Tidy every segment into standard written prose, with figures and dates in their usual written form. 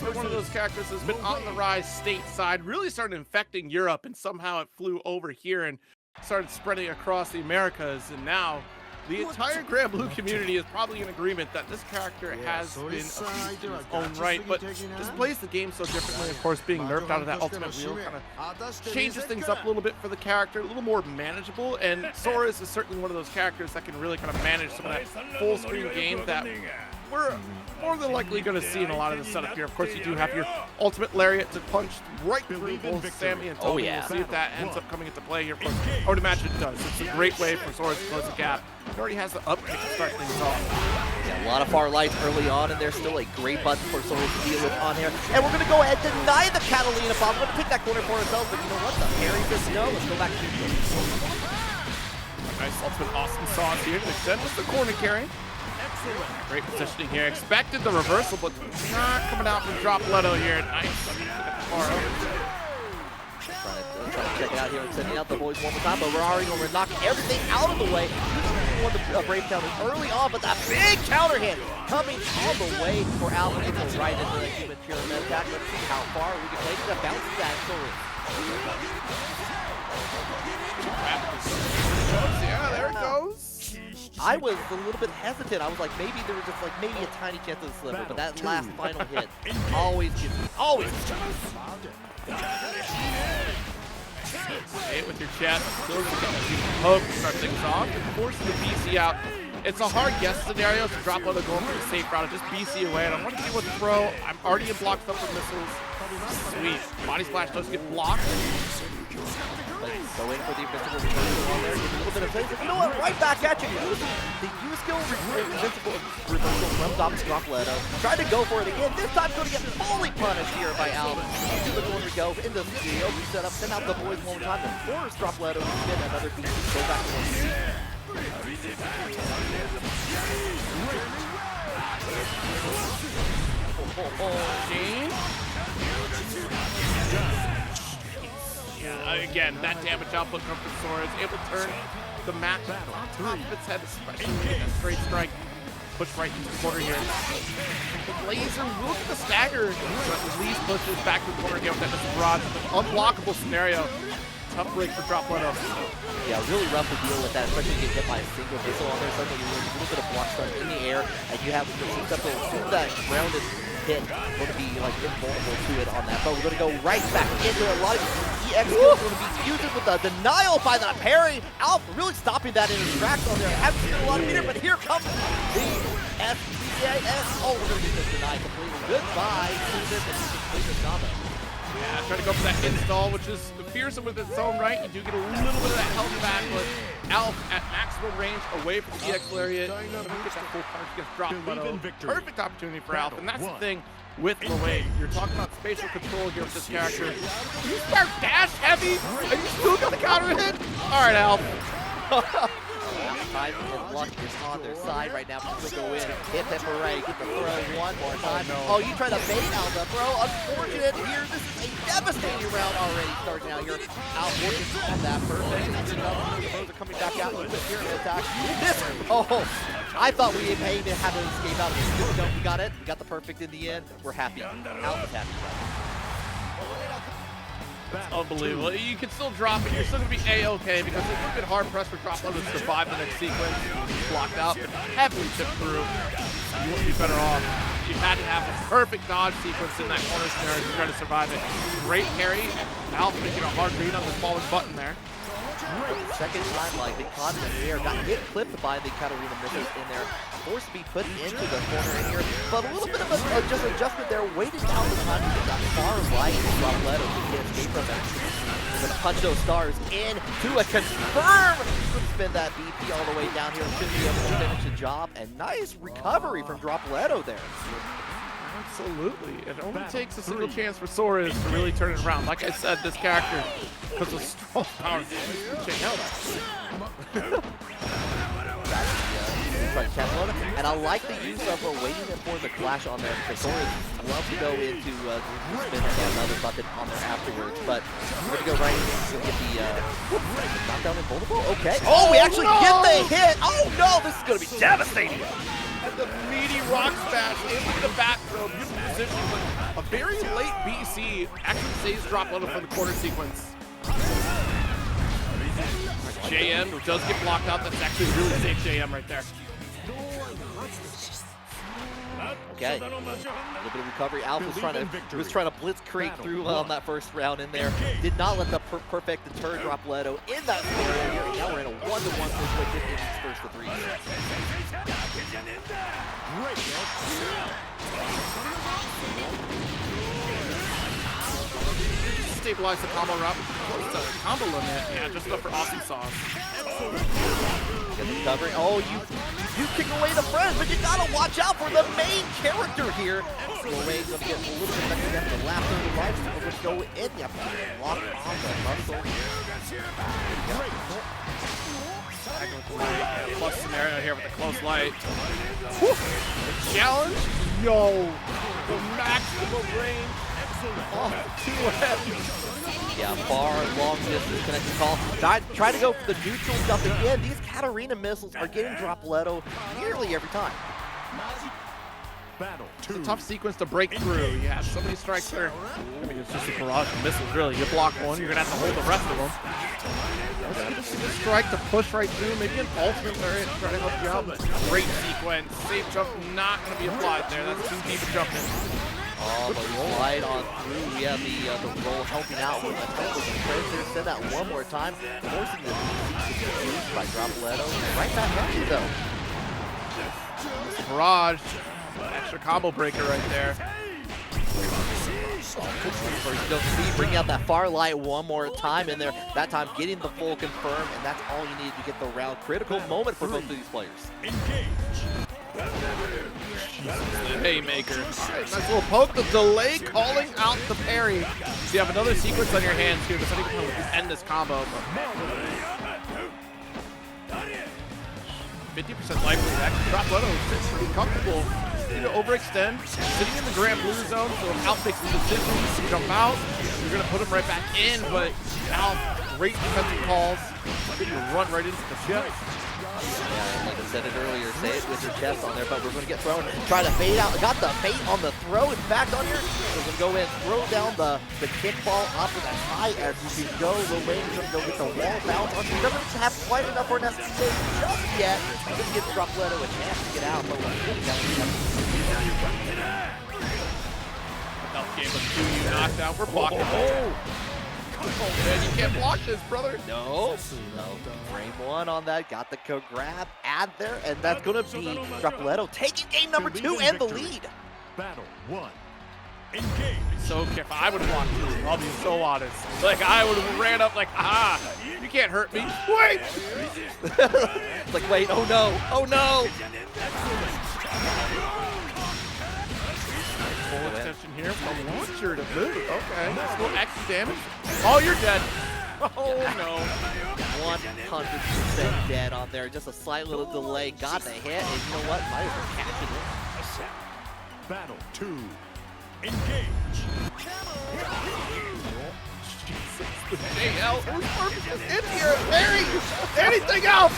for one of those characters that's been on the rise stateside, really started infecting Europe, and somehow it flew over here and started spreading across the Americas, and now the entire Grand Blue community is probably in agreement that this character has been a beast in his own right, but just plays the game so differently. Of course, being nerfed out of that ultimate wheel kind of changes things up a little bit for the character, a little more manageable, and Soriz is certainly one of those characters that can really kind of manage some of that full screen game that we're more than likely going to see in a lot of the setup here. Of course, you do have your ultimate lariat to punch right through both Sammy and Toby. We'll see if that ends up coming into play here. I would imagine it does. It's a great way for Soriz to close the gap. He already has the upkick to start things off. Yeah, a lot of far lights early on, and there's still a great button for Soriz to deal with on here. And we're going to go ahead and deny the Catalina bomb. We're going to take that corner for ourselves, but you know what? The Ferry says no. Let's go back to the nice ultimate awesome sauce here to extend with the corner carry. Great positioning here. Expected the reversal, but not coming out from Dropleto here. Nice. Trying to check it out here and sending out the boys one more time, but we're already going to knock everything out of the way. One of the brave counters early on, but that big counter hit coming all the way for Alpha to go right into the human pyramid attack. Let's see how far we can take it. Bounces that Soriz. Yeah, there it goes. I was a little bit hesitant. I was like, maybe there was just like maybe a tiny chance of the sliver, but that last final hit always gives me, always. Hit with your chest, still gonna get that poke to start things off, forcing the BC out. It's a hard guess scenario to drop on the goal for the safe route, just BC away. And I want to see what throw. I'm already blocked up with missiles. Sweet. Body splash does get blocked. Go in for the invincible reversal on there, give a little bit of space. You know what? Right back at you. The U skill invincible reversal from Dropleto. Tried to go for it again. This time going to get fully punished here by Alpha. To the corner go into the studio. We set up, send out the boys one more time, and force Dropleto to get another beat. Go back to one. Again, that damage output comes from Soriz, able to turn the match on top of its head, especially with that straight strike. Push right into the corner here. The laser will get the stagger, but at least pushes back to the corner again with that broad, unblockable scenario. Tough break for Dropleto. Yeah, really rough to deal with that, especially when you get hit by a single missile on there. Suddenly you're a little bit of block stun in the air, and you have that grounded hit going to be like invulnerable to it on that. But we're going to go right back into it. A lot of EX skills going to be used with the denial by the parry. Alpha really stopping that in his tracks on there. Haven't seen a lot of meter, but here comes the FBAS. Oh, we're going to get this denied completely. Goodbye to this and complete this combo. Yeah, trying to go for that install, which is fearsome with its own right. You do get a little bit of that health back, but Alf at maximum range away from the EX lariat. Get that full punch against Dropleto. Perfect opportunity for Alf, and that's the thing with Lowain. You're talking about spatial control here with this character. You start dash heavy, and you still got the counter hit? All right, Alf. Time and luck is on their side right now. We'll go in, hit that Ferry, get the throw one more time. Oh, you try to bait out the throw. Unfortunate here. This is a devastating round already starting out here. Out working on that perfect. The throws are coming back out. You with here attack. This, oh, I thought we may have had to escape out of this. No, we got it. We got the perfect in the end. We're happy. Alpha's happy. That's unbelievable. You can still drop it. You're still going to be A-okay because it's a bit hard pressed for Dropleto to survive the next sequence. Blocked out, but heavily tipped through. You wouldn't be better off. You had to have a perfect dodge sequence in that corner scenario to try to survive it. Great carry. Alpha making a hard read on the smaller button there. Second time, like the caught in the air, got hit clipped by the Catalina missiles in there, forced to be put into the corner in here, but a little bit of a adjustment there, waiting out the time to get that far right Dropleto to get escape from that. Gonna punch those stars into a confirm. Couldn't spin that BP all the way down here, should be able to finish the job, and nice recovery from Dropleto there. Absolutely. It only takes a single chance for Soriz to really turn it around. Like I said, this character, because of strong power, check out and I like the use of waiting for the clash on there because Soriz loves to go into spin and another button on there afterwards. But we're gonna go right in and get the knockdown invulnerable. Okay. Oh, we actually get the hit. Oh no, this is gonna be devastating. And the meaty rock smash into the back throw. Beautiful position, but a very late BC actually saves Dropleto for the quarter sequence. JM does get blocked out. That's actually really safe JM right there. Okay, a little bit of recovery. Alpha was trying to blitzkrieg through on that first round in there. Did not let the perfect deter Dropleto in that scenario here. Now we're in a 1-to-1 situation in these first three. Stabilize the combo route. Close to the combo limit. Yeah, just enough for awesome sauce. Get the recovery. Oh, you kick away the friends, but you gotta watch out for the main character here. Lowain's gonna get a little bit better than the last 30 lives. We're gonna go in. You have to lock on the muscle. Plus scenario here with a close light. Woo. The challenge? Yo. The maximum range. Off 2M. Yeah, far, long distance connection call. Try to go for the neutral stuff again. These Katarina missiles are getting Dropleto nearly every time. It's a tough sequence to break through. You have so many strikes there. I mean, it's just a barrage of missiles, really. You block one, you're going to have to hold the rest of them. Just a good strike to push right through. Maybe an ultimate there to try to help you out, but great sequence. Safe jump not going to be applied there. That's too deep a jump in. Oh, but we slide on through. We have the roll helping out with the tempo and pressure. Send that one more time, forcing the boost by Dropleto. Right back at you though. Barrage. Extra combo breaker right there. Bringing out that far light one more time in there. That time getting the full confirm, and that's all you need to get the round. Critical moment for both of these players. Haymaker. Nice little poke. The delay calling out the parry. So you have another sequence on your hands here. Depending on how you end this combo. 50% likely that Dropleto sits pretty comfortable. You to overextend, sitting in the Grand Blue zone, so if Alf makes the decision to jump out, you're going to put him right back in, but Alf, great defensive calls, you run right into the chest. Yeah, like I said it earlier, say it with your chest on there, but we're going to get thrown, try to fade out, got the bait on the throw, in fact, on here, we're going to go in, throw down the kickball up as high as you can go. Lowain's going to go get the wall bounce on. He doesn't have quite enough for necessary just yet. He's going to give Dropleto a chance to get out, but we're really got to Health gave us 2U knockdown. We're blocking. Oh man, you can't block this, brother. No. Frame one on that. Got the grab, add there, and that's going to be Dropleto taking game number 2 and the lead. Battle 1. Engage. So careful. I would have blocked too. I'll be so honest. Like, I would have ran up like, you can't hurt me. Wait! It's like, wait, oh no, oh no! Full extension here from launcher to move. Okay, nice little extra damage. Oh, you're dead. Oh no. 100% dead on there. Just a slight little delay. Got the hit, and you know what? Might as well catch it in. Battle 2. Engage. JL, who's purpose is in here? Ferry, anything else?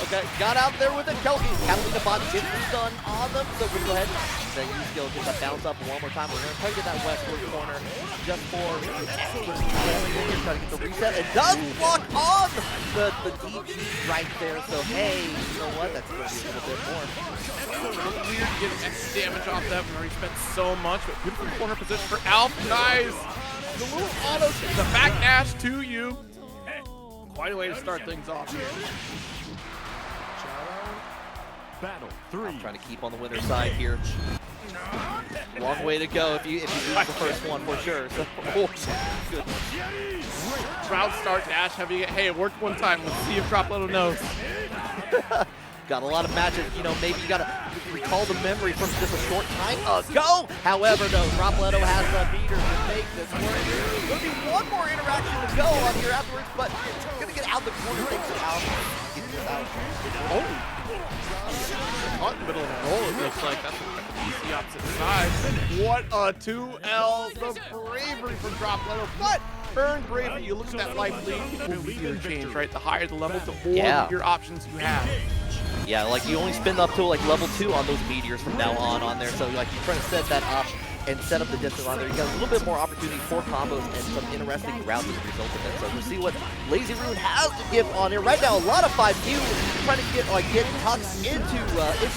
Okay, got out there with it. Catalina bot gets the stun on them, so we're going to go ahead and use skill, get that bounce up one more time. We're going to try to get that westward corner just for try to get the reset. It does block on the DP right there, so hey, you know what? That's going to be a little bit more. It's a little weird to get extra damage off that. We already spent so much, but beautiful corner position for Alf. Nice. The little auto, the back dash to you. Quite a way to start things off here. Battle 3. I'm trying to keep on the winner's side here. Long way to go if you lose the first one for sure. So, good. Crowd start dash heavy. Hey, it worked one time. Let's see if Dropleto knows. Got a lot of matches, you know, maybe you gotta recall the memory from just a short time ago. However, though, Dropleto has the meter to make this work. There's gonna be one more interaction to go on here afterwards, but it's gonna get out the corner, takes it out. Oh! Caught in the middle of the roll, it looks like. That's the opposite side. What a 2L. The bravery from Dropleto, but earned bravery. You look at that life lead, it will be your change, right? The higher the level, the more of your options you have. Yeah, like you only spin up to like level 2 on those meteors from now on there. So like you're trying to set that up and set up the distance on there. You got a little bit more opportunity for combos and some interesting routes as a result of it. So we'll see what LazyRuin has to give on here. Right now, a lot of 5U trying to get tucked into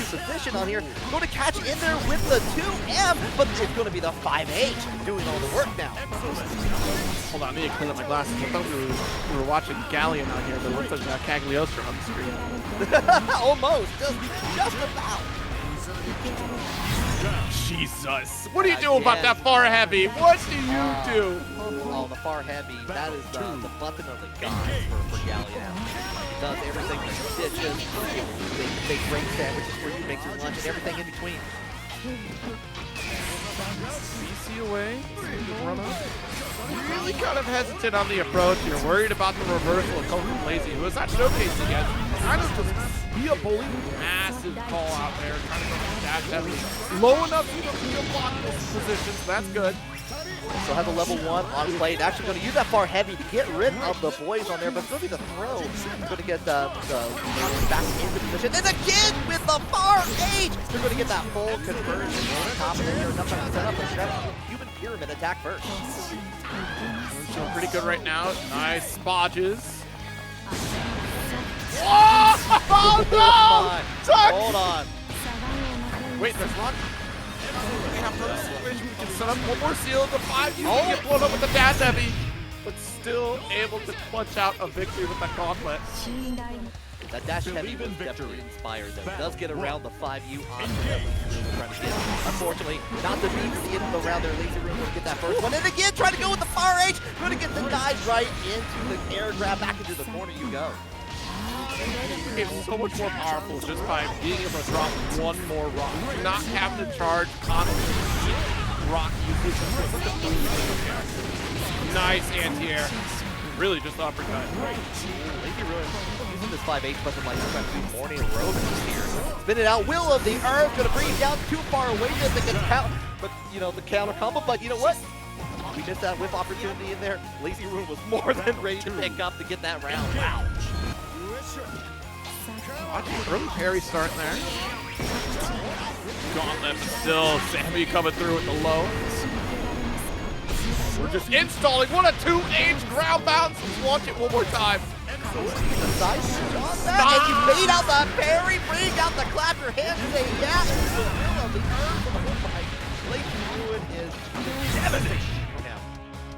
position on here. Going to catch in there with the 2M, but it's going to be the 5H doing all the work now. Hold on, I need to clean up my glasses. I thought we were watching Galleon out here, but it looks like Cagliostro on the screen. Almost, just about. Jesus. What are you doing about that far heavy? What do you do? Oh, the far heavy. That is the button of the gods for Galleon. He does everything with stitches, big ring sandwiches for you, makes your lunch, and everything in between. BC away. Run up. Really kind of hesitant on the approach. You're worried about the reversal of KOK Lazy, who is not showcasing yet. Kind of just be a bully. Massive call out there. Trying to go for the dash heavy. Low enough to block this position, so that's good. So has a level 1 on plate. Actually going to use that far heavy to get rid of the boys on there, but it's going to be the throw. It's going to get the back into position. And again with the far H, they're going to get that full conversion on top of there. Enough time to set up a human pyramid attack first. Doing pretty good right now. Nice spodges. Oh no! Hold on. Wait, there's one. We have another situation. We can set up one more seal. The 5U can get blown up with the dash heavy, but still able to clutch out a victory with that gauntlet. That dash heavy was definitely inspired though. It does get around the 5U on that LazyRuin trying to get. Unfortunately, not the beat to the end of the round there. LazyRuin will get that first one. And again, trying to go with the far H. Going to get the dive right into the air grab. Back into the corner you go. It's so much more powerful just by being able to drop one more rock. Not having to charge constantly rock usage. Nice anti-air. Really just uppercut. LazyRuin using this 5H button like he's trying to do morning aerobics here. Spin it out. Will of the Earth going to bring it down too far away that they can count. But you know the counter combo. But you know what? We missed that whip opportunity in there. LazyRuin was more than ready to pick up to get that round. Wow. Watching early Ferry starting there. Gauntlet, but still Sammy coming through with the low. We're just installing. What a 2H ground bounce. Let's launch it one more time. The side shot that, and you made out the parry, bring out the clap your hands and say, yeah, it's the will of the earth. LazyRuin is devastating now.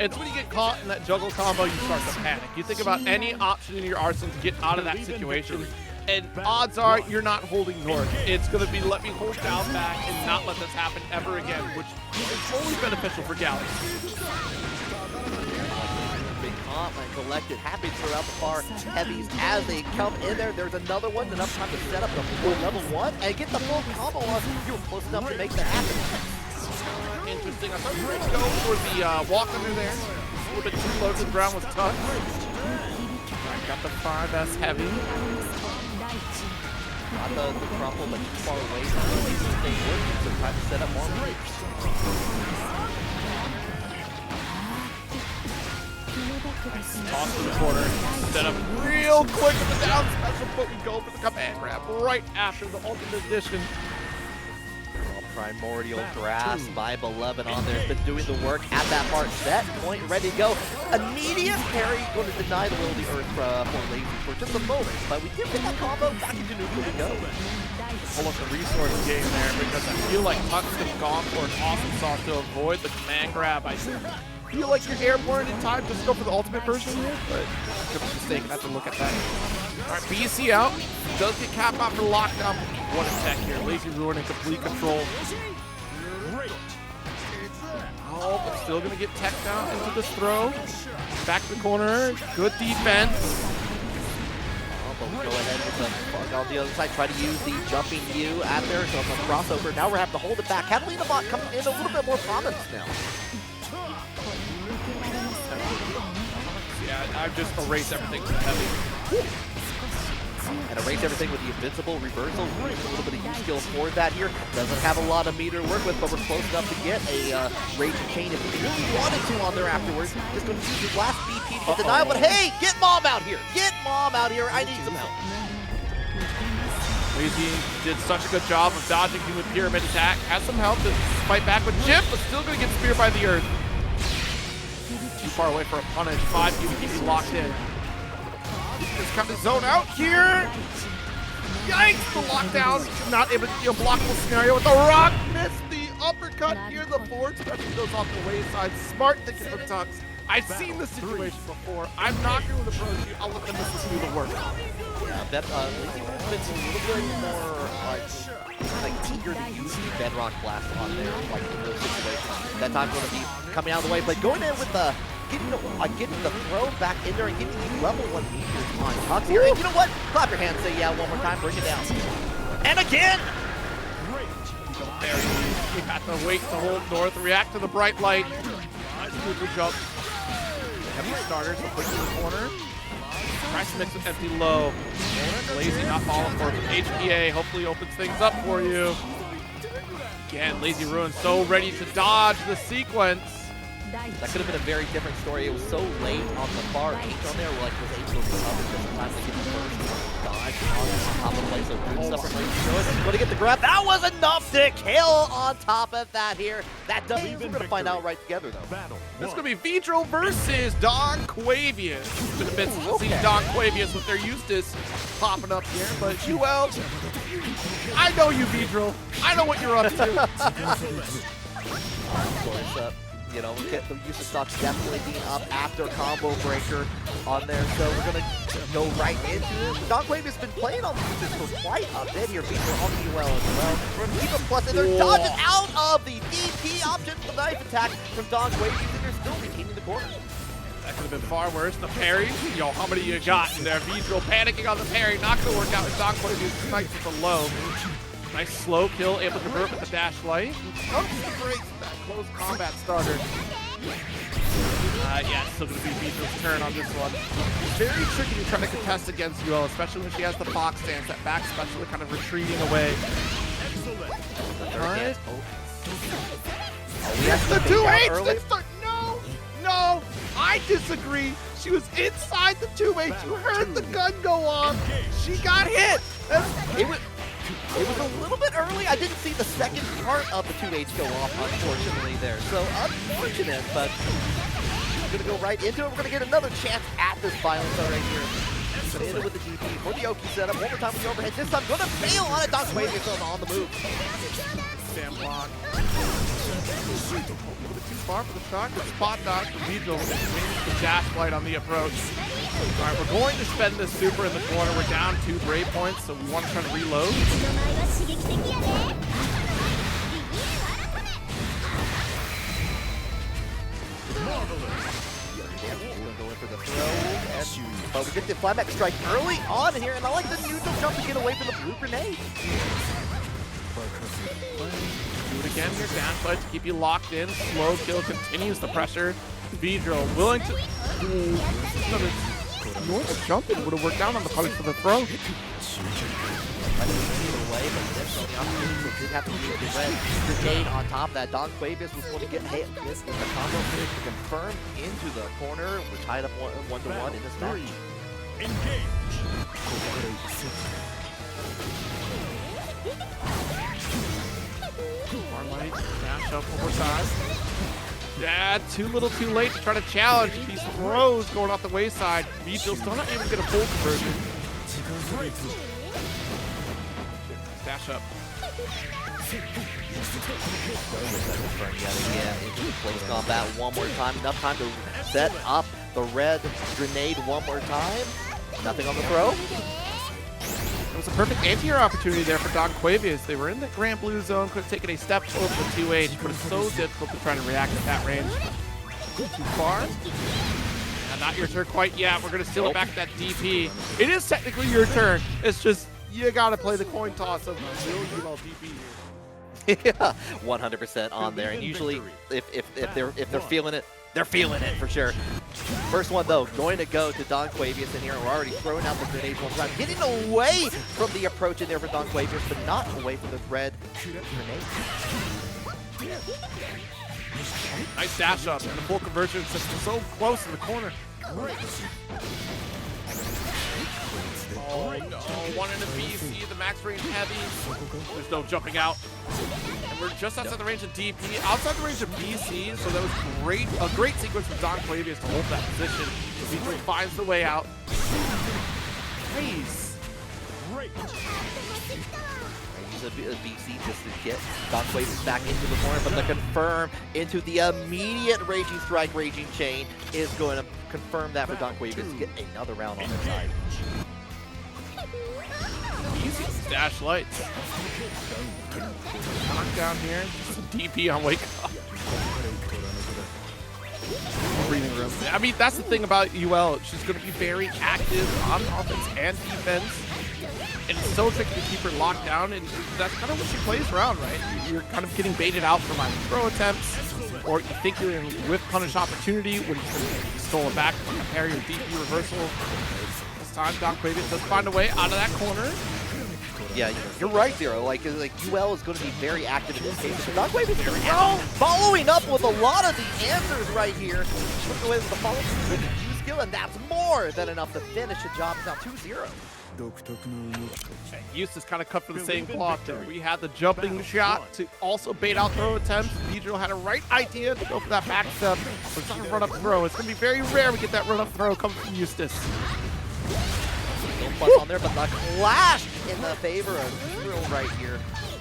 It's when you get caught in that juggle combo, you start to panic. You think about any option in your arsenal to get out of that situation, and odds are you're not holding north. It's going to be let me hold down back and not let this happen ever again, which is only beneficial for Galleon. Big comp and collected, happy to throw out the far heavies as they come in there. There's another one, enough time to set up the full level 1 and get the full combo on. You were close enough to make that happen. Interesting. I thought you were going to go for the walk under there. A little bit too low to the ground was tough. Got the 5S heavy. Not the crumple, but too far away from the stay working, so trying to set up more moves. Toss to the corner. Set up real quick with the down special, but you go for the command grab right after the ultimate addition. Primordial grasp by Beloved on there. Been doing the work at that part. Set point, ready to go. Immediate parry going to deny the will of the earth for Lazy for just a moment. But we did get that combo back into neutral to go. Pull up the resource game there because I feel like Tuck's been gone for an awesome sauce to avoid the command grab. I feel like you're airborne in time. Just go for the ultimate version here, but I could be mistaken. I have to look at that. All right, BC out. Does get cap out for lockdown. What a tech here. LazyRuin in complete control. Oh, but still going to get tech down into this throw. Back to the corner. Good defense. Oh, but we'll go ahead with the bug on the other side. Try to use the jumping U at there. So it's a crossover. Now we're having to hold it back. Catalina bot coming in a little bit more prominence now. Yeah, I've just erased everything with heavy. And erase everything with the invincible reversal. A little bit of use skill for that here. Doesn't have a lot of meter to work with, but we're close enough to get a raging chain if we really wanted to on there afterwards. Just going to use his last BP to get denial, but hey, get Mom out here. Get Mom out here. I need some help. Lazy did such a good job of dodging him with pyramid attack. Has some help to fight back with Chip, but still gonna get speared by the earth. Too far away for a punish. 5 to keep you locked in. Just kind of zone out here. Yikes, the lockdown. Not able to be a blockable scenario with the rock. Missed the uppercut here. The forward special goes off the wayside. Smart thinking from Tux. I've seen this situation before. I'm not going to approach you. I'll let them do the work. Yeah, that LazyRuin's been a little bit more like eager to use the Bedrock Blast on there, like in those situations. That time's going to be coming out of the way, but going in with the getting the throw back in there and getting the level 1 meters on Tux here. And you know what? Clap your hands, say yeah one more time, bring it down. And again! Ferry, you have to wait to hold north, react to the bright light. Good jump. Heavy starters, so push to the corner. Tries to mix with empty low. Lazy not falling for it. HPA hopefully opens things up for you. Again, LazyRuin so ready to dodge the sequence. That could have been a very different story. It was so late on the far H on there, like was able to recover just in time to get the first dodge on top of the play. So good stuff from LazyRuin. Going to get the grab. That was enough to kill on top of that here. That does. We're going to find out right together though. This is going to be Vidril versus Donquavious. It's been a bit since we've seen Donquavious with their Eustace popping up here, but Yuel, I know you, Vidril. I know what you're up to. You know, we get the use of stocks definitely being up after combo breaker on there, so we're gonna go right into it. Donquavious been playing on Eustace for quite a bit here. Vidril on the Yuel as well. We're gonna keep a plus, and they're dodging out of the DP option for the knife attack from Donquavious, and they're still retaining the corner. That could have been far worse. The parry, yo, how many you got in there? Vidril panicking on the parry, not gonna work out with Donquavious snipes with the low. Nice slow kill, able to convert with the dash light. Comes the breaks that close combat starter. Yeah, it's still going to be Vidril's turn on this one. Very tricky to try to contest against Yuel, especially when she has the fox stance, that back special kind of retreating away. Right. It's the 2H! No! I disagree. She was inside the 2H. You heard the gun go off. She got hit. It was a little bit early. I didn't see the second part of the 2H go off, unfortunately, there. So, unfortunate, but we're going to go right into it. We're going to get another chance at this violence right here. Going to end it with the DP for the Oki setup. One more time with the overhead. This time, going to fail on it. Donquavious on the move. Stand block. A little bit too far for the shot. Good spot dodge from Vidril with the dash light on the approach. All right, we're going to spend this super in the corner. We're down 2 brave points, so we want to try to reload. Going for the throw, but we get the flyback strike early on here, and I like the neutral jump to get away from the blue grenade. Do it again here, dash light to keep you locked in. Slow kill continues the pressure. Vidril willing to. North jumping would have worked out on the punish for the throw. Grenade on top of that. Donquavious was going to get hit with the combo finish to confirm into the corner. We're tied up 1-1 in this match. Armlight, dash up one more time. Yeah, too little too late to try to challenge. These throws going off the wayside. Vidril's still not able to get a full conversion. Dash up. Into close combat one more time. Enough time to set up the red grenade one more time. Nothing on the throw. It was a perfect anti-air opportunity there for Donquavious. They were in the Grand Blue zone, could have taken a step over the 2H, but it's so difficult to try to react at that range. Too far. Not your turn quite yet. We're going to seal it back to that DP. It is technically your turn. It's just, you got to play the coin toss of will you all DP here. Yeah, 100% on there. And usually, if they're feeling it, they're feeling it for sure. First one though, going to go to Donquavious in here. We're already throwing out the grenades one time, getting away from the approach in there for Donquavious, but not away from the red grenade. Nice dash up and the full conversion system so close to the corner. Oh no, one in a BC, the max range heavy. There's no jumping out. And we're just outside the range of DP, outside the range of BC, so that was great, a great sequence from Donquavious to hold that position. Vidril finds the way out. Nice. Great. Use a BC just to get Donquavious back into the corner, but the confirm into the immediate Raging Strike, Raging Chain is going to confirm that for Donquavious to get another round on their side. Easy dash lights. Knockdown here. Just a DP on wake up. Breathing room. I mean, that's the thing about Yuel. She's going to be very active on offense and defense. And it's so tricky to keep her locked down, and that's kind of what she plays around, right? You're kind of getting baited out from either throw attempts, or you think you're in whiff punish opportunity when you can stole it back from a parry or DP reversal. This time, Donquavious does find a way out of that corner. Yeah, you're right, Zero. Like Yuel is going to be very active in this case. Donquavious is following up with a lot of the answers right here. With the follow through with the Q skill, and that's more than enough to finish the job. It's now 2-0. Eustace kind of cut from the same cloth there. We had the jumping shot to also bait out throw attempts. Vidril had a right idea to go for that back step. We're trying to run up throw. It's going to be very rare we get that run up throw coming from Eustace. No plus on there, but the clash in the favor of Vidril right here.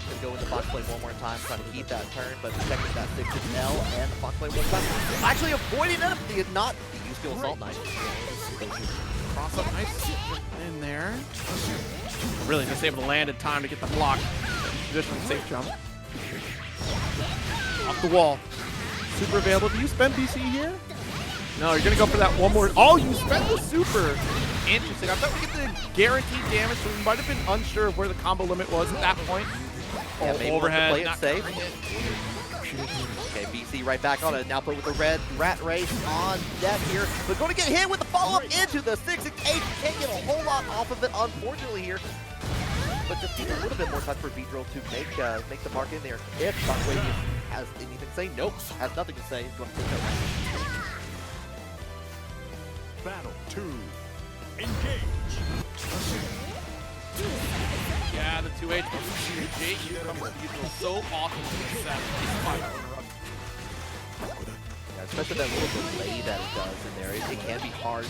Gonna go with the box play one more time, trying to keep that turn, but protecting that 6-L and the box play one time. Actually avoiding it, not the U-skill assault knife. Cross up nice in there. Really just able to land in time to get the block. Traditional safe jump. Off the wall. Super available. Do you spend BC here? No, you're gonna go for that one more. Oh, you spent the super. Interesting. I thought we get the guaranteed damage, so we might have been unsure of where the combo limit was at that point. Yeah, maybe overhead. Play it safe. Okay, BC right back on it. Now play with the red rat race on deck here. But going to get hit with the follow-up into the 6-8. Can't get a whole lot off of it, unfortunately, here. But just need a little bit more touch for Vidril to make the mark in there. If Donquavious has anything to say, nope, has nothing to say. He's going to take that round. Battle 2. Engage. Yeah, the 2H you come with Vidril so often in this set. He's fine. Yeah, especially that little delay that it does in there. It can be hard to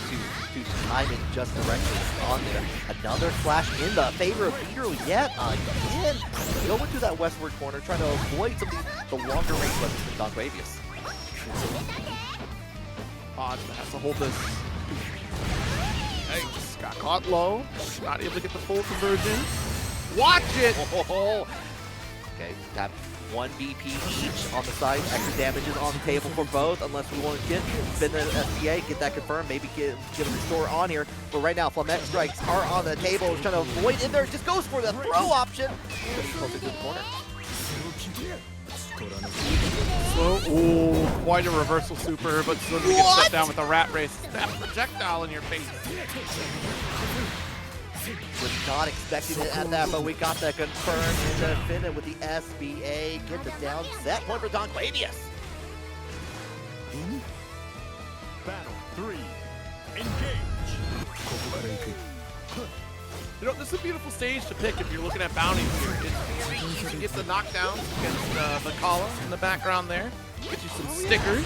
time it just directly on there. Another flash in the favor of Vidril yet again. Go into that westward corner, trying to avoid some of the longer range weapons from Donquavious. Hodge has to hold this. Thanks. Got caught low. Not able to get the full conversion. Watch it! Okay, tap 1 BP each on the side. Extra damages on the table for both, unless we want to get spin the SDA, get that confirmed, maybe give a restore on here. But right now, Flamex strikes are on the table. He's trying to avoid in there. Just goes for the throw option. Closer to the corner. Slow. Ooh, quite a reversal super, but still gonna get shut down with a rat race. That projectile in your face. Was not expecting it at that, but we got that confirmed and then finish with the SBA. Get the down set point for Donquavious. Battle 3. Engage. You know, this is a beautiful stage to pick if you're looking at bounties here. It's very easy to get the knockdowns against Vikala in the background there. Get you some stickers.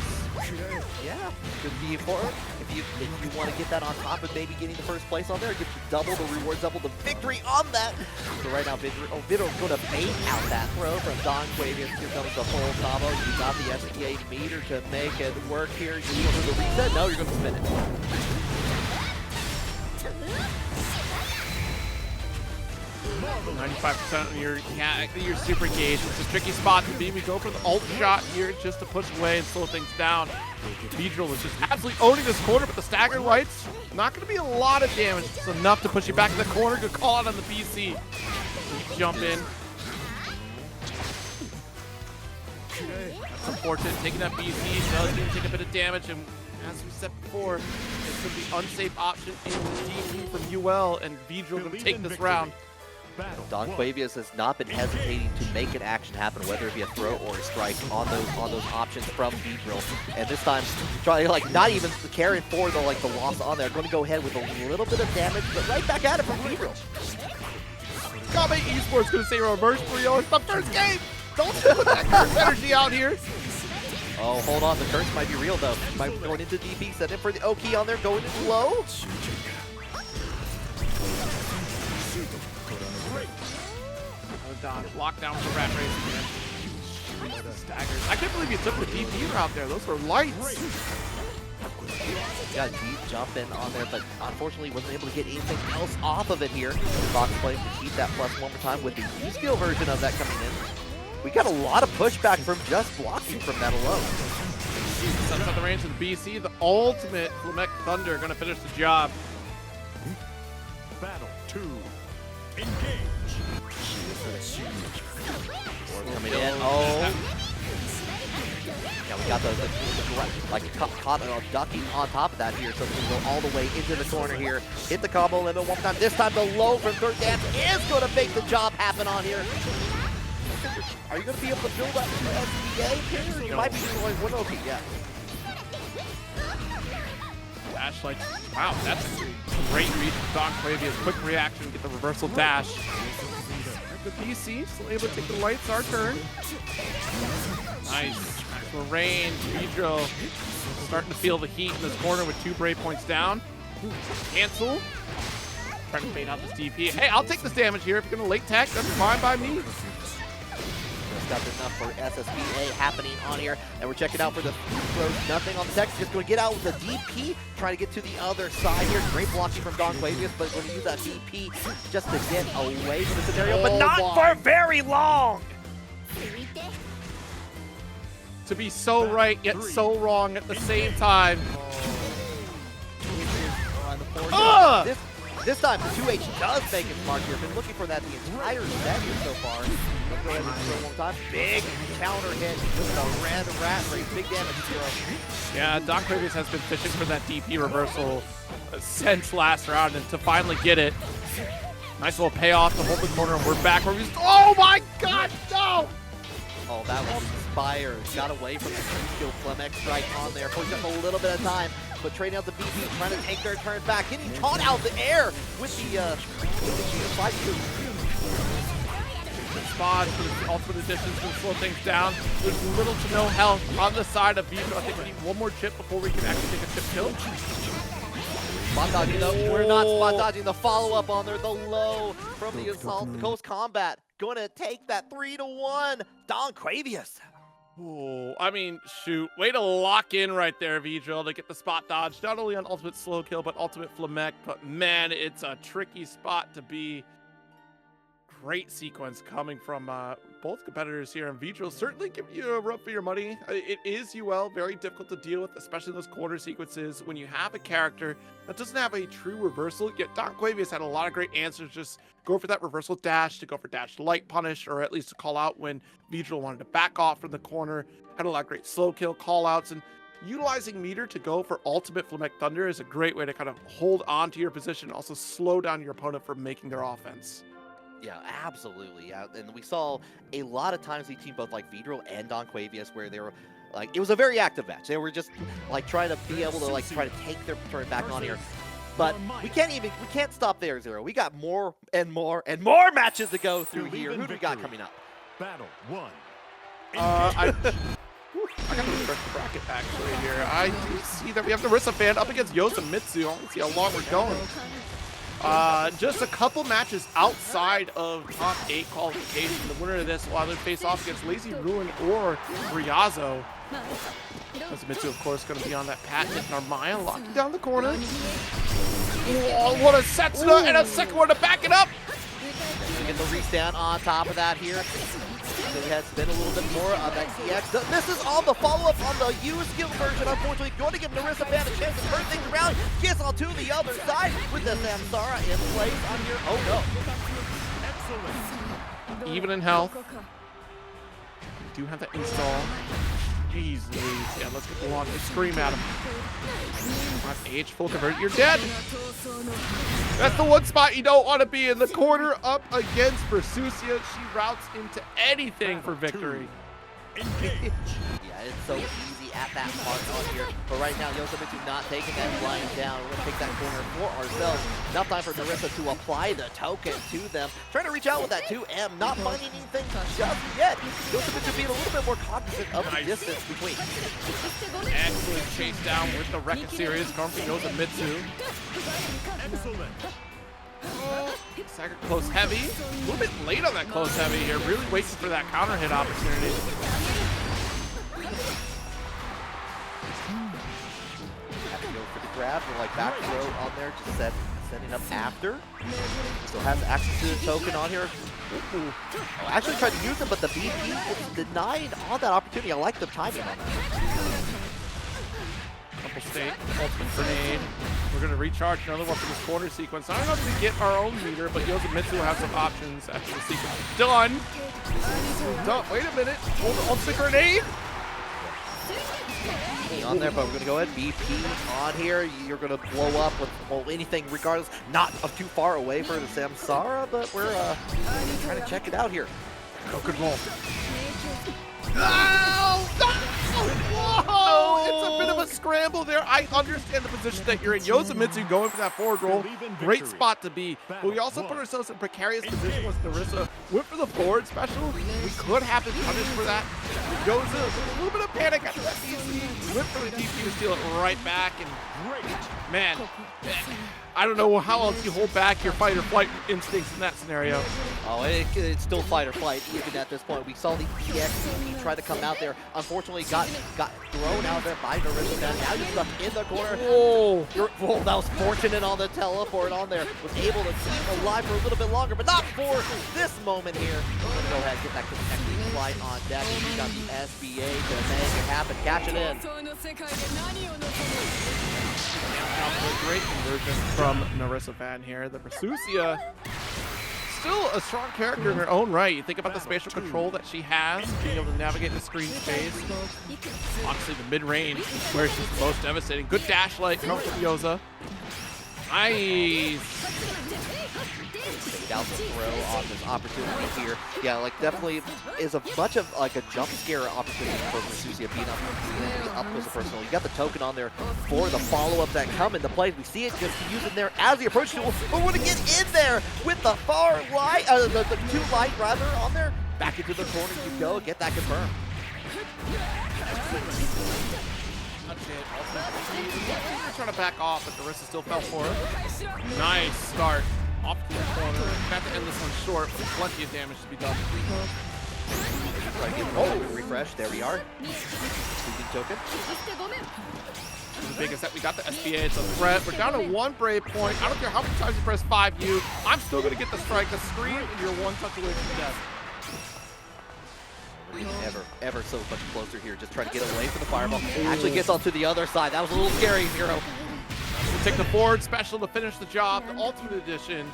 Yeah, could be important. If you want to get that on top of maybe getting the first place on there, get double the reward, double the victory on that. So right now, Vidril's going to bait out that throw from Donquavious. Here comes the full combo. You got the SDA meter to make it work here. You're going to do the reset. No, you're going to spin it. 95% on your super gauge. It's a tricky spot to be. We go for the ult shot here just to push away and slow things down. Vidril is just absolutely owning this corner, but the stagger lights, not going to be a lot of damage. It's enough to push you back in the corner. Good call out on the BC. You jump in. That's unfortunate. Taking that BC does need to take a bit of damage, and as we said before, it's going to be unsafe option in the DP from Yuel, and Vidril going to take this round. Donquavious has not been hesitating to make an action happen, whether it be a throw or a strike on those options from Vidril. And this time, trying like not even caring for the loss on there, going to go ahead with a little bit of damage, but right back at it from Vidril. Kanme Esports going to say reverse 3-0. It's the first game. Don't put that curse energy out here. Oh, hold on. The curse might be real, though. Might be going into DP. Set in for the OK on there. Going in low. Dodge. Lockdown for Rat Race again. Staggers. I can't believe you took the DP route there. Those were lights. Got a deep jump in on there, but unfortunately wasn't able to get anything else off of it here. Fox plays to keep that plus one more time with the U-skill version of that coming in. We got a lot of pushback from just blocking from that alone. Sets out the range of the BC. The ultimate Flamek Thunder going to finish the job. Battle 2. Engage. Coming in. Oh. Yeah, we got caught ducking on top of that here, so we can go all the way into the corner here. Hit the combo limit one more time. This time the low from third dance is going to make the job happen on here. Are you going to be able to build up your SBA here? You might be going one OP, yeah. Dash like, wow, that's a great read from Donquavious. Quick reaction, get the reversal dash. The PC still able to take the lights, our turn. Nice. Maximum range. Vidril starting to feel the heat in this corner with 2 Brave points down. Cancel. Trying to fade out this DP. Hey, I'll take this damage here. If you're going to late tech, that's fine by me. Just enough for SSBA happening on here. And we're checking out for the throws. Nothing on the tech. Just going to get out with the DP. Trying to get to the other side here. Great blocking from Donquavious, but going to use that DP just to get away from the scenario. But not for very long! To be so right, yet so wrong at the same time. This time, the 2H does make its mark here. Been looking for that the entire set here so far. Let's go ahead and throw one time. Big counter hit with a random rat race. Big damage to Yeah, Donquavious has been fishing for that DP reversal since last round, and to finally get it. Nice little payoff to hold the corner, and we're back where we oh my god, no! Oh, that was inspired. Got away from the skill Flamek strike on there. Pushed up a little bit of time, but trading out the BP, trying to take their turn back. Getting caught out the air with the fight. Spot for the ultimate additions to slow things down. There's little to no health on the side of Vira. I think we need one more chip before we can actually take a chip kill. Spot dodging though. We're not spot dodging. The follow-up on there. The low from the assault. The Coast Combat going to take that 3-1. Donquavious. Oh, I mean, shoot. Way to lock in right there, Vidril, to get the spot dodge. Not only on ultimate slow kill, but ultimate Flamek. But man, it's a tricky spot to be. Great sequence coming from both competitors here, and Vidril certainly giving you a run for your money. It is Yuel, very difficult to deal with, especially those corner sequences when you have a character that doesn't have a true reversal. Yet Donquavious had a lot of great answers. Just go for that reversal dash, to go for dash light punish, or at least to call out when Vidril wanted to back off from the corner. Had a lot of great slow kill call outs, and utilizing meter to go for ultimate Flamek Thunder is a great way to kind of hold on to your position, and also slow down your opponent from making their offense. Yeah, absolutely. Yeah, and we saw a lot of times between both like Vidril and Donquavious where they were like, it was a very active match. They were just like trying to be able to like try to take their turn back on here. But we can't stop there, Zero. We got more and more and more matches to go through here. Who do we got coming up? Battle 1. I got to refresh the bracket actually here. I do see that we have NerissaFan up against Yozamitsu. I want to see how long we're going. Just a couple matches outside of top 8 qualification. The winner of this will either face off against LazyRuin or Ryazo. Yozamitsu, of course, going to be on that patent. Narmaya locking down the corner. Oh, what a Setsuna and a second one to back it up. Get the reach down on top of that here. So he has been a little bit more of that CX. This is on the follow-up on the U-skill version. Unfortunately, going to give NerissaFan a chance to turn things around. Gets on to the other side with the Samsara in place on here. Oh no. Even in health. We do have that install. Jeez Louise. Yeah, let's get the launch and scream at him. On H, full convert. You're dead. That's the one spot you don't want to be in. The corner up against Versusia. She routes into anything for victory. Engage. Yeah, it's so easy at that part on here. But right now, Yozamitsu not taking that line down. We're going to take that corner for ourselves. Now time for Nerissa to apply the token to them. Trying to reach out with that 2M. Not finding anything just yet. Yozamitsu being a little bit more cognizant of the distance between. Excellent chase down with the Wreck-It series. Coming from Yozamitsu. Excellent. Sacker close heavy. A little bit late on that close heavy here. Really waiting for that counter hit opportunity. Have to go for the grab, or like back throw on there, just setting up after. Still has access to the token on here. Ooh. Oh, actually tried to use it, but the BP was denied on that opportunity. I like the timing on that. Couple state, ultimate grenade. We're going to recharge another one for this corner sequence. I don't know if we get our own meter, but Yozamitsu will have some options after the sequence is done. Wait a minute. Hold the ultimate grenade. On there, but we're going to go ahead. BP on here. You're going to blow up with anything, regardless. Not too far away for the Samsara, but we're trying to check it out here. Oh, good roll. Oh, whoa! It's a bit of a scramble there. I understand the position that you're in. Yozamitsu going for that forward roll. Great spot to be. But we also put ourselves in a precarious position with Nerissa. Went for the forward special. We could have been punished for that. Yoza, a little bit of panic after that DC. Went for the DP to steal it right back. And man, I don't know how else you hold back your fight or flight instincts in that scenario. Oh, it's still fight or flight even at this point. We saw the EX try to come out there. Unfortunately, got thrown out there by NerissaFan. Now you're stuck in the corner. Whoa! That was fortunate on the teleport on there. Was able to keep alive for a little bit longer, but not for this moment here. Let's go ahead and get that connecting flight on deck. We got the SBA to make it happen. Catch it in. Great conversion from NerissaFan here. The Versusia, still a strong character in her own right. You think about the spatial control that she has, being able to navigate the screen space. Obviously the mid-range, where she's the most devastating. Good dash light comes from Yoza. Nice. Down the throw on this opportunity here. Yeah, like definitely is a much of like a jump scare opportunity for Versusia being up close and personal. You got the token on there for the follow-up that come into play. We see it just using there as the approach tool. But we're gonna get in there with the far light, the two light rather on there. Back into the corner you go. Get that confirmed. They're trying to back off, but Nerissa still fell for it. Nice start. Off to the corner. Got to end this one short, but plenty of damage to be done. Refresh. There we are. Speaking token. The biggest that we got the SBA. It's a threat. We're down to one brave point. I don't care how many times you press 5U. I'm still going to get the strike, the screen, and you're one touch away from death. Ever so much closer here. Just trying to get away from the fireball. Actually gets onto the other side. That was a little scary, Hero. We'll take the forward special to finish the job. The Ultimate Edition.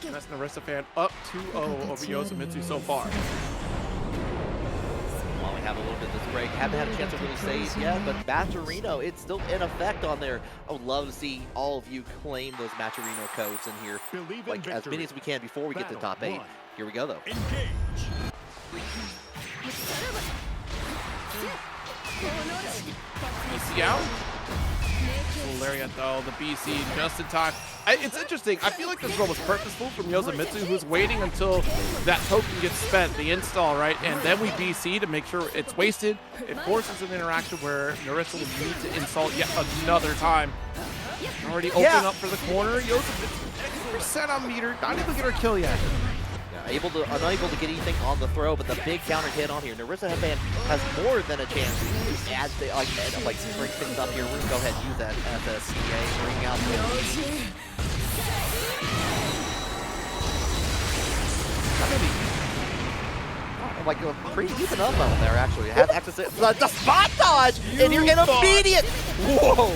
And that's NerissaFan up 2-0 over Yozamitsu so far. While we have a little bit of this break, haven't had a chance to really say it yet, but Matcherino, it's still in effect on there. I would love to see all of you claim those Matcherino codes in here, like as many as we can before we get to top 8. Here we go, though. Engage. BC out. Lariat though, the BC just in time. It's interesting. I feel like this was almost purposeful from Yozamitsu, who's waiting until that token gets spent, the install, right? And then we BC to make sure it's wasted. It forces an interaction where Nerissa will need to insult yet another time. Already open up for the corner. Yozamitsu, 10% on meter. Not able to get her kill yet. Unable to get anything on the throw, but the big counter hit on here. NerissaFan has more than a chance to add like bring things up here. We're gonna go ahead and use that FSCA, bring out the like a pretty even up on there actually. Has access to the spot dodge, and you're in immediate. Whoa!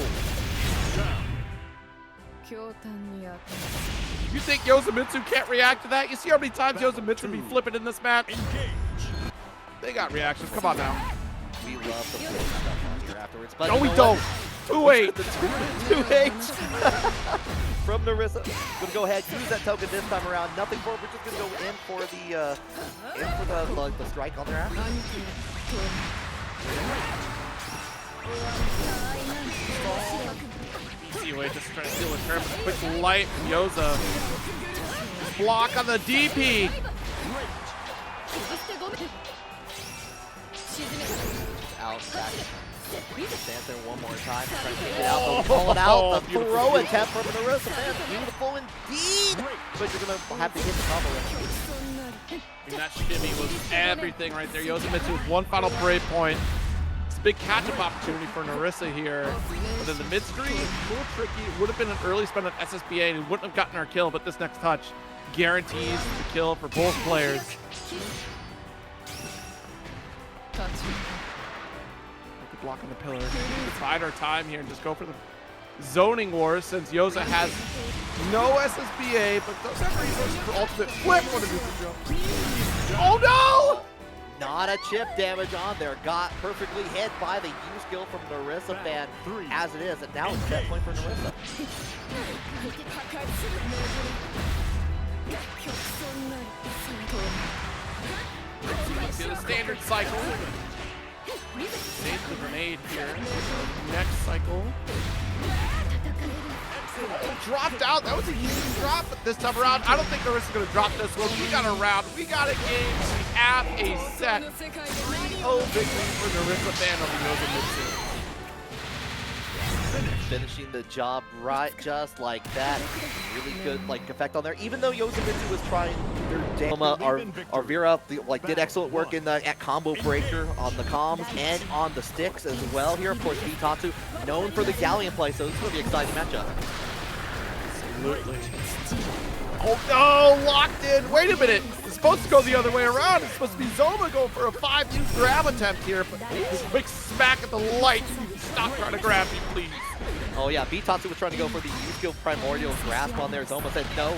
You think Yozamitsu can't react to that? You see how many times Yozamitsu be flipping in this match? They got reactions. Come on now. We love the play stuff here afterwards. But No, you we know don't. what? 2-8. The 2H from Nerissa. Gonna go ahead, use that token this time around. Nothing for it. We're just gonna go in for the strike on their ass. Easy way just trying to steal a turn, but a quick light from Yoza. Block on the DP. Out back. Stands there one more time, trying to get it out. Pull it out. The throw attempt from NerissaFan. Beautiful indeed. But you're gonna have to hit the combo. And that shimmy was everything right there. Yozamitsu with one final parade point. It's a big catch-up opportunity for Nerissa here. But in the mid-screen, a little tricky. It would have been an early spend on SSBA and we wouldn't have gotten our kill, but this next touch guarantees the kill for both players. Block on the pillar. Bide our time here and just go for the zoning war since Yoza has no SSBA, but does have resources for ultimate flip. What a good jump. Oh no! Not a chip damage on there. Got perfectly hit by the U skill from NerissaFan as it is. And now it's set point for Nerissa. See the standard cycle. Save the grenade here. Next cycle. Dropped out. That was a huge drop, but this time around, I don't think Nerissa's going to drop this one. We got a round. We got a game. We have a set 3-0 victory for NerissaFan on the Yozamitsu. Finishing the job right, just like that. Really good effect on there. Even though Yozamitsu was trying their Zohma, our Vira did excellent work in the at combo breaker on the comms and on the sticks as well. Here, of course, B-Tatsu known for the Galleon play, so this is going to be an exciting matchup. Absolutely. Oh no, locked in. Wait a minute. It's supposed to go the other way around. It's supposed to be Zohma going for a 5U grab attempt here, but this quick smack at the light. Stop trying to grab me, please. Oh yeah, B-Tatsu was trying to go for the U-skill primordial grasp on there. Zohma said no,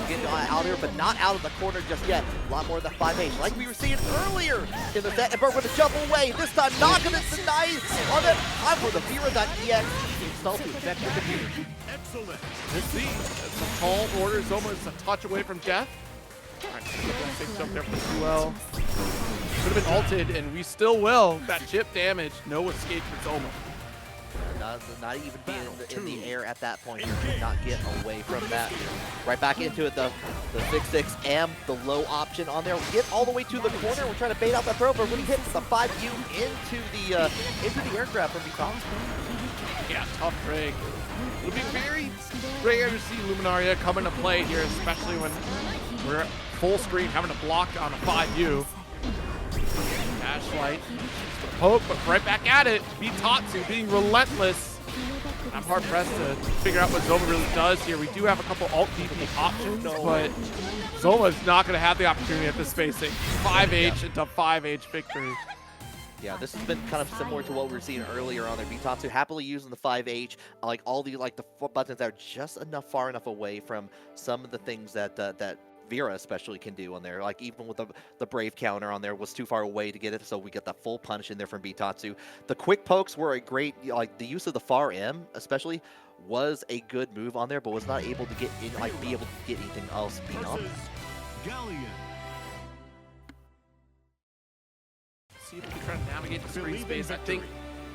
get out here, but not out of the corner just yet. A lot more of the 5H, like we were seeing earlier in the set. And we're going to jump away. This time not going to deny on it. Time for the Vira.exe install to affect the computer. Excellent. Let's see. It's a tall order. Zohma is a touch away from death. All right, big jump there from Yuel. Could have been ulted, and we still will. That chip damage, no escape for Zohma. Not even being in the air at that point here. Did not get away from that. Right back into it, the 6-6M, the low option on there. We get all the way to the corner. We're trying to bait out that throw, but when he hits the 5U into the aircraft from B-Tatsu. Yeah, tough rig. It'll be very rare to see Luminaria come into play here, especially when we're full screen having to block on a 5U. Dash light. Poke, but right back at it. B-Tatsu being relentless. I'm hard pressed to figure out what Zohma really does here. We do have a couple alt DP options, but Zohma is not going to have the opportunity at this spacing. 5H into 5H victory. Yeah, this has been kind of similar to what we were seeing earlier on there. B-Tatsu happily using the 5H, all the buttons that are just far enough away from some of the things that Vira especially can do on there. Even with the Brave counter on there was too far away to get it, so we get the full punish in there from B-Tatsu. The quick pokes were a great, the use of the far M especially was a good move on there, but was not able to get in, be able to get anything else beyond that. Galleon. See if we can try to navigate the screen space. I think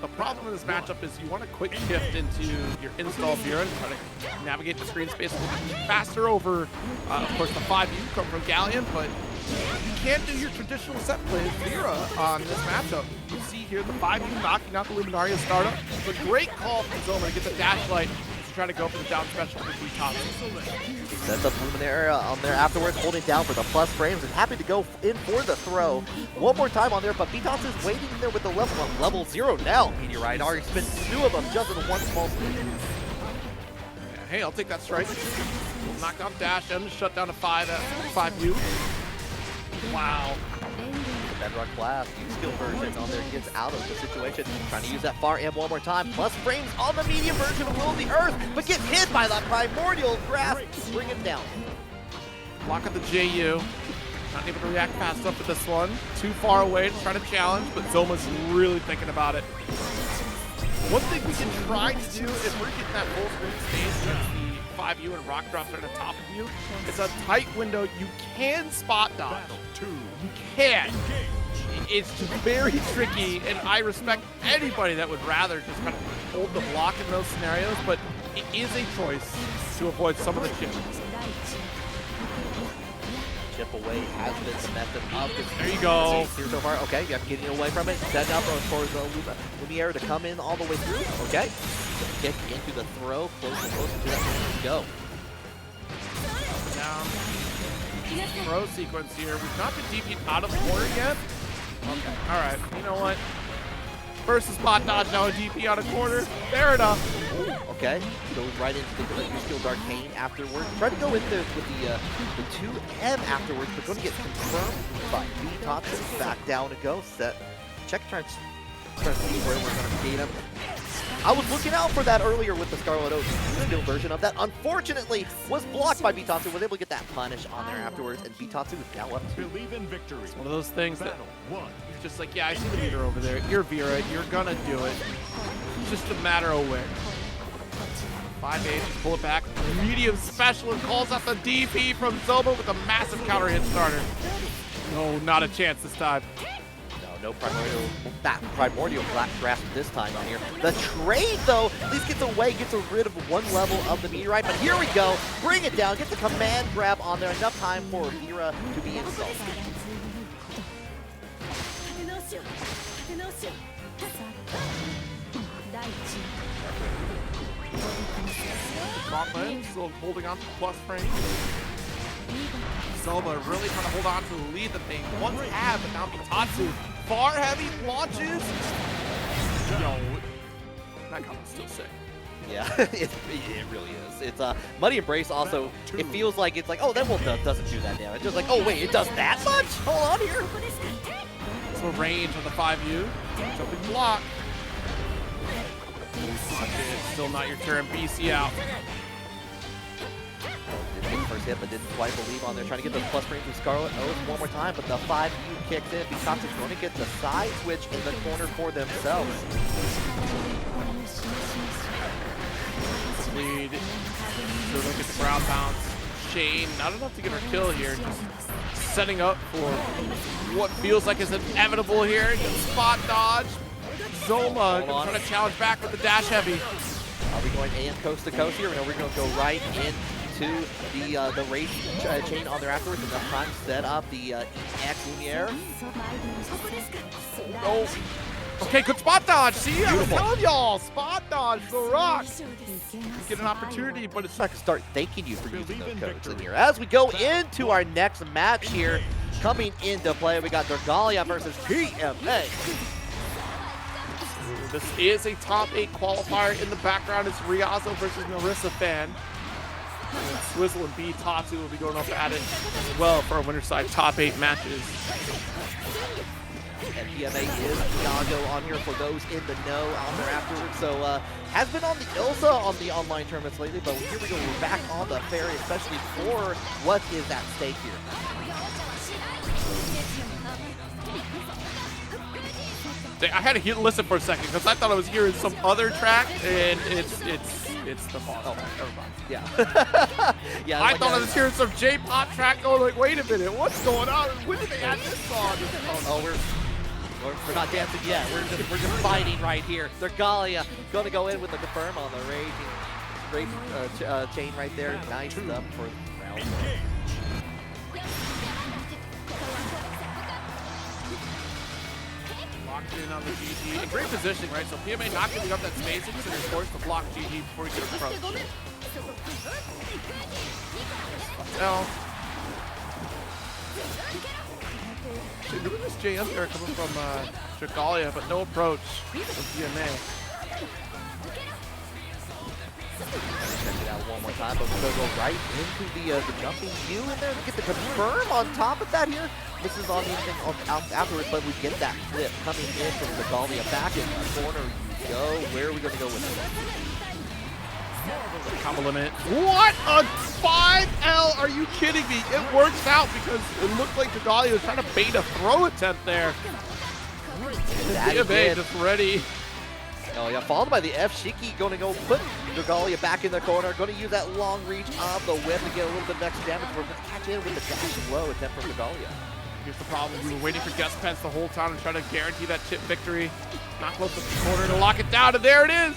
the problem in this matchup is you want a quick shift into your install Vira and try to navigate the screen space a little bit faster over, of course, the 5U come from Galleon, but you can't do your traditional set play as Vira on this matchup. You see here the 5U knocking out the Luminaria startup. It's a great call from Zohma to get the dash light to try to go for the down special for B-Tatsu. Sets up Luminaria on there afterwards, holding down for the plus frames and happy to go in for the throw. One more time on there, but B-Tatsu is waiting in there with the level 1. Level 0 now. Meteorite already spent 2 of them just in one small speed. Yeah, hey, I'll take that strike. We'll knock down dash and shut down a 5U. Wow. The Bedrock Blast, U-skill version on there gets out of the situation. Trying to use that far M one more time. Plus frames on the medium version of Will of the Earth, but gets hit by that primordial grasp. Bring him down. Block on the JU. Not able to react fast enough with this one. Too far away to try to challenge, but Zohma's really thinking about it. One thing we can try to do if we're getting that full screen space against the 5U and rock drops right on top of you, it's a tight window. You can spot dodge. You can. It's just very tricky, and I respect anybody that would rather just kind of hold the block in those scenarios, but it is a choice to avoid some of the chips. Chip away has been the method of this. There you go. Here so far. Okay, yeah, getting away from it. Setting up for the Lumiere to come in all the way through. Okay. Kick into the throw. Closer to that. Go. Down. Throw sequence here. We've not been DP'd out of the corner yet. Okay. All right. You know what? Versus spot dodge, now a DP out of corner. Fair enough. Okay. Goes right into the skilled arcane afterwards. Try to go in there with the 2M afterwards, but going to get confirmed by B-Tatsu. Back down to go. Set. Check, trying to see where we're going to beat him. I was looking out for that earlier with the Scarlet Oak skill version of that. Unfortunately, was blocked by B-Tatsu. Was able to get that punish on there afterwards, and B-Tatsu is now up to. Believe in victory. It's one of those things that Battle 1. it's just like, yeah, I see the meter over there. You're Vira. You're gonna do it. It's just a matter of where. 5-8, pull it back. Medium special and calls out the DP from Zohma with a massive counter hit starter. No, not a chance this time. No primordial grasp this time on here. The trade, though, at least gets away, gets rid of one level of the meteorite. But here we go. Bring it down. Get the command grab on there. Enough time for Vira to be insulted. Gauntlet still holding on to the plus frame. Zohma really trying to hold on to the lead that they once had, but now B-Tatsu far heavy launches. Yo, that combo's still sick. Yeah, it really is. It's Muddy Embrace also, it feels like it's like, oh, that one doesn't do that damage. Just like, oh wait, it does that much? Hold on here. So range on the 5U. Jumping block. Still not your turn. BC out. First hit, but didn't quite believe on there. Trying to get those plus frames with Scarlet Oath one more time, but the 5U kicks in. B-Tatsu's going to get the side switch in the corner for themselves. Lead. So look at the ground bounce. Shane, not enough to get her kill here. Just setting up for what feels like is inevitable here. Spot dodge. Zohma trying to challenge back with the dash heavy. Are we going AM coast to coast here? No, we're going to go right into the race chain on there afterwards. Enough time to set up the EX Lumiere. Oh. Okay, good spot dodge. See, I was telling y'all, spot dodge the rock. You get an opportunity, but it's I can start thanking you for using those codes in here. As we go into our next match here, coming into play, we got Dragalia versus PMA. This is a top 8 qualifier. In the background is Ryazo versus NerissaFan. Swizzle and B-Tatsu will be going up at it as well for our winner's side top 8 matches. And PMA is Iago on here for those in the know on there afterwards. So has been on the Ilsa on the online tournaments lately, but here we go. We're back on the Ferry, especially for what is at stake here. I had to listen for a second because I thought I was hearing some other track, and it's the boss. Oh, never mind. Yeah. Yeah. I thought I was hearing some J-pop track going like, wait a minute, what's going on? When did they add this song? Oh, we're not dancing yet. We're just fighting right here. Dragalia going to go in with the confirm on the raging chain right there. Nice up for round 1. Locked in on the GG. In great positioning, right? So PMA not giving up that spacing, so they're forced to block GG before he can approach. Now, look at this JM there coming from Dragalia, but no approach from PMA. Check it out one more time, but we're going to go right into the jumping U in there to get the confirm on top of that here. This is on anything afterwards, but we get that flip coming in from Dragalia back in the corner. You go. Where are we going to go with it? Combo limit. What a 5L? Are you kidding me? It works out because it looked like Dragalia was trying to bait a throw attempt there. That just ready. Oh yeah, followed by the F. Shiki going to go put Dragalia back in the corner. Going to use that long reach of the whip to get a little bit of extra damage. We're going to catch in with the dash low attempt from Dragalia. Here's the problem. We were waiting for guest pens the whole time and trying to guarantee that chip victory. Not close to the corner to lock it down, and there it is.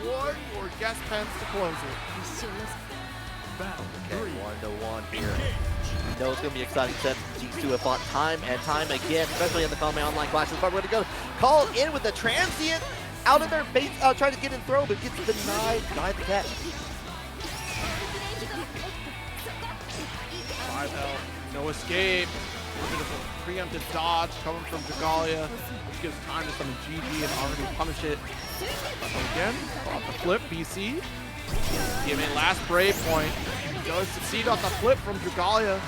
One more guest pens to close it. Battle Okay, 1-1 here. You know it's going to be exciting set. G2 have fought time and time again, especially in the Kanme Online classes. But we're going to go call in with the transient out of their base, trying to get in throw, but gets denied the catch. 5L, no escape. A bit of a preemptive dodge coming from Dragalia, which gives time to summon GG and already punish it. Again, off the flip, BC. Give me last brave point. Does succeed off the flip from Dragalia.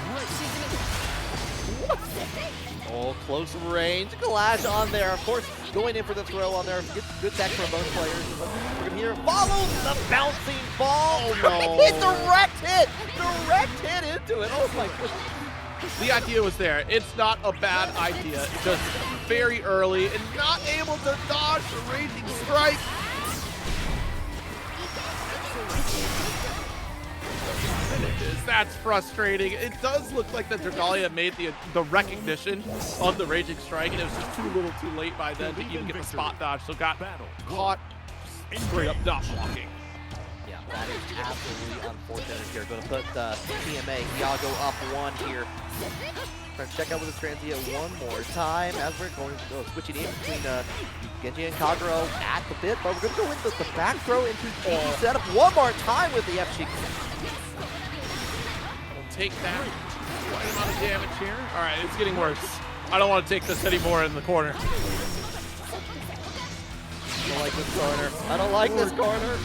Oh, close range. Clash on there. Of course, going in for the throw on there. Good tech from both players. We're going to hear follow the bouncing ball. Oh, no. Hit direct hit. Direct hit into it. Oh, my goodness. The idea was there. It's not a bad idea. It's just very early and not able to dodge the raging strike. That's frustrating. It does look like the Dragalia made the recognition of the raging strike, and it was just too little too late by then to even get the spot dodge, so got caught straight up not blocking. Yeah, that is absolutely unfortunate here. Going to put PMA Iago up 1 here. Trying to check out with the transient one more time as we're going to go switching in between Genji and Kagero at the bit, but we're going to go into the back throw into GG setup one more time with the F-Cheek. Take that quite amount of damage here. All right, it's getting worse. I don't want to take this anymore in the corner. I don't like this corner. I don't like this corner.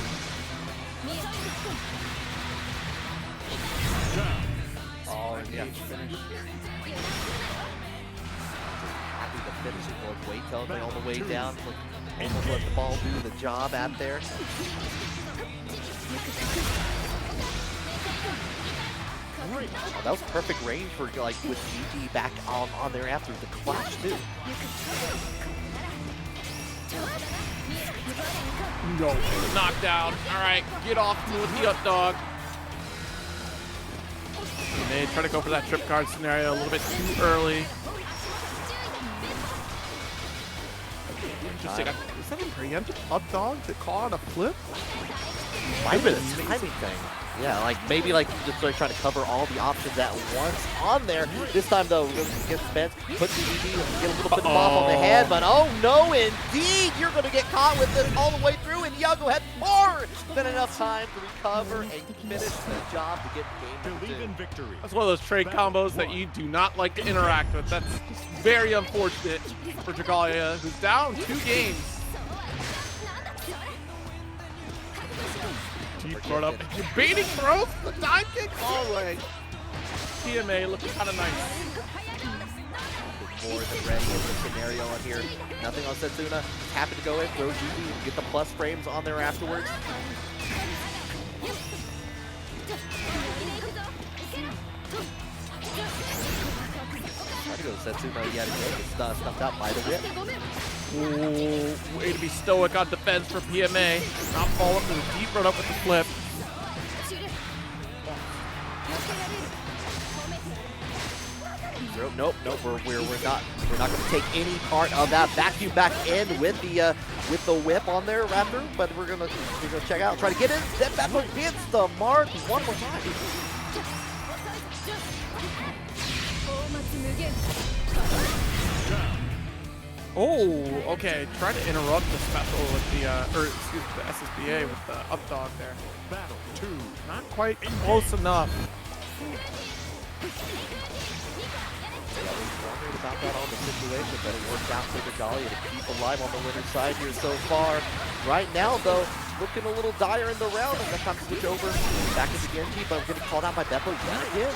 Oh, yeah. Finish. Happy to finish it. Like, wait till they're all the way down. Almost let the ball do the job out there. Oh, that was perfect range for like with GG back on there after the clash too. No, knockdown. All right, get off me with the up dog. And they try to go for that trip card scenario a little bit too early. Interesting. Is that a preemptive up dog to call on a flip? Might be the timing thing. Yeah, like maybe like just like trying to cover all the options at once on there. This time though, we're going to get Spence, put the ED, get a little bit of off on the head, but oh no, indeed, you're going to get caught with this all the way through, and Iago had more than enough time to recover and finish the job to get game Believe in victory. That's one of those trade combos that you do not like to interact with. That's just very unfortunate for Dragalia, who's down 2 games. Deep throw up. You're baiting throws? The dive kick? All right. PMA looking kind of nice. More than ready in this scenario on here. Nothing on Setsuna. Happy to go in, throw GG, get the plus frames on there afterwards. Try to go Setsuna yet again. Gets stuffed out by the whip. Ooh, way to be stoic on defense for PMA. Not fall up to the deep run up with the flip. Nope. We're not going to take any part of that back end with the whip on there, Raptor. But we're gonna check out, try to get in. Step back against the mark one more time. Oh, okay. Try to interrupt the special with the, the SSBA with the up dog there. Battle 2. Not quite close enough. Wondering about that on the situation, but it worked out for Dragalia to keep alive on the winner's side here so far. Right now, though, looking a little dire in the round, and that time to switch over back into Genji, but getting called out by Beppo yet again.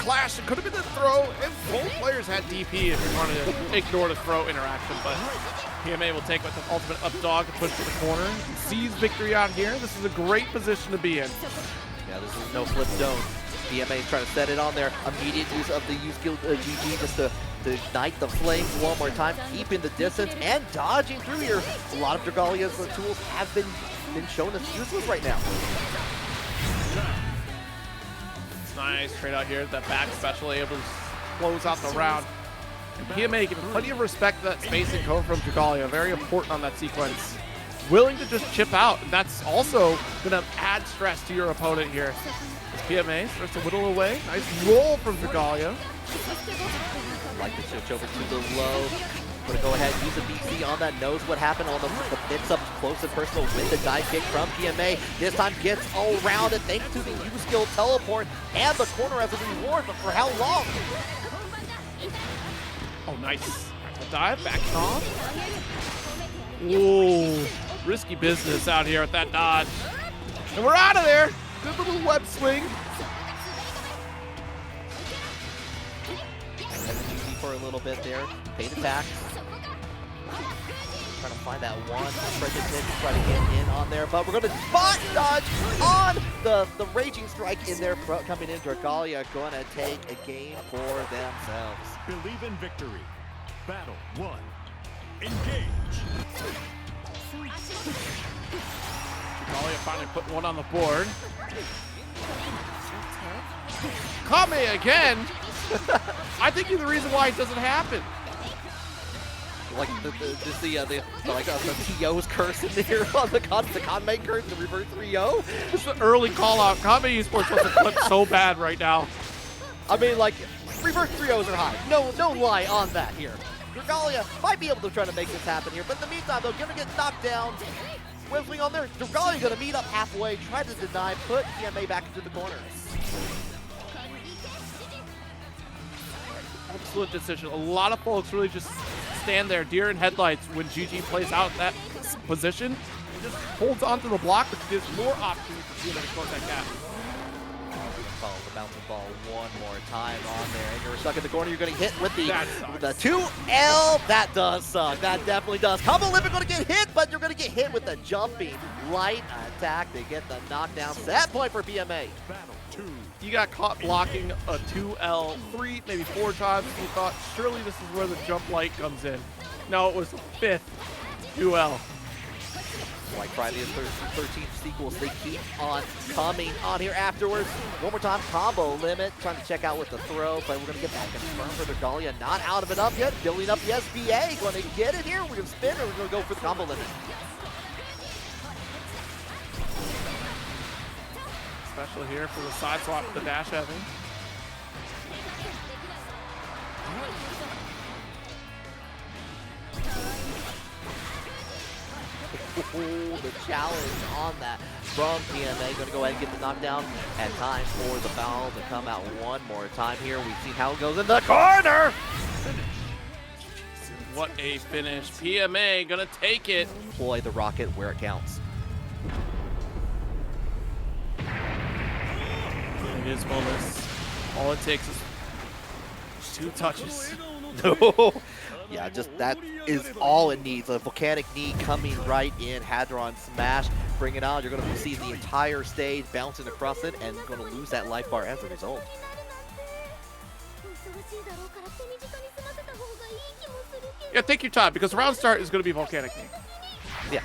clash. It could have been the throw, and both players had DP if you wanted to ignore the throw interaction, but PMA will take with the ultimate up dog to push to the corner. Sees victory out here. This is a great position to be in. Yeah, this is no flip zone. PMA is trying to set it on there. Immediate use of the U skill GG just to ignite the flames one more time, keeping the distance and dodging through here. A lot of Dragalia's tools have been shown as useless right now. It's nice trade out here. That back special able to close out the round. And PMA giving plenty of respect to that spacing coming from Dragalia. Very important on that sequence. Willing to just chip out. And that's also going to add stress to your opponent here. As PMA starts to whittle away. Nice roll from Dragalia. Like to switch over to the low. Gonna go ahead and use a BC on that. Knows what happened on the mix-up close and personal with the dive kick from PMA. This time gets all around it thanks to the U-skill teleport and the corner as a reward, but for how long? Oh, nice. A dive, backing off. Whoa, risky business out here with that dodge. And we're out of there. Good little web swing. For a little bit there. Paid attack. Trying to find that one frickin' hit to try to get in on there, but we're going to spot dodge on the raging strike in there coming in. Dragalia going to take a game for themselves. Believe in victory. Battle 1. Engage. Dragalia finally put one on the board. Kanme again. I think you're the reason why it doesn't happen. Like the TO's curse in there on the Kanme curse, the reverse 3-0. This is an early call out. Kanme Esports wants to flip so bad right now. I mean, like, reverse 3-0s are high. No lie on that here. Dragalia might be able to try to make this happen here, but in the meantime, they're gonna get knocked down. Web swing on there. Dragalia gonna meet up halfway, try to deny, put PMA back into the corner. Excellent decision. A lot of folks really just stand there, deer in headlights, when GG plays out that position and just holds onto the block, which gives more options for PMA to close that gap. Follow the bouncing ball one more time on there, and you're stuck in the corner. You're going to hit with the 2L. That does suck. That definitely does. Combo Limit going to get hit, but you're going to get hit with the jumping light attack. They get the knockdown. Set point for PMA. Battle 2. You got caught blocking a 2L 3, maybe 4 times. You thought, surely this is where the jump light comes in. No, it was the 5th 2L. Like Friday the 13th sequels, they keep on coming on here afterwards. One more time, combo limit, trying to check out with the throw, but we're going to get that confirmed for Dragalia. Not out of it up yet, building up the SBA, going to get it here. We're going to spin, or we're going to go for the combo limit. Special here for the side swap, the dash heavy. Oh, the challenge on that from PMA. Going to go ahead and get the knockdown. And time for the foul to come out one more time here. We've seen how it goes in the corner. What a finish. PMA going to take it. Deploy the rocket where it counts. It is bonus. All it takes is 2 touches. No. Yeah, just that is all it needs. A volcanic knee coming right in. Hadron smash. Bring it on. You're going to see the entire stage bouncing across it and going to lose that life bar as a result. Yeah, take your time because round start is going to be volcanic knee. Yeah.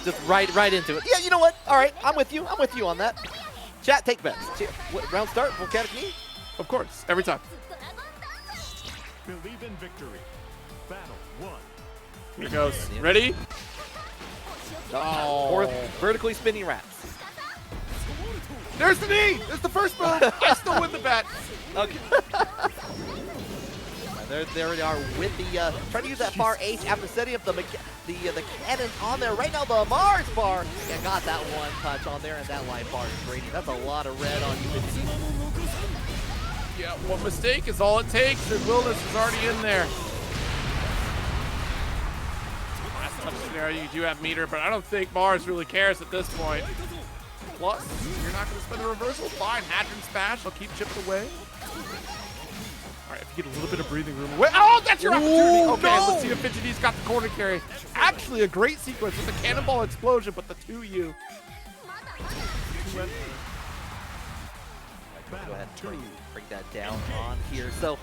Just right into it. Yeah, you know what? All right, I'm with you. I'm with you on that. Chat, take bets. What, round start, volcanic knee? Of course, every time. Believe in victory. Battle 1. Here it goes. Ready? Oh. Or vertically spinning wraps. There's the knee. There's the first move. I still win the bet. Okay. There they are with the trying to use that far H after setting up the cannon on there. Right now the Mars bar and got that one touch on there, and that life bar is grading. That's a lot of red on you. Yeah, one mistake is all it takes, and Wilnas is already in there. Last touch scenario, you do have meter, but I don't think Mars really cares at this point. Plus, you're not going to spend the reversal. Fine, Hadron Smash. I'll keep chipped away. All right, if you get a little bit of breathing room. Wait, oh, that's your opportunity. Okay, no. let's see if Fidgeties got the corner carry. Actually, a great sequence with the cannonball explosion, but the 2U. Go ahead and bring that down on here. So,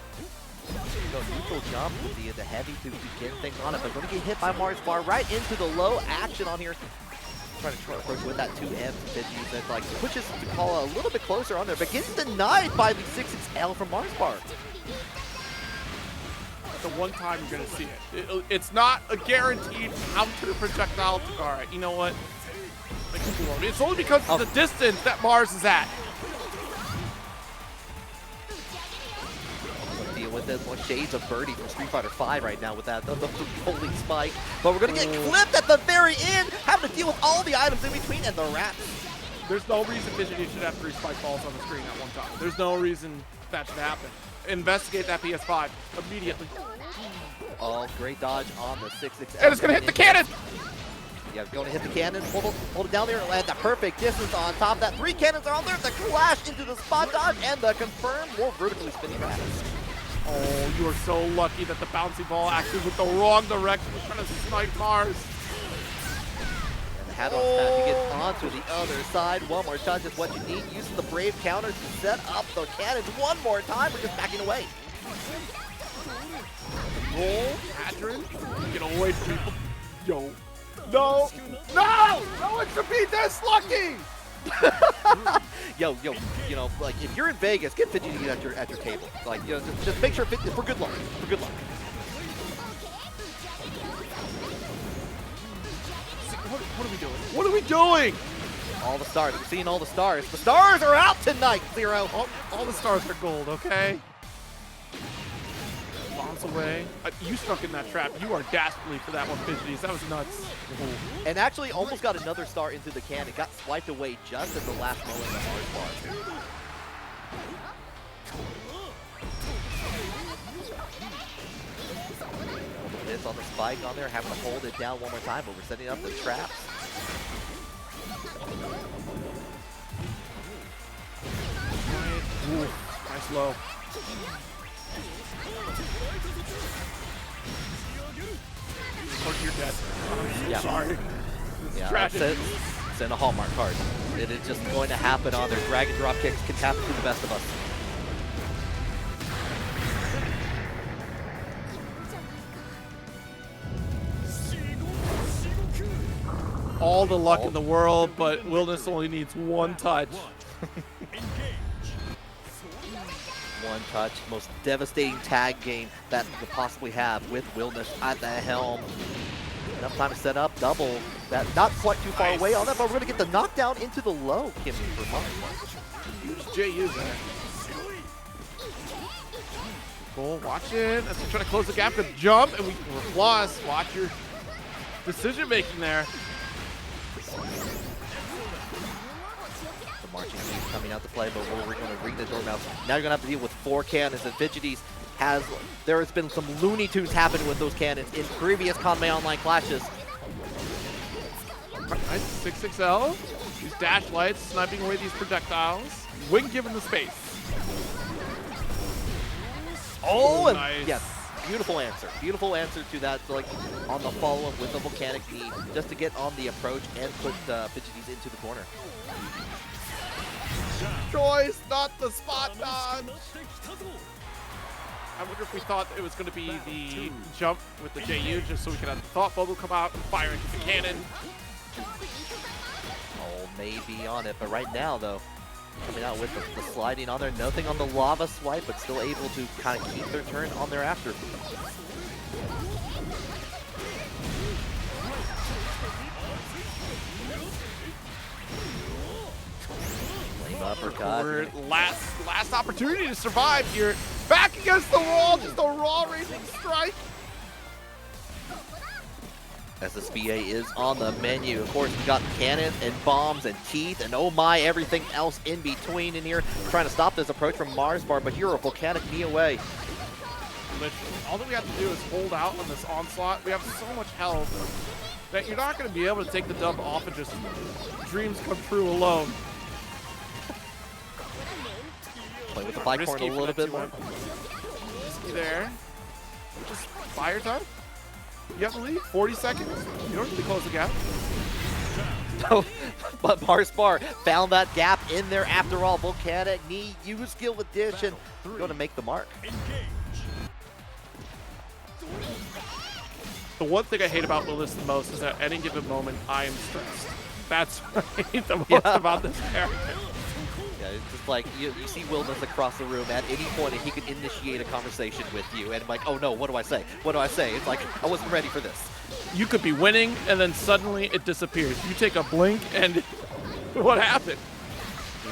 neutral jump will be the heavy to begin things on it, but going to get hit by Mars Bar right into the low action on here. Trying to approach with that 2M Fidgeties that like pushes Vikala a little bit closer on there, but gets denied by the 6XL from Mars Bar. The one time you're going to see it. It's not a guaranteed counter projectile. All right, you know what? It's only because of the distance that Mars is at. Deal with this one shades of Birdie from Street Fighter V right now with that the holy spike. But we're going to get clipped at the very end, having to deal with all the items in between and the wraps. There's no reason Fidgeties should have 3 spike balls on the screen at one time. There's no reason that should happen. Investigate that PS5 immediately. Oh, great dodge on the 6XL. And it's going to hit the cannon! Yeah, going to hit the cannon, hold it down there, and land the perfect distance on top. That 3 cannons are on there, the clash into the spot dodge, and the confirmed more vertically spinning wraps. Oh, you are so lucky that the bouncy ball actually went the wrong direction. We're trying to snipe Mars. And the hat on smash to get onto the other side. One more shot is what you need. Using the brave counter to set up the cannons one more time. We're just backing away. Roll, Hadron, get away from me. Yo. No, no, no one should be this lucky. yo, you know, like if you're in Vegas, get Fidgeties at your table. Like, you know, just make sure for good luck. For good luck. What are we doing? What are we doing? All the stars. We're seeing all the stars. The stars are out tonight, Zero. All the stars are gold, okay? Bounce away. You stuck in that trap. You are dastardly for that one, Fidgeties. That was nuts. And actually almost got another star into the can. It got swiped away just at the last moment of the Mars bar. Hits on the spike on there, having to hold it down one more time, but we're setting up the traps. Ooh, nice low. Oh, you're dead. Yeah. Sorry. Yeah, it's in a Hallmark card. It is just going to happen on there. Drag and drop kicks can happen to the best of us. All the luck in the world, but Wilnas only needs one touch. One touch, most devastating tag game that we could possibly have with Wilnas at the helm. Enough time to set up, double. That not quite too far away on that, but we're gonna get the knockdown into the low, Kimmy, for Mars. Huge JU there. Goal, watch it. As we try to close the gap with jump, and we're plus. Watch your decision making there. The marching team coming out to play, but we're going to ring the doorbell. Now you're going to have to deal with 4 cannons, and Fidgeties there has been some Looney Tunes happening with those cannons in previous Kanme Online clashes. Nice 6XL. These dash lights sniping away these projectiles. Wing given the space. Oh, and nice. Yes. Beautiful answer. Beautiful answer to that, like on the follow-up with the volcanic knee, just to get on the approach and put Fidgeties into the corner. Choice, not the spot dodge. I wonder if we thought it was going to be the jump with the JU, just so we could have the thought bubble come out and fire into the cannon. Oh, maybe on it, but right now though, coming out with the sliding on there, nothing on the lava swipe, but still able to kind of keep their turn on their after. Flame uppercut. Last opportunity to survive here. Back against the wall, just a raw racing strike. SSBA is on the menu. Of course, we've got cannons and bombs and teeth and oh my, everything else in between in here. Trying to stop this approach from Mars Bar, but here a volcanic knee away. Literally, all that we have to do is hold out on this onslaught. We have so much health. that you're not going to be able to take the dub off and just dreams come true alone. Play with the bike horn a little bit more. Risky there. Just fire time. You have to leave. 40 seconds. You don't need to close the gap. But Marspar found that gap in there after all. Volcanic knee, use skill addition. Going to make the mark. The one thing I hate about Wilnas the most is at any given moment, I am stressed. That's what I hate the most about this character. Yeah, it's just like, you see Wilnas across the room at any point and he could initiate a conversation with you. And like, oh no, what do I say? What do I say? It's like, I wasn't ready for this. You could be winning and then suddenly it disappears. You take a blink and what happened?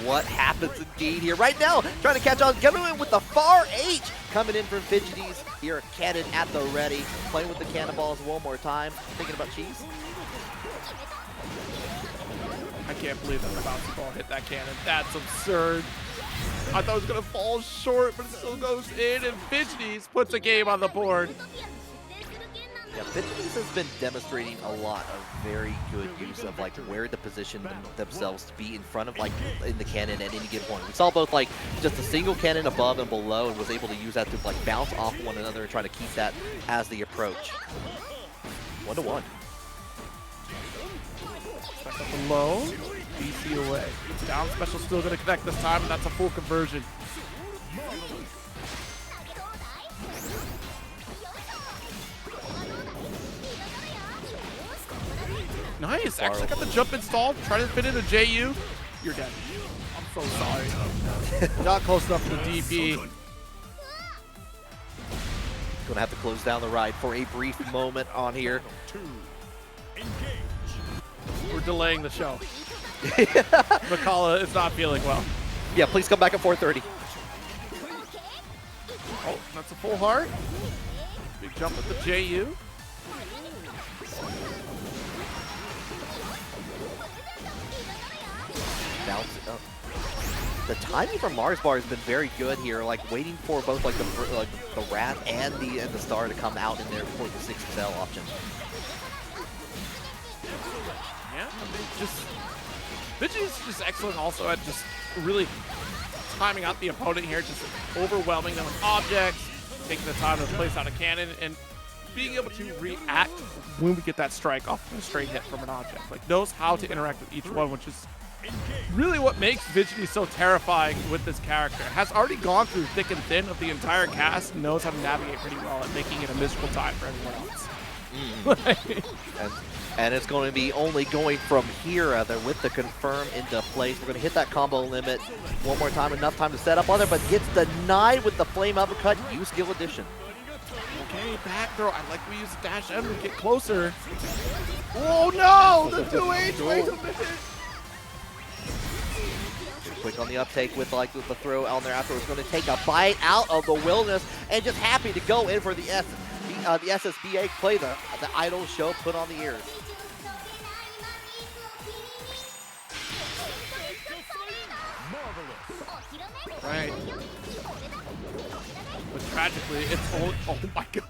What happens indeed here right now? Trying to catch on. Galleon with the far H coming in from Fidgeties. Here, cannon at the ready. Playing with the cannonballs one more time. Thinking about cheese. I can't believe that the bouncy ball hit that cannon. That's absurd. I thought it was going to fall short, but it still goes in, and Fidgeties puts a game on the board. Yeah, Fidgeties has been demonstrating a lot of very good use of like where to position themselves to be in front of like in the cannon at any given point. We saw both like just a single cannon above and below and was able to use that to like bounce off one another and try to keep that as the approach. 1-1. Back up below, BC away. Down special still going to connect this time, and that's a full conversion. Nice, actually got the jump installed, trying to fit in a JU. You're dead. I'm so sorry. Not close enough to the DP. Gonna have to close down the ride for a brief moment on here. We're delaying the show. Vikala is not feeling well. Yeah, please come back at 4:30. Oh, that's a full heart. Big jump with the JU. Bounce it up. The timing from Marspar has been very good here, like waiting for both like the Wrath and the Star to come out in there for the 6XL option. Yeah, I mean, Fidgeties is just excellent also at just really timing out the opponent here, just overwhelming them with objects, taking the time to place out a cannon, and being able to react when we get that strike off of a straight hit from an object. Like, knows how to interact with each one, which is really what makes Fidgeties so terrifying with this character. Has already gone through thick and thin of the entire cast, knows how to navigate pretty well at making it a miserable time for everyone else. And it's going to be only going from here with the confirm into place. We're going to hit that combo limit one more time. Enough time to set up on there, but gets denied with the flame uppercut. Use skill addition. Okay, back throw. I like we use the dash M to get closer. Oh no! The 2H! Wait a minute! Quick on the uptake with the throw on there afterwards. Going to take a bite out of the Wilnas and just happy to go in for the SSBA play, the idol show, put on the ears. Right. But tragically, it's oh my god.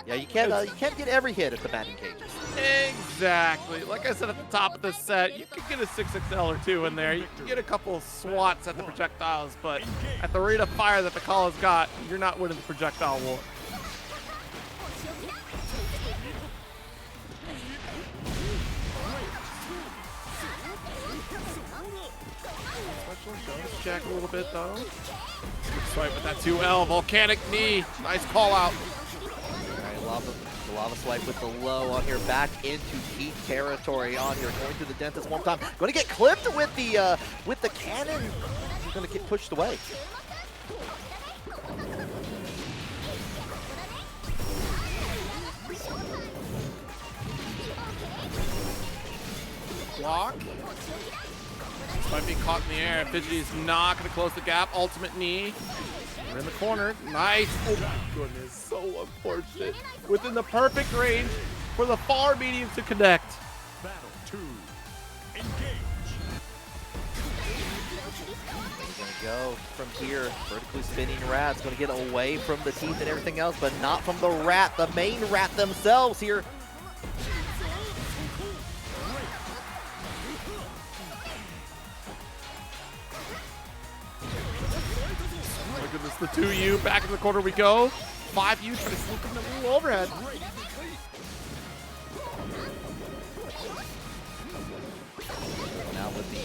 Yeah, you can't get every hit at the batting cages. Exactly. Like I said at the top of the set, you can get a 6XL or 2 in there. You can get a couple of swats at the projectiles, but at the rate of fire that Vikala's got, you're not winning the projectile war. Jack a little bit though. Swipe with that 2L, volcanic knee. Nice call out. The lava swipe with the low on here, back into peak territory on here, going to the dentist one time. Going to get clipped with the cannon. He's going to get pushed away. Block. Might be caught in the air. Fidgeties not going to close the gap. Ultimate knee. We're in the corner. Nice. Oh my goodness. So unfortunate. Within the perfect range for the far medium to connect. Battle 2. Engage. go from here. Vertically spinning rat's going to get away from the teeth and everything else, but not from the rat, the main rat themselves here. Look at this, the 2U, back in the corner we go. 5U trying to sneak in a little overhead. Now with the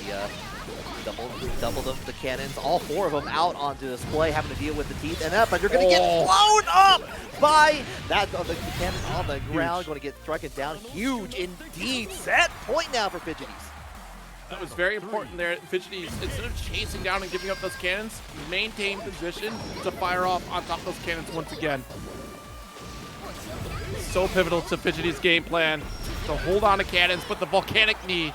double the cannons, all 4 of them out onto display, having to deal with the teeth and up, but you're going to get blown up by that. The cannon on the ground, going to get struck down. Huge indeed. Set point now for Fidgeties. That was very important there. Fidgeties, instead of chasing down and giving up those cannons, maintain position to fire off on top of those cannons once again. So pivotal to Fidgeties' game plan to hold on to cannons, but the volcanic knee.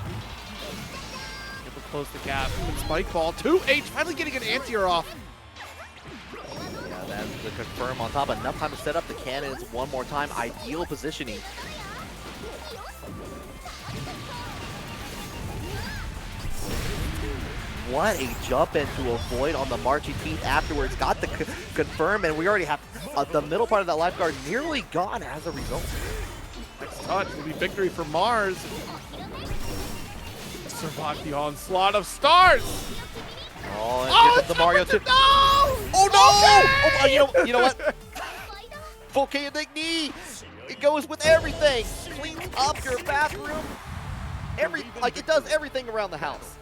Able to close the gap. Even spike ball. 2H finally getting an anti-air off. Yeah, that's the confirm on top. Enough time to set up the cannons one more time. Ideal positioning. What a jump in to avoid on the marching teeth afterwards. Got the confirm, and we already have the middle part of that lifeguard nearly gone as a result. Next touch will be victory for Mars. Survive the onslaught of stars. Oh, and the Mario too. No! Oh no! Okay! Oh, you know what? Volcanic knee. It goes with everything. Cleans up your bathroom. It does everything around the house.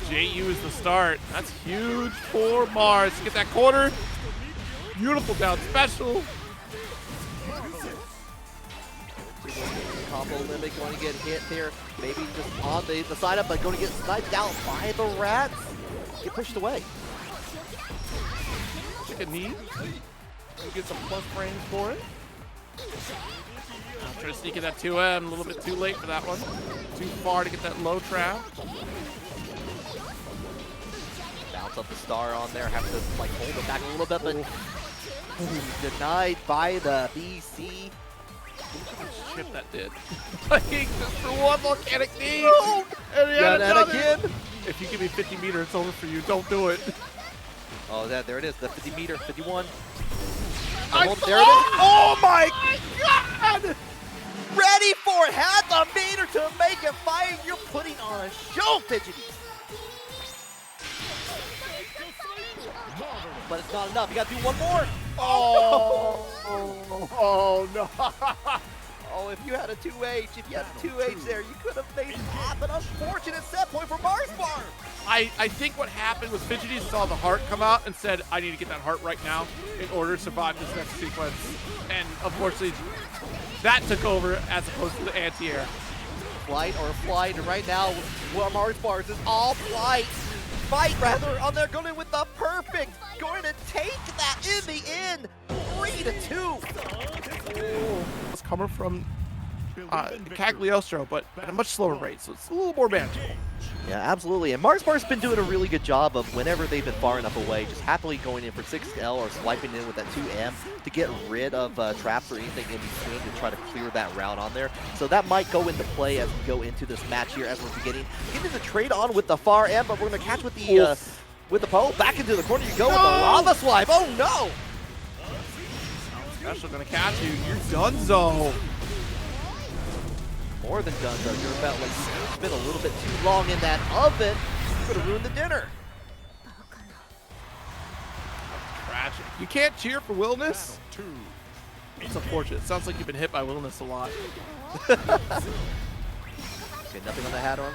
JU is the start. That's huge for Mars. Get that quarter. Beautiful down special. Combo limit going to get hit there. Maybe just on the side up, but going to get sniped out by the rats. Get pushed away. Check a knee. Get some plus frames for it. Try to sneak in that 2M. A little bit too late for that one. Too far to get that low trap. Bounce up the star on there. Have to like hold it back a little bit, but denied by the BC. Shit, that did. Like, just for one volcanic knee. No! And he had that another. again. If you give me 50 meters, it's over for you. Don't do it. Oh, there it is. The 50 meter, 51. There it is. Oh my God! Ready for it. Had the meter to make it fire. You're putting on a show, Fidgeties. But it's not enough. You got to do one more. Oh no. Oh, if you had a 2H, if you had a 2H there, you could have made it happen. Unfortunate set point for Mars Bar. I think what happened was Fidgeties saw the heart come out and said, I need to get that heart right now in order to survive this next sequence. And unfortunately, that took over as opposed to the anti-air. Flight or flight, and right now, Mars Bars is all flight. Fight, rather, on there, going in with the perfect. Going to take that in the end. 3-2. It's coming from Cagliostro, but at a much slower rate, so it's a little more manageable. Yeah, absolutely. And Mars Bar's been doing a really good job of whenever they've been far enough away, just happily going in for 6L or swiping in with that 2M to get rid of traps or anything in between to try to clear that route on there. So that might go into play as we go into this match here as we're beginning. Getting the trade on with the far end, but we're going to catch with the pole. Back into the corner you go with the lava swipe. Oh no! Special gonna catch you. You're donezo. More than done though. You're about like you've been a little bit too long in that oven. You're gonna ruin the dinner. Tragic. You can't cheer for Wilnas? It's unfortunate. It sounds like you've been hit by Wilnas a lot. Okay, nothing on the hat on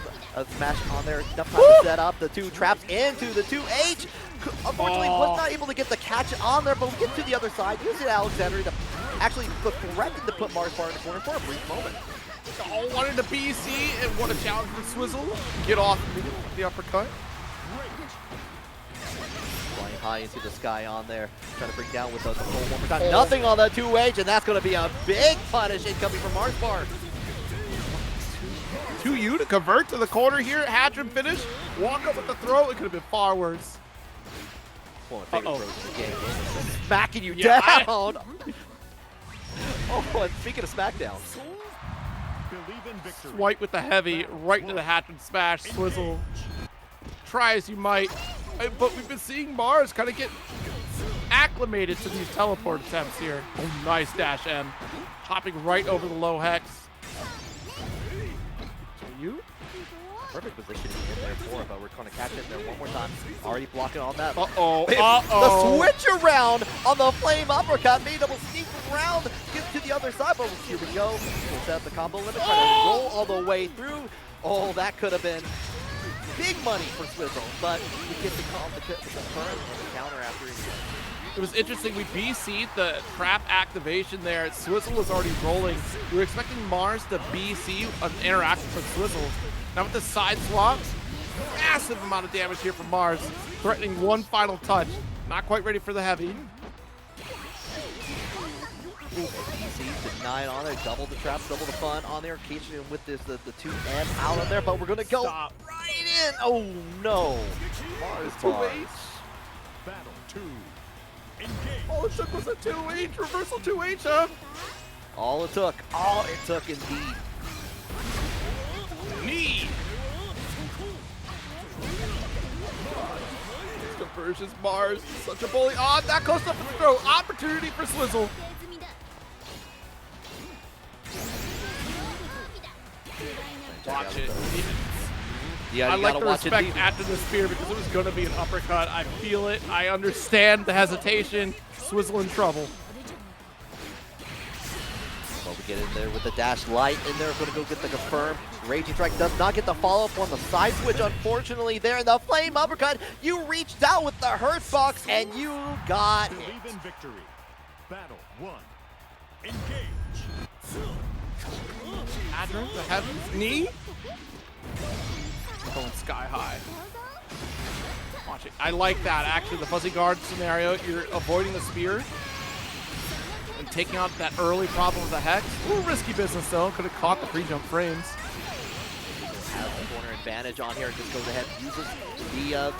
smash on there. Enough time to set up the 2 traps into the 2H. Unfortunately, was not able to get the catch on there, but we get to the other side. Using Alexander to actually threaten to put Mars Bar in the corner for a brief moment. Oh, wanted to BC and what a challenge for Swizzle. Get off the uppercut. Flying high into the sky on there. Trying to bring down with the pull one more time. Nothing on the 2H, and that's going to be a big punish incoming from Mars Bar. 2U to convert to the corner here. Hatch and finish. Walk up with the throw. It could have been far worse. One of my favorite throws in the game. Smacking you down. Oh, and speaking of SmackDown. Swipe with the heavy, right into the hatch and smash. Swizzle, try as you might. But we've been seeing Mars kind of get acclimated to these teleport attempts here. Oh, nice dash M. Hopping right over the low hex. You? Perfect positioning in there for it, but we're going to catch it there one more time. Already blocking on that. Uh-oh, The switch around on the flame uppercut, being able to sneak around, get to the other side, but here we go. We'll set up the combo limit, try to roll all the way through. Oh, that could have been big money for Swizzle, but we get the confirm and the counter after he. It was interesting. We BC'd the trap activation there. Swizzle was already rolling. We were expecting Mars to BC an interaction from Swizzle. Now with the side swap, massive amount of damage here from Mars, threatening one final touch. Not quite ready for the heavy. BC to 9 on there, double the traps, double the fun on there, catching him with this the 2M out of there, but we're gonna go right in. Oh no, Mars bars. Battle 2. All it took was a 2H, reversal 2H, huh? All it took indeed. Knee! Conversions, Mars, such a bully. Oh, that goes up in the throat. Opportunity for Swizzle. Watch it. Yeah, I you like gotta the watch respect it. after the spear because it was going to be an uppercut. I feel it. I understand the hesitation. Swizzle in trouble. Well, we get in there with the dash light in there. Going to go get the confirm. Raging Strike does not get the follow-up on the side switch, unfortunately, there. In the flame uppercut, you reached out with the hurt box, and you got Believe it. in victory. Battle 1. Engage. Admiral, the heavens, knee. Going sky high. Watch it. I like that, actually, the fuzzy guard scenario. You're avoiding the spear and taking out that early problem of the hex. A little risky business, though. Could have caught the pre-jump frames. Has the corner advantage on here and just goes ahead and uses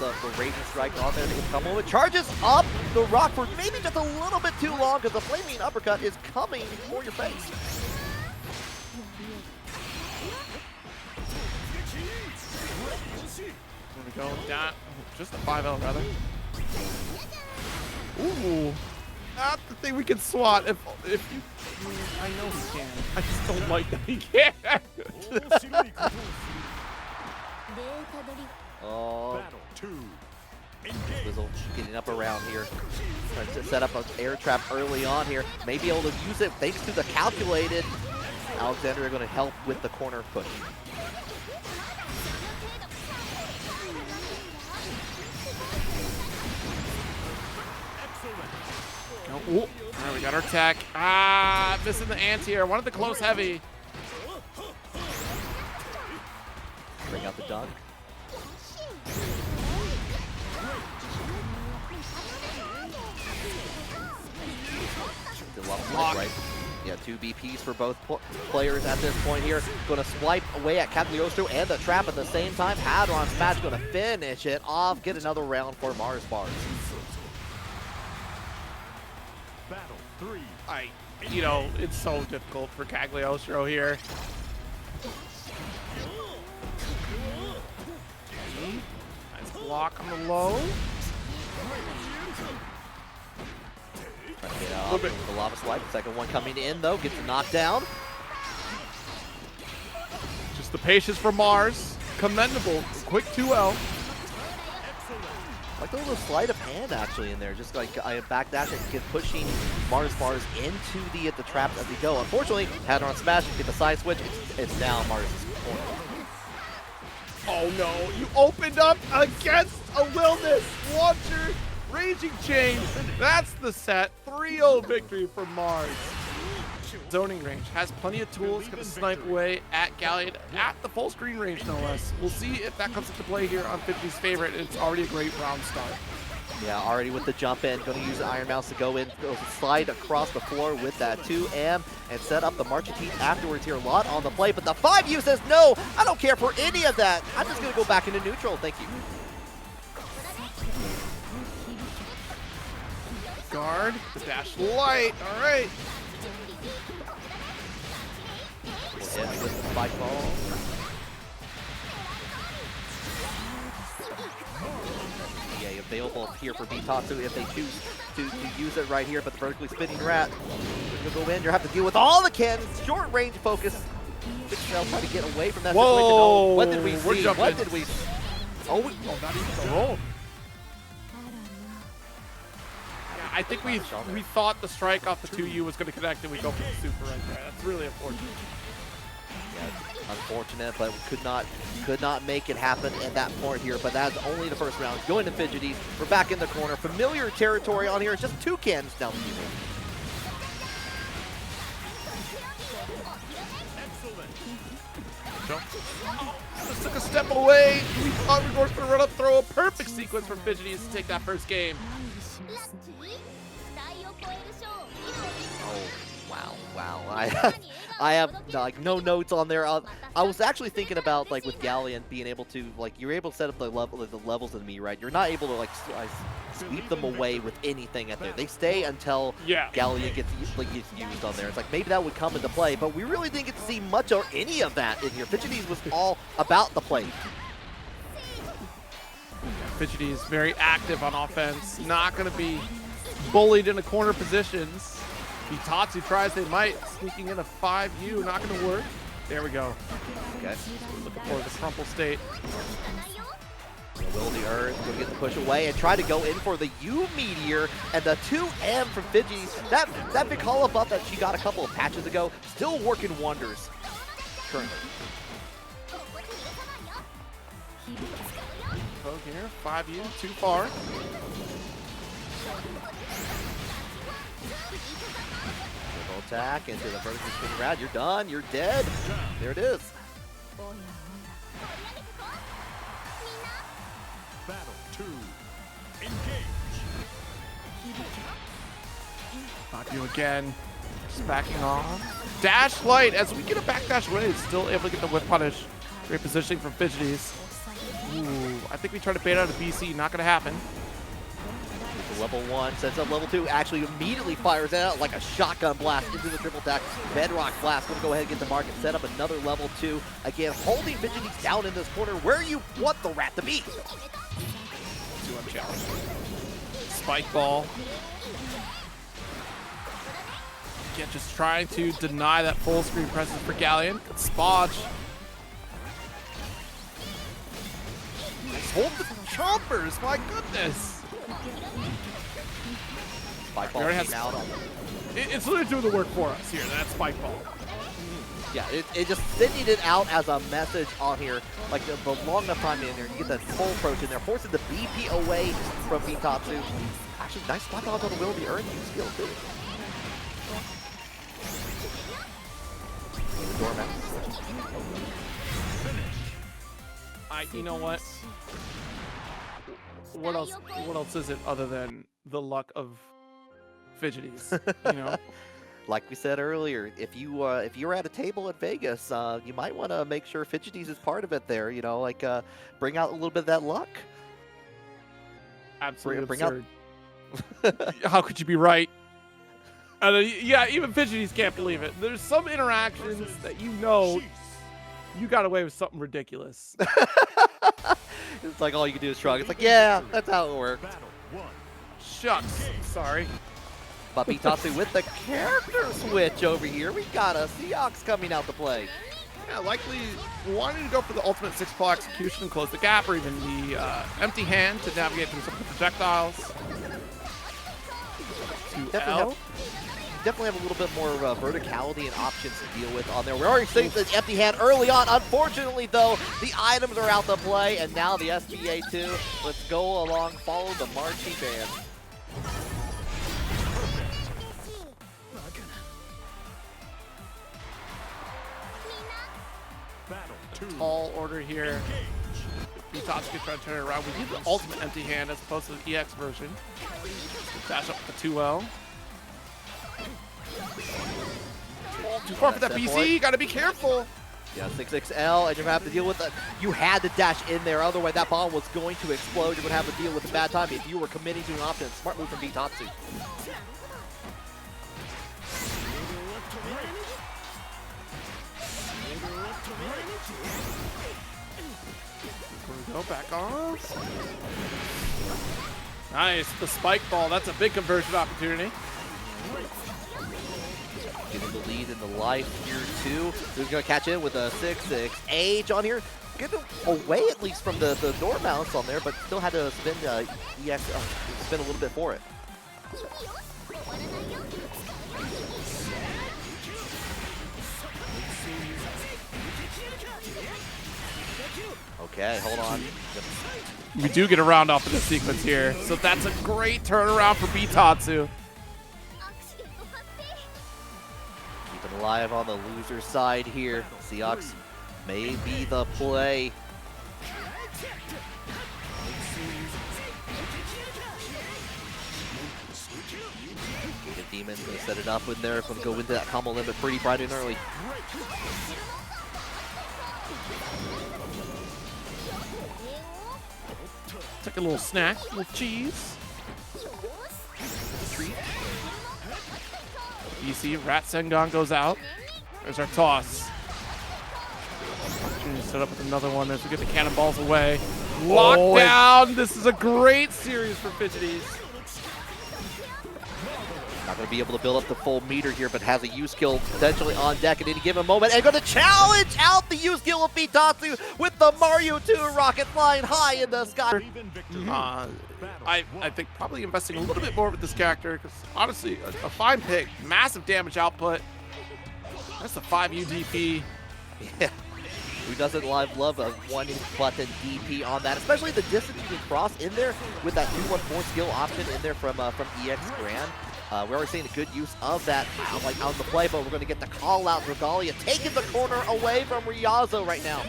the Raging Strike on there to get the combo. It charges up the rock for maybe just a little bit too long because the flaming uppercut is coming for your face. We're going down. Just a 5L, rather. Ooh. Not the thing we can swat. If you... I know he can. I just don't like that he can. Oh, Battle 2. Swizzle getting up around here. Trying to set up an air trap early on here. May be able to use it thanks to the calculated. Alexander are going to help with the corner push. Oh, all right, we got our tech. Ah, missing the anti-air. Wanted the close heavy. Bring out the dunk. Block. Right. Yeah, 2 BPs for both players at this point here. Going to swipe away at Cagliostro and the trap at the same time. Hadron Smash going to finish it off. Get another round for Mars Bars. Battle 3. You know, it's so difficult for Cagliostro here. Nice block on the low. Trying to get off the lava slide. Second one coming in though, gets a knockdown. Just the patience for Mars. Commendable. Quick 2L. Like the little sleight of hand actually in there, just like I backdash and get pushing Mars Bars into the traps as we go. Unfortunately, Hadron Smash, get the side switch, it's now Mars' corner. Oh no, you opened up against a Wilnas. Launcher, Raging Chain. That's the set. 3-0 victory for Mars. Zoning range has plenty of tools, gonna snipe away at Galleon at the full screen range, no less. We'll see if that comes into play here on 50's favorite. It's already a great round start. Yeah, already with the jump in, going to use the Iron Mouse to go in, slide across the floor with that 2M and set up the marching team afterwards here. A lot on the play, but the 5U says no, I don't care for any of that. I'm just going to go back into neutral, thank you. Guard, the dash light, all right. With the spike ball. Yeah, available here for B-Tatsu if they choose to use it right here, but the vertically spinning rat will go in. You have to deal with all the cannons, short range focus. Vidril trying to get away from that situation. Oh, what did we see? What did we see? Oh, not even the roll. Yeah, I think we thought the strike off the 2U was going to connect, and we go for the super right there. That's really unfortunate. Yeah, unfortunate, but could not make it happen at that point here. But that's only the first round. Going to Fidgeties. We're back in the corner. Familiar territory on here. It's just 2 cannons down the field. Just took a step away. We thought we were going to run up, throw a perfect sequence for Fidgeties to take that first game. Oh, wow. I have like no notes on there. I was actually thinking about like with Galleon being able to like you're able to set up the levels of me, right? You're not able to like sweep them away with anything at there. They stay until Galleon gets used on there. It's like maybe that would come into play, but we really didn't get to see much or any of that in here. Fidgeties was all about the play. Fidgeties very active on offense. Not going to be bullied into corner positions. B-Tatsu tries, they might. Sneaking in a 5U, not going to work. There we go. Okay. Looking for the crumple state. Will the Earth will get the push away and try to go in for the U Meteor and the 2M from Fidgeties. That Vikala buff that she got a couple of patches ago, still working wonders currently. Oh, here, 5U, too far. Attack into the vertical spin rad. You're done. You're dead. There it is. Battle 2. Engage. 5U again. Just backing off. Dash light as we get a backdash away. Still able to get the whip punish. Great positioning from Fidgeties. Ooh, I think we tried to bait out a BC. Not going to happen. Level 1 sets up level 2, actually immediately fires out like a shotgun blast into the triple attack. Bedrock blast, gonna go ahead and get the mark and set up another level 2. Again, holding Fidgeties down in this corner where you want the rat to be. 2M challenge. Spike ball. Again, just trying to deny that full screen presence for Galleon. Good spodge. Nice hold the chompers, my goodness. Spike ball came out on it's literally doing the work for us here, that spike ball. Yeah, it just sending it out as a message on here, like the long enough time in there, you get that full approach in there, forcing the BP away from B-Tatsu. Actually, nice spike ball on the Will of the Earth, you skill too. You know what? What else is it other than the luck of Fidgeties, you know? Like we said earlier, if you're at a table at Vegas, you might want to make sure Fidgeties is part of it there, you know, like bring out a little bit of that luck. Absolutely absurd. How could you be right? Yeah, even Fidgeties can't believe it. There's some interactions that you know you got away with something ridiculous. It's like all you can do is shrug. It's like, yeah, that's how it works. Shucks, sorry. But B-Tatsu with the character switch over here. We got a Seox coming out to play. Yeah, likely wanting to go for the ultimate 6-claw execution and close the gap, or even the empty hand to navigate through some projectiles. Definitely have a little bit more verticality and options to deal with on there. We're already seeing the empty hand early on. Unfortunately, though, the items are out to play, and now the SBA too. Let's go along, follow the marching band. Tall order here. B-Tatsu can try to turn it around. We need the ultimate empty hand as opposed to the EX version. Dash up with the 2L. Oh, too far for that BC. You gotta be careful. Yeah, 6XL, and you're gonna have to deal with the. You had to dash in there, otherwise that bomb was going to explode. You're gonna have to deal with the bad time if you were committing to an option. Smart move from B-Tatsu. Ryazo back off. Nice, the spike ball. That's a big conversion opportunity. Getting the lead in the life here too. Who's gonna catch in with a 6-6 Age on here? Getting away at least from the door mounts on there, but still had to spin EX, spin a little bit for it. Okay, hold on. We do get a round off of this sequence here, so that's a great turnaround for B-Tatsu. Keeping alive on the loser side here. Seox may be the play. The Demon's gonna set it up in there. Gonna go into that combo limit pretty bright and early. Take a little snack, a little cheese. Treat. You see, Rat Sengon goes out. There's our toss. Set up with another one as we get the cannonballs away. Lockdown! This is a great series for Fidgeties. Not going to be able to build up the full meter here, but has a U-skill potentially on deck at any given moment. And going to challenge out the U-skill of B-Tatsu with the Mario 2 rocket flying high in the sky. I think probably investing a little bit more with this character because honestly, a fine pick, massive damage output. That's a 5 UDP. Yeah. Who doesn't love a 1-button DP on that, especially the distance you can cross in there with that 2-1-4 skill option in there from EX Gran. We're already seeing a good use of that like out of the play, but we're going to get the call out. Dragalia taking the corner away from Ryazo right now.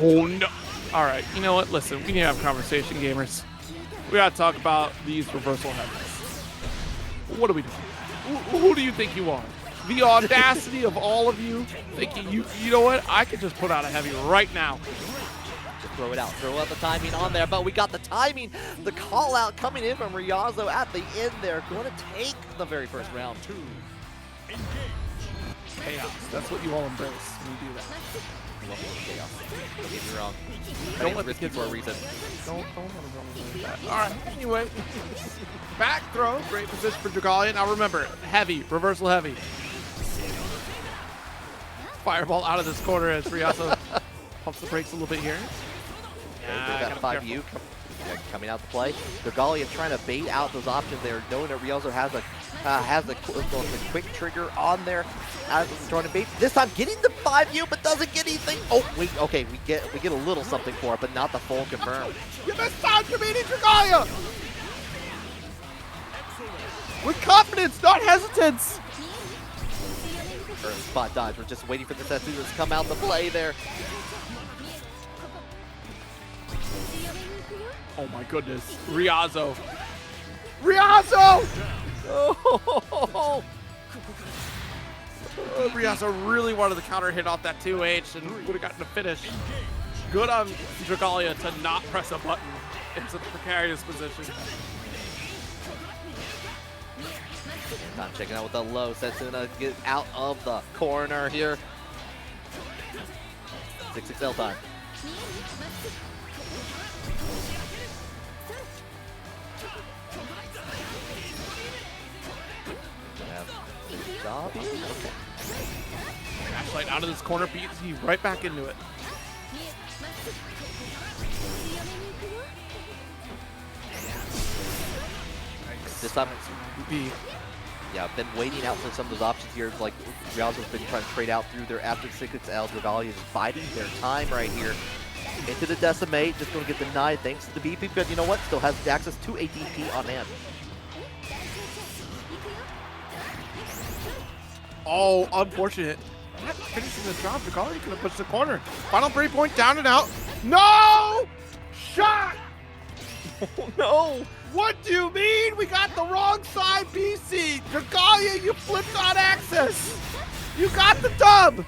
Oh no. All right, you know what? Listen, we need to have a conversation, gamers. We got to talk about these reversal heavies. What are we doing? Who do you think you are? The audacity of all of you thinking you know what? I could just put out a heavy right now. Just throw it out. Throw out the timing on there, but we got the timing. The call out coming in from Ryazo at the end there. Going to take the very first round. Chaos. That's what you all embrace when you do that. Chaos. Don't get me wrong. Don't let the risky kids for a reason. Don't let them do that. All right. Anyway, back throw. Great position for Dragalia. Now remember, heavy. Reversal heavy. Fireball out of this corner as Ryazo pumps the brakes a little bit here. That 5U coming out to play. Dragalia trying to bait out those options there, knowing that Ryazo has the quick trigger on there. Trying to bait. This time getting the 5U, but doesn't get anything. Oh, wait, okay, we get a little something for it, but not the full confirm. You missed out, you're beating Dragalia! With confidence, not hesitance! Early spot dodge. We're just waiting for the Setsu to come out to play there. Oh my goodness. Ryazo. Ryazo! Oh! Ryazo really wanted the counter hit off that 2H and would have gotten a finish. Good on Dragalia to not press a button in such a precarious position. Time checking out with the low. Setsuna get out of the corner here. 6XL time. Okay. Flashlight out of this corner, beats you right back into it. This time, yeah, I've been waiting out for some of those options here. Like Ryazo's been trying to trade out through there after 6XL. Dragalia is biding their time right here. Into the Decimate, just going to get denied thanks to the BP, but you know what? Still has access to a DP on hand. Oh, unfortunate. Not finishing the job. Dragalia could have pushed the corner. Final 3 point down and out. No! Shot! Oh no! What do you mean? We got the wrong side, BC. Dragalia, you flipped on access. You got the dub.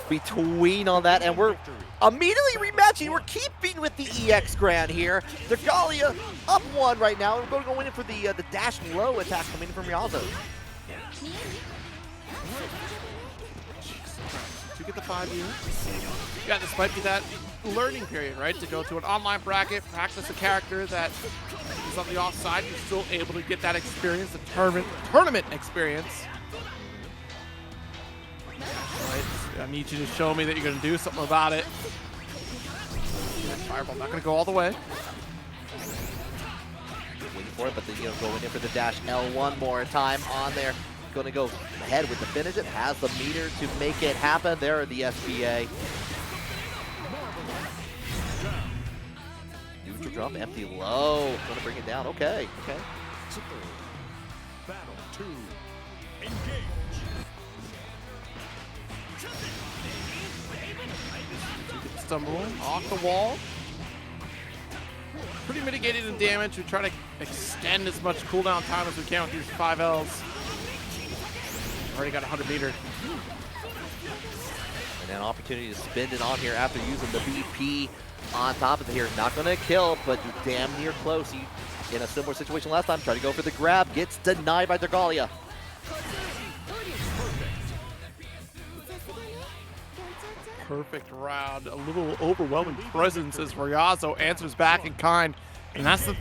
Between on that, and we're immediately rematching. We're keeping with the EX Gran here. Dragalia up 1 right now. We're going to go in for the dash low attack coming in from Ryazo. get the 5U. Yeah, this might be that learning period, right? To go to an online bracket, practice a character that is on the offside, you're still able to get that experience, the tournament experience. Right, I need you to show me that you're gonna do something about it. Fireball not gonna go all the way. Waiting for it, but then going in for the dash L one more time on there. Gonna go ahead with the finish. It has the meter to make it happen. There are the SBA. Neutral jump, empty low. Gonna bring it down. Okay, okay. Battle 2. Engage. Stumble off the wall. Pretty mitigated in damage. We try to extend as much cooldown time as we can with these 5Ls. Already got 100 meter. And an opportunity to spin it on here after using the BP on top of it here. Not gonna kill, but damn near close. He, in a similar situation last time, tried to go for the grab, gets denied by Dragalia. Perfect round. A little overwhelming presence as Ryazo answers back in kind. And that's the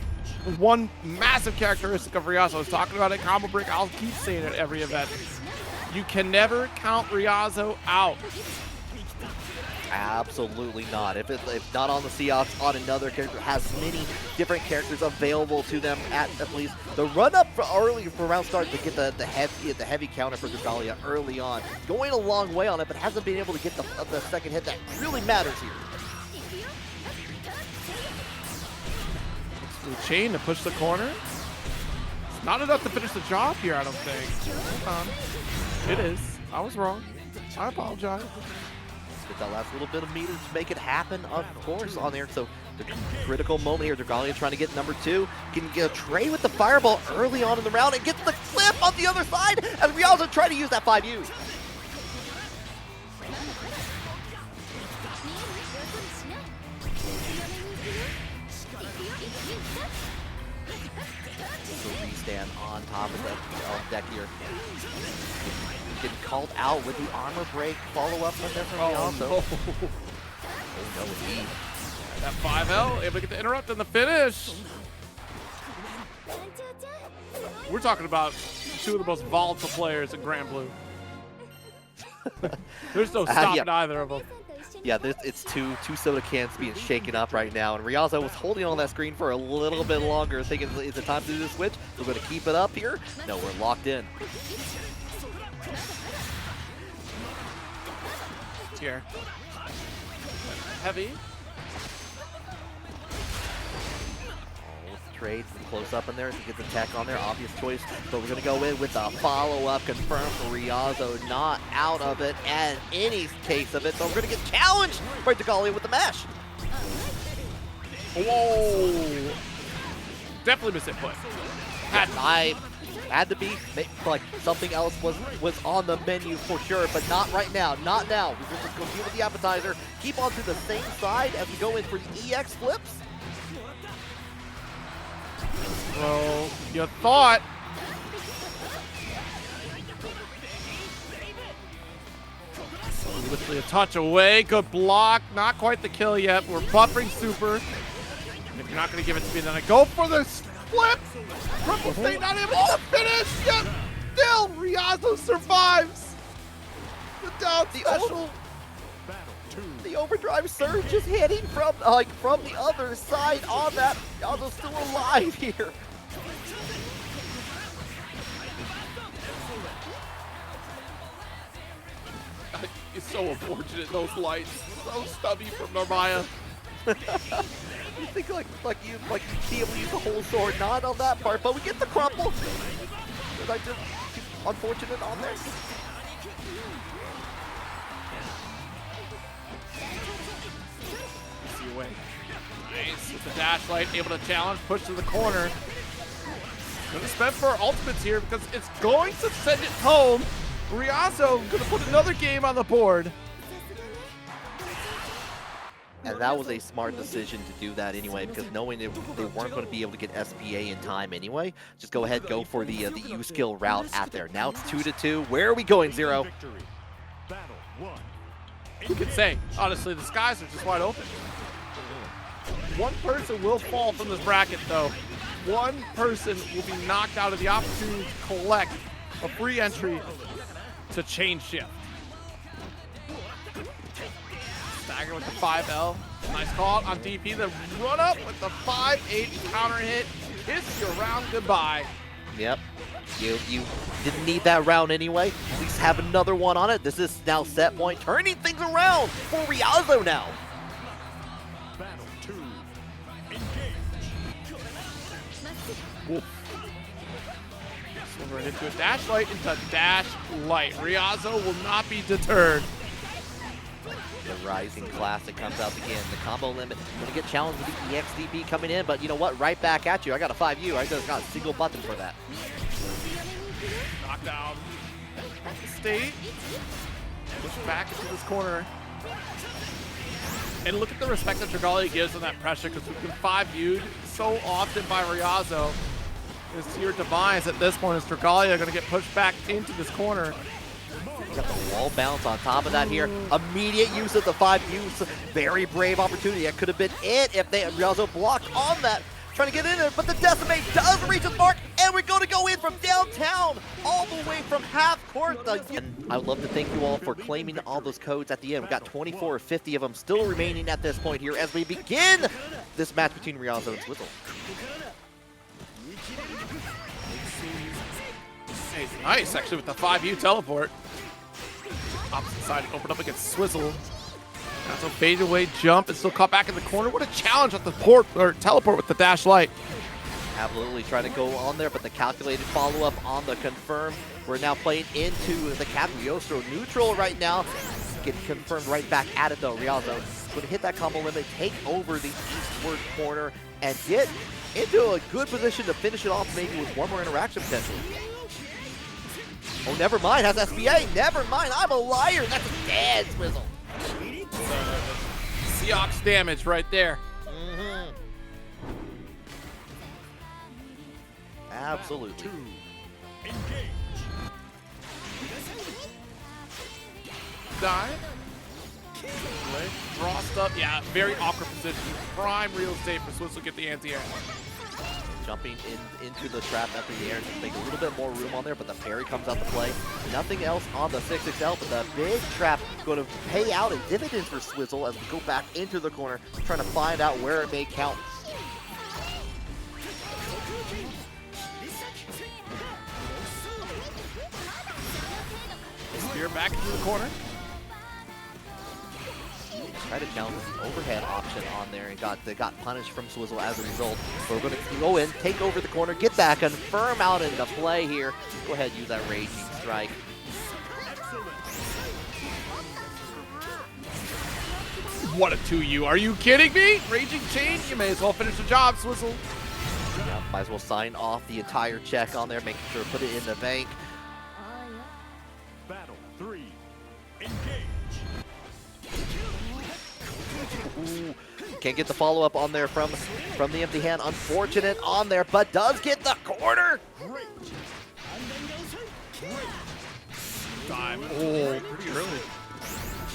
one massive characteristic of Ryazo. I was talking about it, combo break. I'll keep saying it at every event. You can never count Ryazo out. Absolutely not. If not on the Seox, on another character, has many different characters available to them at least. The run up for early for round start to get the heavy counter for Dragalia early on. Going a long way on it, but hasn't been able to get the second hit that really matters here. Chain to push the corner. It's not enough to finish the job here, I don't think. Hold on. It is. I was wrong. I apologize. Get that last little bit of meter to make it happen, of course, on there. So the critical moment here, Dragalia trying to get number 2. Can get a trade with the fireball early on in the round and gets the flip on the other side as Ryazo try to use that 5U. Stand on top of the deck here. Getting called out with the armor break. Follow up from there from Ryazo. No. Oh no, indeed. That 5L able to get the interrupt and the finish. We're talking about two of the most volatile players in Grand Blue. There's no stopping yeah. either of them. Yeah, it's two soda cans being shaken up right now, and Ryazo was holding on that screen for a little bit longer, thinking, is it time to do the switch? We're going to keep it up here. No, we're locked in. Here. Heavy. Trade from close up in there to get the tech on there. Obvious choice, but we're going to go in with a follow-up confirmed for Ryazo. Not out of it and any case of it, so we're going to get challenged by Dragalia with the mash. Whoa! Definitely missed it, but I had to be, like something else was on the menu for sure, but not right now, not now. We're just going to deal with the appetizer, keep on to the same side as we go in for the EX flips. Bro, you thought. Literally a touch away. Good block. Not quite the kill yet. We're buffering super. And if you're not going to give it to me, then I go for the flip. Triple state not able to finish. Yet still, Ryazo survives. The down special. The overdrive surge is hitting from the other side on that. Ryazo's still alive here. It's so unfortunate, those lights. So stubby from Narmaya. You think like you be able to use the whole sword, not on that part, but we get the crumple. Was I just unfortunate on there? Easy away. Nice with the dash light, able to challenge, push to the corner. Gonna spend for our ultimates here because it's going to send it home. Ryazo gonna put another game on the board. And that was a smart decision to do that anyway, because knowing they weren't going to be able to get SBA in time anyway, just go ahead, go for the U skill route at there. Now it's 2-2. Where are we going, Zero? Battle 1. Who can say? Honestly, the skies are just wide open. One person will fall from this bracket, though. One person will be knocked out of the opportunity to collect a free entry to chain shift. Stagger with the 5L. Nice call on DP. The run up with the 5H counter hit. Kiss your round goodbye. Yep. You didn't need that round anyway. At least have another one on it. This is now set point, turning things around for Ryazo now. Battle 2. Engage. Swing right into a dash light, into dash light. Ryazo will not be deterred. The Rising Classic comes out again. The combo limit. Gonna get challenged with the EXDP coming in, but you know what? Right back at you. I got a 5U. I just got a single button for that. Knockdown. State. Push back into this corner. And look at the respect that Dragalia gives on that pressure, because we've been 5U'd so often by Ryazo. It's your demise at this point. Is Dragalia going to get pushed back into this corner? Got the wall bounce on top of that here. Immediate use of the 5U. Very brave opportunity. That could have been it if they Ryazo blocked on that. Trying to get in there, but the Decimate does reach its mark, and we're going to go in from downtown, all the way from half court. And I would love to thank you all for claiming all those codes at the end. We've got 24 or 50 of them still remaining at this point here as we begin this match between Ryazo and Swizzle. Hey, nice, actually, with the 5U teleport. Opposite side open up against Swizzle. That's a fade away jump and still caught back in the corner. What a challenge at the teleport with the dash light. Absolutely trying to go on there, but the calculated follow-up on the confirm. We're now playing into the Cagliostro neutral right now. Getting confirmed right back at it though. Ryazo going to hit that combo limit, take over the eastward corner, and get into a good position to finish it off maybe with one more interaction potentially. Oh, never mind, has SBA. Never mind, I'm a liar. That's a dead Swizzle. Seox damage right there. Absolutely. 2. Engage. Dive. Crossed up. Yeah, very awkward position. Prime real estate for Swizzle to get the anti-air. Jumping into the trap after the air to make a little bit more room on there, but the Ferry comes out to play. Nothing else on the 6XL, but the big trap going to pay out in dividends for Swizzle as we go back into the corner, trying to find out where it may count. Spear back into the corner. Try to challenge the overhead option on there and got punished from Swizzle as a result. So we're going to go in, take over the corner, get back, confirm out into play here. Go ahead, use that Raging Strike. What a 2U. Are you kidding me? Raging Chain? You may as well finish the job, Swizzle. Yeah, might as well sign off the entire check on there, making sure to put it in the bank. Battle 3. Engage. Ooh, can't get the follow-up on there from the empty hand. Unfortunate on there, but does get the corner. Great. Time. Oh, pretty early.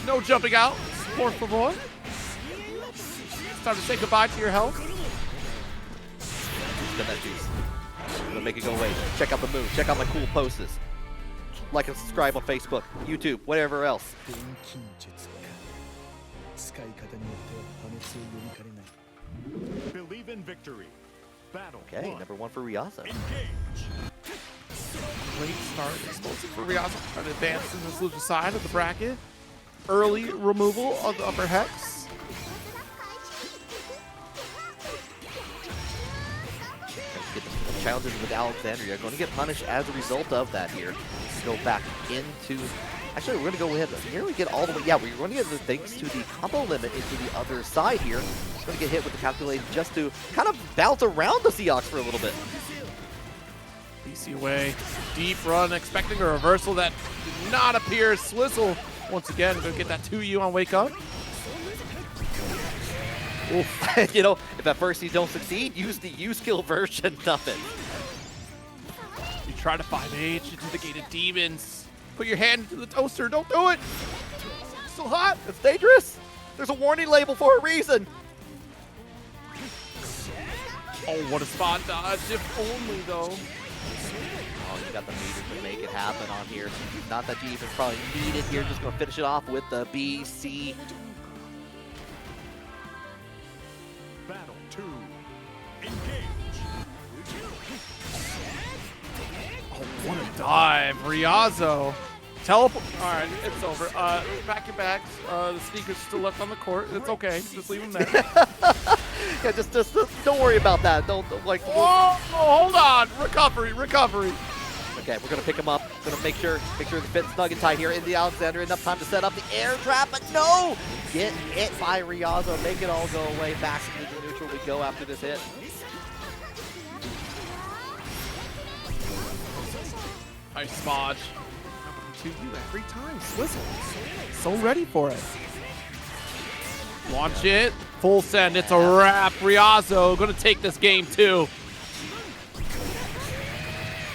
No jumping out. Por favor. It's time to say goodbye to your health. Get that juice. I'm gonna make it go away. Check out the move. Check out my cool posts. Like and subscribe on Facebook, YouTube, whatever else. Believe in victory. Battle Okay, 1. number 1 for Ryazo. Engage. Great start. Explosive for Ryazo. Trying to advance to this loser side of the bracket. Early removal of the upper hex. Get the challenges with Alexandria. Going to get punished as a result of that here. Go back into... Actually, we're going to go ahead and nearly get all the way... Yeah, we're going to get the thanks to the combo limit into the other side here. Going to get hit with the calculated just to kind of bounce around the Seox for a little bit. DC away. Deep run, expecting a reversal that did not appear. Swizzle, once again, going to get that 2U on Wake Up. Oof. You know, if at first you don't succeed, use the U-skill version, nothing. You try to 5H into the gated demons. Put your hand into the toaster, don't do it! still hot. It's dangerous. There's a warning label for a reason. Oh, what a spot dodge, if only though. Oh, you got the meter to make it happen on here. Not that you even probably need it here. Just going to finish it off with the BC. Battle 2. Engage. Oh, what a dive, Ryazo. Teleport. All right, it's over. Pack your bags. The sneakers still left on the court. It's okay. Just leave them there. Yeah, just don't worry about that. Don't like. Whoa, hold on. Recovery. Okay, we're gonna pick him up. Gonna make sure the fit snug and tight here in the Alexander. Enough time to set up the air trap, but no! Get hit by Ryazo. Make it all go away. Back into the neutral we go after this hit. Nice smudge. To you every time, Swizzle. So ready for it. Launch it. Full send. It's a wrap. Ryazo gonna take this game too.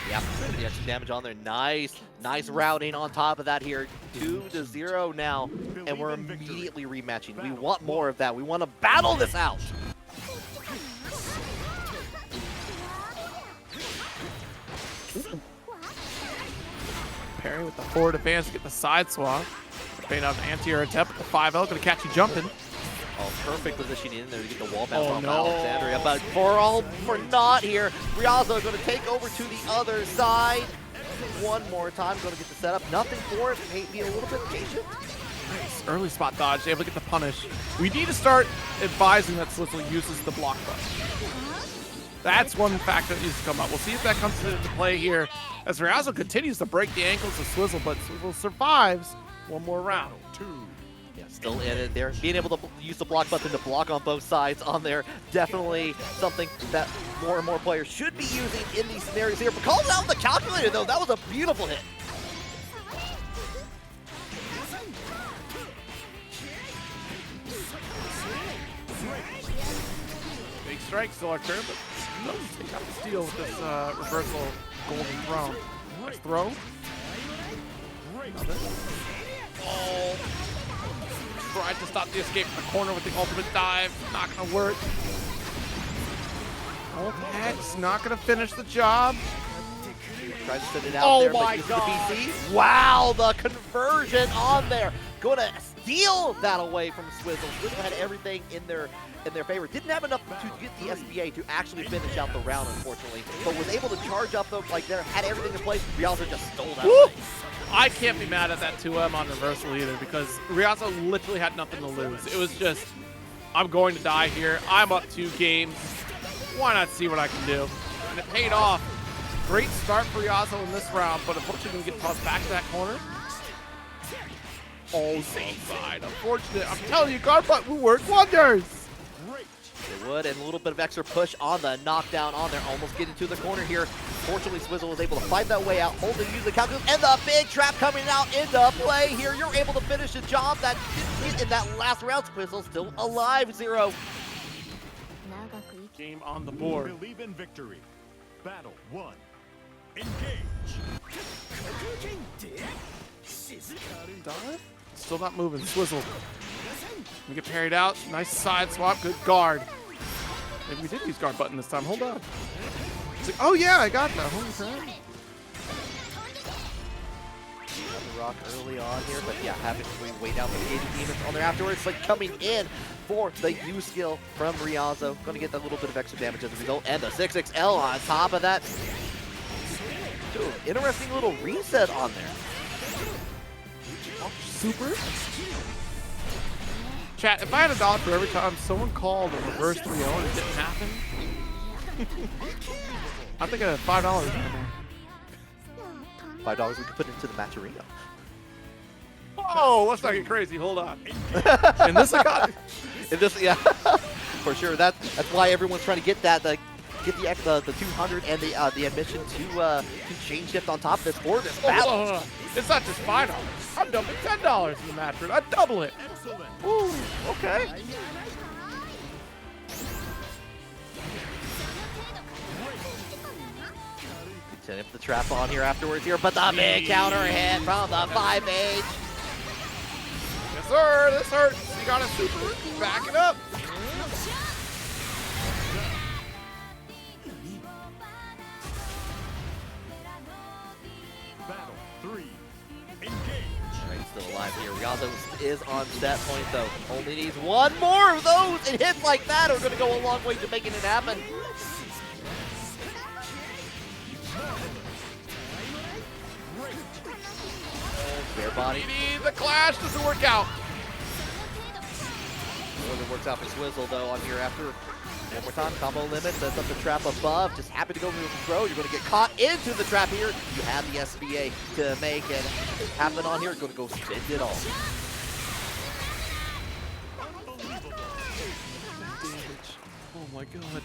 Yep, the extra damage on there. Nice routing on top of that here. 2-0 now, and we're immediately rematching. We want more of that. We want to battle this out. Ferry with the forward advance to get the side swap. Paying out an anti-air attempt with the 5L. Gonna catch you jumping. Oh, perfect positioning in there to get the wall bounce off no. Alexandria. But for naught here, Ryazo going to take over to the other side. One more time, going to get the setup. Nothing for it. Maybe be a little bit patient. Nice early spot dodge, able to get the punish. We need to start advising that Swizzle uses the block button. That's one factor that needs to come up. We'll see if that comes into play here as Ryazo continues to break the ankles of Swizzle, but Swizzle survives one more round. Yeah, still in it there. Being able to use the block button to block on both sides on there, definitely something that more and more players should be using in these scenarios here. But calling out the calculator though, that was a beautiful hit. Big strike still our turn, but does take out the steal with this reversal golden throne. Nice throw. Oh. Tried to stop the escape from the corner with the ultimate dive. Not gonna work. Ultimate's not gonna finish the job. Tries to send it out there, but uses the BC. Wow, the conversion on there. Going to steal that away from Swizzle. Swizzle had everything in their favor. Didn't have enough to get the SBA to actually finish out the round, unfortunately. But was able to charge up though, like there, had everything in place. Ryazo just stole that away. I can't be mad at that 2M on reversal either because Ryazo literally had nothing to lose. It was just, I'm going to die here. I'm up 2 games. Why not see what I can do? And it paid off. Great start for Ryazo in this round, but unfortunately didn't get tossed back to that corner. Oh, same side. Unfortunate. I'm telling you, guard button will work wonders. It would, and a little bit of extra push on the knockdown on there. Almost getting to the corner here. Fortunately, Swizzle was able to fight that way out, hold and use the calculus, and the big trap coming out into play here. You're able to finish the job that didn't hit in that last round. Swizzle still alive, 0. Game on the board. Believe in victory. Battle 1. Engage. Dive? Still not moving. Swizzle. We get parried out. Nice side swap. Good guard. Maybe we did use guard button this time. Hold on. It's like, oh yeah, I got that. Holy crap. The rock early on here, but yeah, having to wait out for the 80 demons on there afterwards. Like coming in for the U skill from Ryazo. Going to get that little bit of extra damage as a result. And the 6XL on top of that. Dude, interesting little reset on there. Super. Chat, if I had $1 for every time someone called a reverse 3-0 and it didn't happen, I think I had $5 $5 we could put into the match arena. Oh, let's not get crazy. Hold on. In this economy. In this, yeah, for sure. That's why everyone's trying to get that, get the 200 and the admission to change shift on top of this for this battle. Hold on. It's not just $5. I'm dumping $10 in the match room. I'd double it. Ooh, okay. Setting up the trap on here afterwards here, but the big counter hit from the 5H. Guess sir, this hurts. You got a super. Back it up. Battle 3. Engage. Alright, still alive here. Ryazo is on set point though. Only needs one more of those, and hits like that are going to go a long way to making it happen. Bear body. The clash doesn't work out. More than works out for Swizzle though on here after. One more time, combo limit, sets up the trap above. Just happy to go through the throw. You're going to get caught into the trap here. You have the SBA to make it happen on here. Going to go spin it all. Oh my god.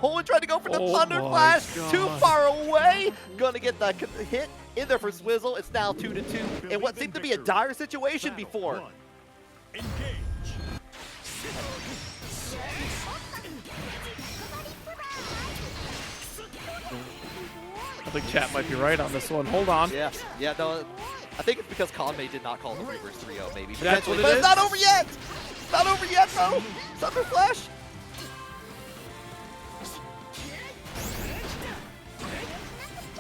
Oh, and tried to go for the Oh Thunder my Flash. God. Too far away. Gonna get the hit in there for Swizzle. It's now 2-2 in what seemed to be a dire situation before. Battle 1. Engage. I think chat might be right on this one. Hold on. Yeah, no, I think it's because Kanme did not call the reverse 3-0 maybe. That's what it But is? it's not over yet. It's not over yet, bro. Thunder Flash.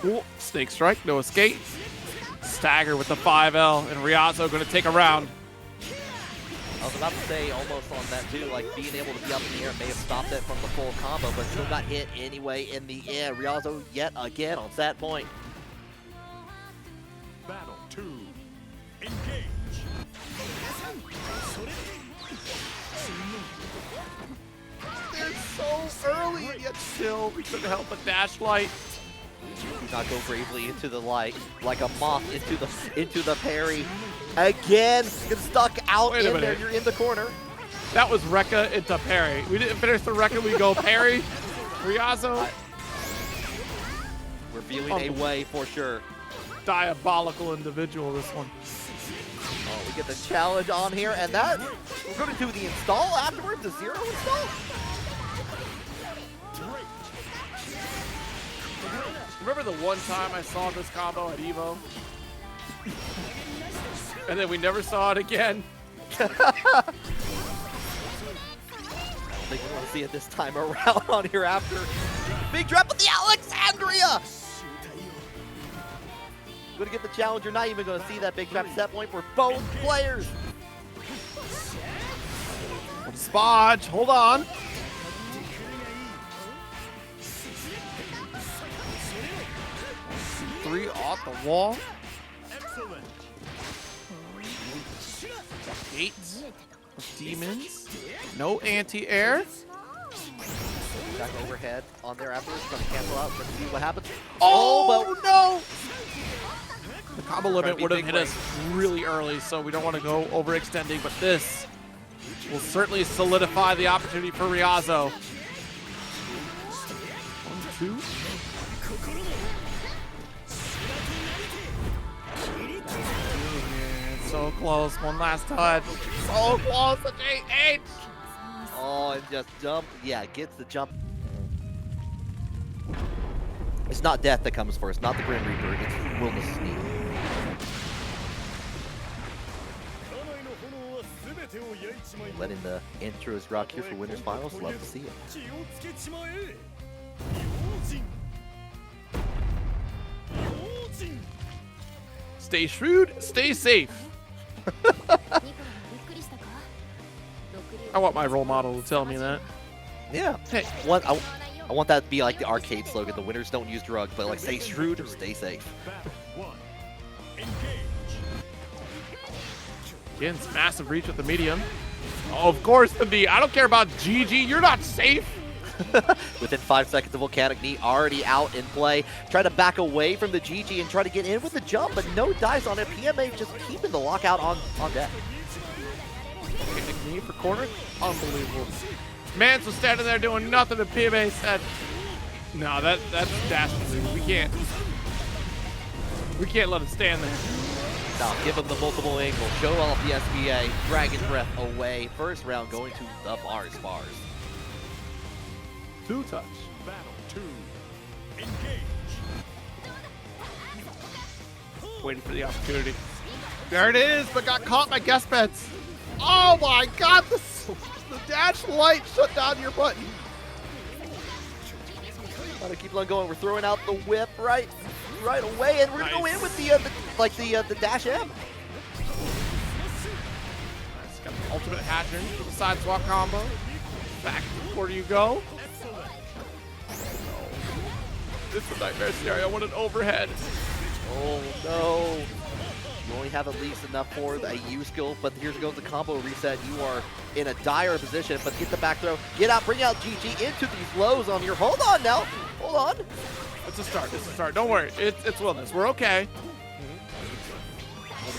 Ooh, snake strike, no escape. Stagger with the 5L, and Ryazo going to take a round. I was about to say almost on that too, like being able to be up in the air may have stopped it from the full combo, but still got hit anyway in the air. Ryazo yet again on that point. Battle 2. Engage. They're so early, and yet still we couldn't help but dash light. Do not go bravely into the light like a moth into the parry. Again, get stuck out Wait a in there. minute. You're in the corner. That was Rekka into parry. We didn't finish the Rekka, we go parry. Ryazo, We're viewing a way for sure. diabolical individual this one. Oh, we get the challenge on here, and that we're going to do the install afterwards. The 0 install. Remember the one time I saw this combo at EVO? And then we never saw it again. I don't think we want to see it this time around on here after. Big drop with the Alexandria! Gonna get the challenge. You're not even gonna see that big trap set point for both players. Spodge, hold on. Three off the wall. Excellent. 8 demons. No anti-air. Back overhead on there afterwards. Gonna cancel out. Gonna see what happens. Oh, but no! The combo limit be would have big hit us really early, so we don't want to go overextending, but this will certainly solidify the opportunity for Ryazo. 1, 2. Yeah, so close. One last touch. So close. The J8. oh, and just jump. Yeah, gets the jump. It's not death that comes first, not the Grim Reaper. It's Wilnas' knee. Letting the intros rock here for Winners Finals. Love to see it. Stay shrewd, stay safe. I want my role model to tell me that. Yeah. Hey, I want that to be like the arcade slogan. The winners don't use drugs, but like stay shrewd or stay safe. Battle 1. Engage. again, it's massive reach with the medium. Oh, of course, the knee. I don't care about GG. You're not safe. Within 5 seconds, the volcanic knee already out in play. Try to back away from the GG and try to get in with the jump, but no dice on it. PMA just keeping the lockout on deck. Knee for corner. Unbelievable. Mans was standing there doing nothing, and PMA said, "No, that's dastardly. We can't let him stand there." Now give him the multiple angle. Show off the SBA. Dragon Breath away. First round going to the bars. Two touch. Battle 2. Engage. Waiting for the opportunity. There it is, but got caught by guest bets. Oh my god, the dash light shut down your button. Gotta keep on going. We're throwing out the whip right away, and we're gonna go in with the dash M. Nice, got the ultimate hatcher for the side swap combo. Back where do you go? This is a nightmare scenario. I want an overhead. Oh no. You only have at least enough for a U skill, but here goes the combo reset. You are in a dire position, but get the back throw. Get out, bring out GG into these lows on here. Hold on now. Hold on. It's a start. It's a start. Don't worry. It's Wilnas. We're okay.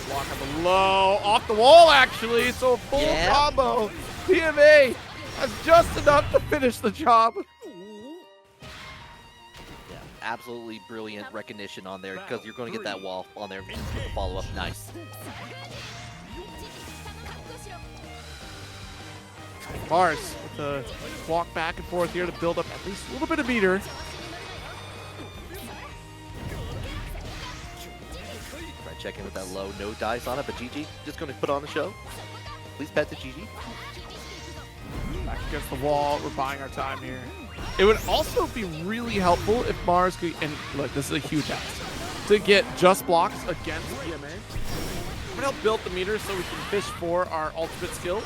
Block on the low. Off the wall, actually. So a full combo. PMA has just enough to finish the job. Absolutely brilliant recognition on there because you're going to get that wall on there with the follow-up. Nice. Mars with the walk back and forth here to build up at least a little bit of meter. Try checking with that low, no dice on it, but GG just going to put on the show. Please pet to GG. Back against the wall, we're buying our time here. It would also be really helpful if Mars could, and look, this is a huge ask, to get just blocks against PMA. It would help build the meter so we can fish for our ultimate skills.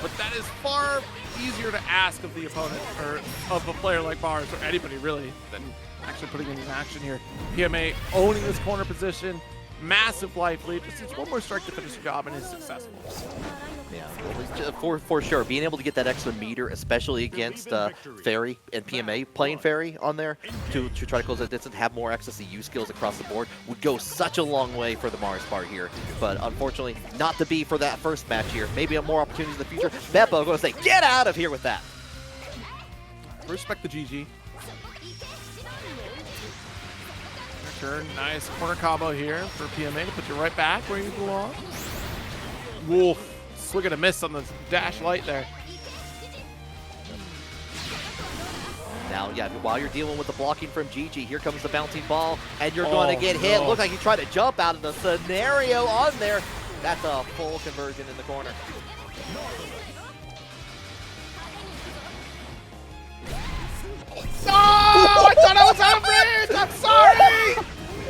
But that is far easier to ask of the opponent, or of a player like Mars, or anybody really, than actually putting it in action here. PMA owning this corner position, massive life lead, just needs one more strike to finish the job and is successful. Yeah, for sure. Being able to get that extra meter, especially against Ferry and PMA, playing Ferry on there to try to close that distance, have more access to U skills across the board, would go such a long way for the Mars part here. But unfortunately, not to be for that first match here. Maybe more opportunities in the future. Beppo going to say, get out of here with that. Respect the GG. Turn, nice corner combo here for PMA to put you right back where you belong. Wolf. Swing and a miss on the dash light there. Now, yeah, while you're dealing with the blocking from GG, here comes the bouncing ball, and you're going to get hit. Looks like you tried to jump out of the scenario on there. That's a full conversion in the corner. Oh, I thought I was out of range! I'm sorry!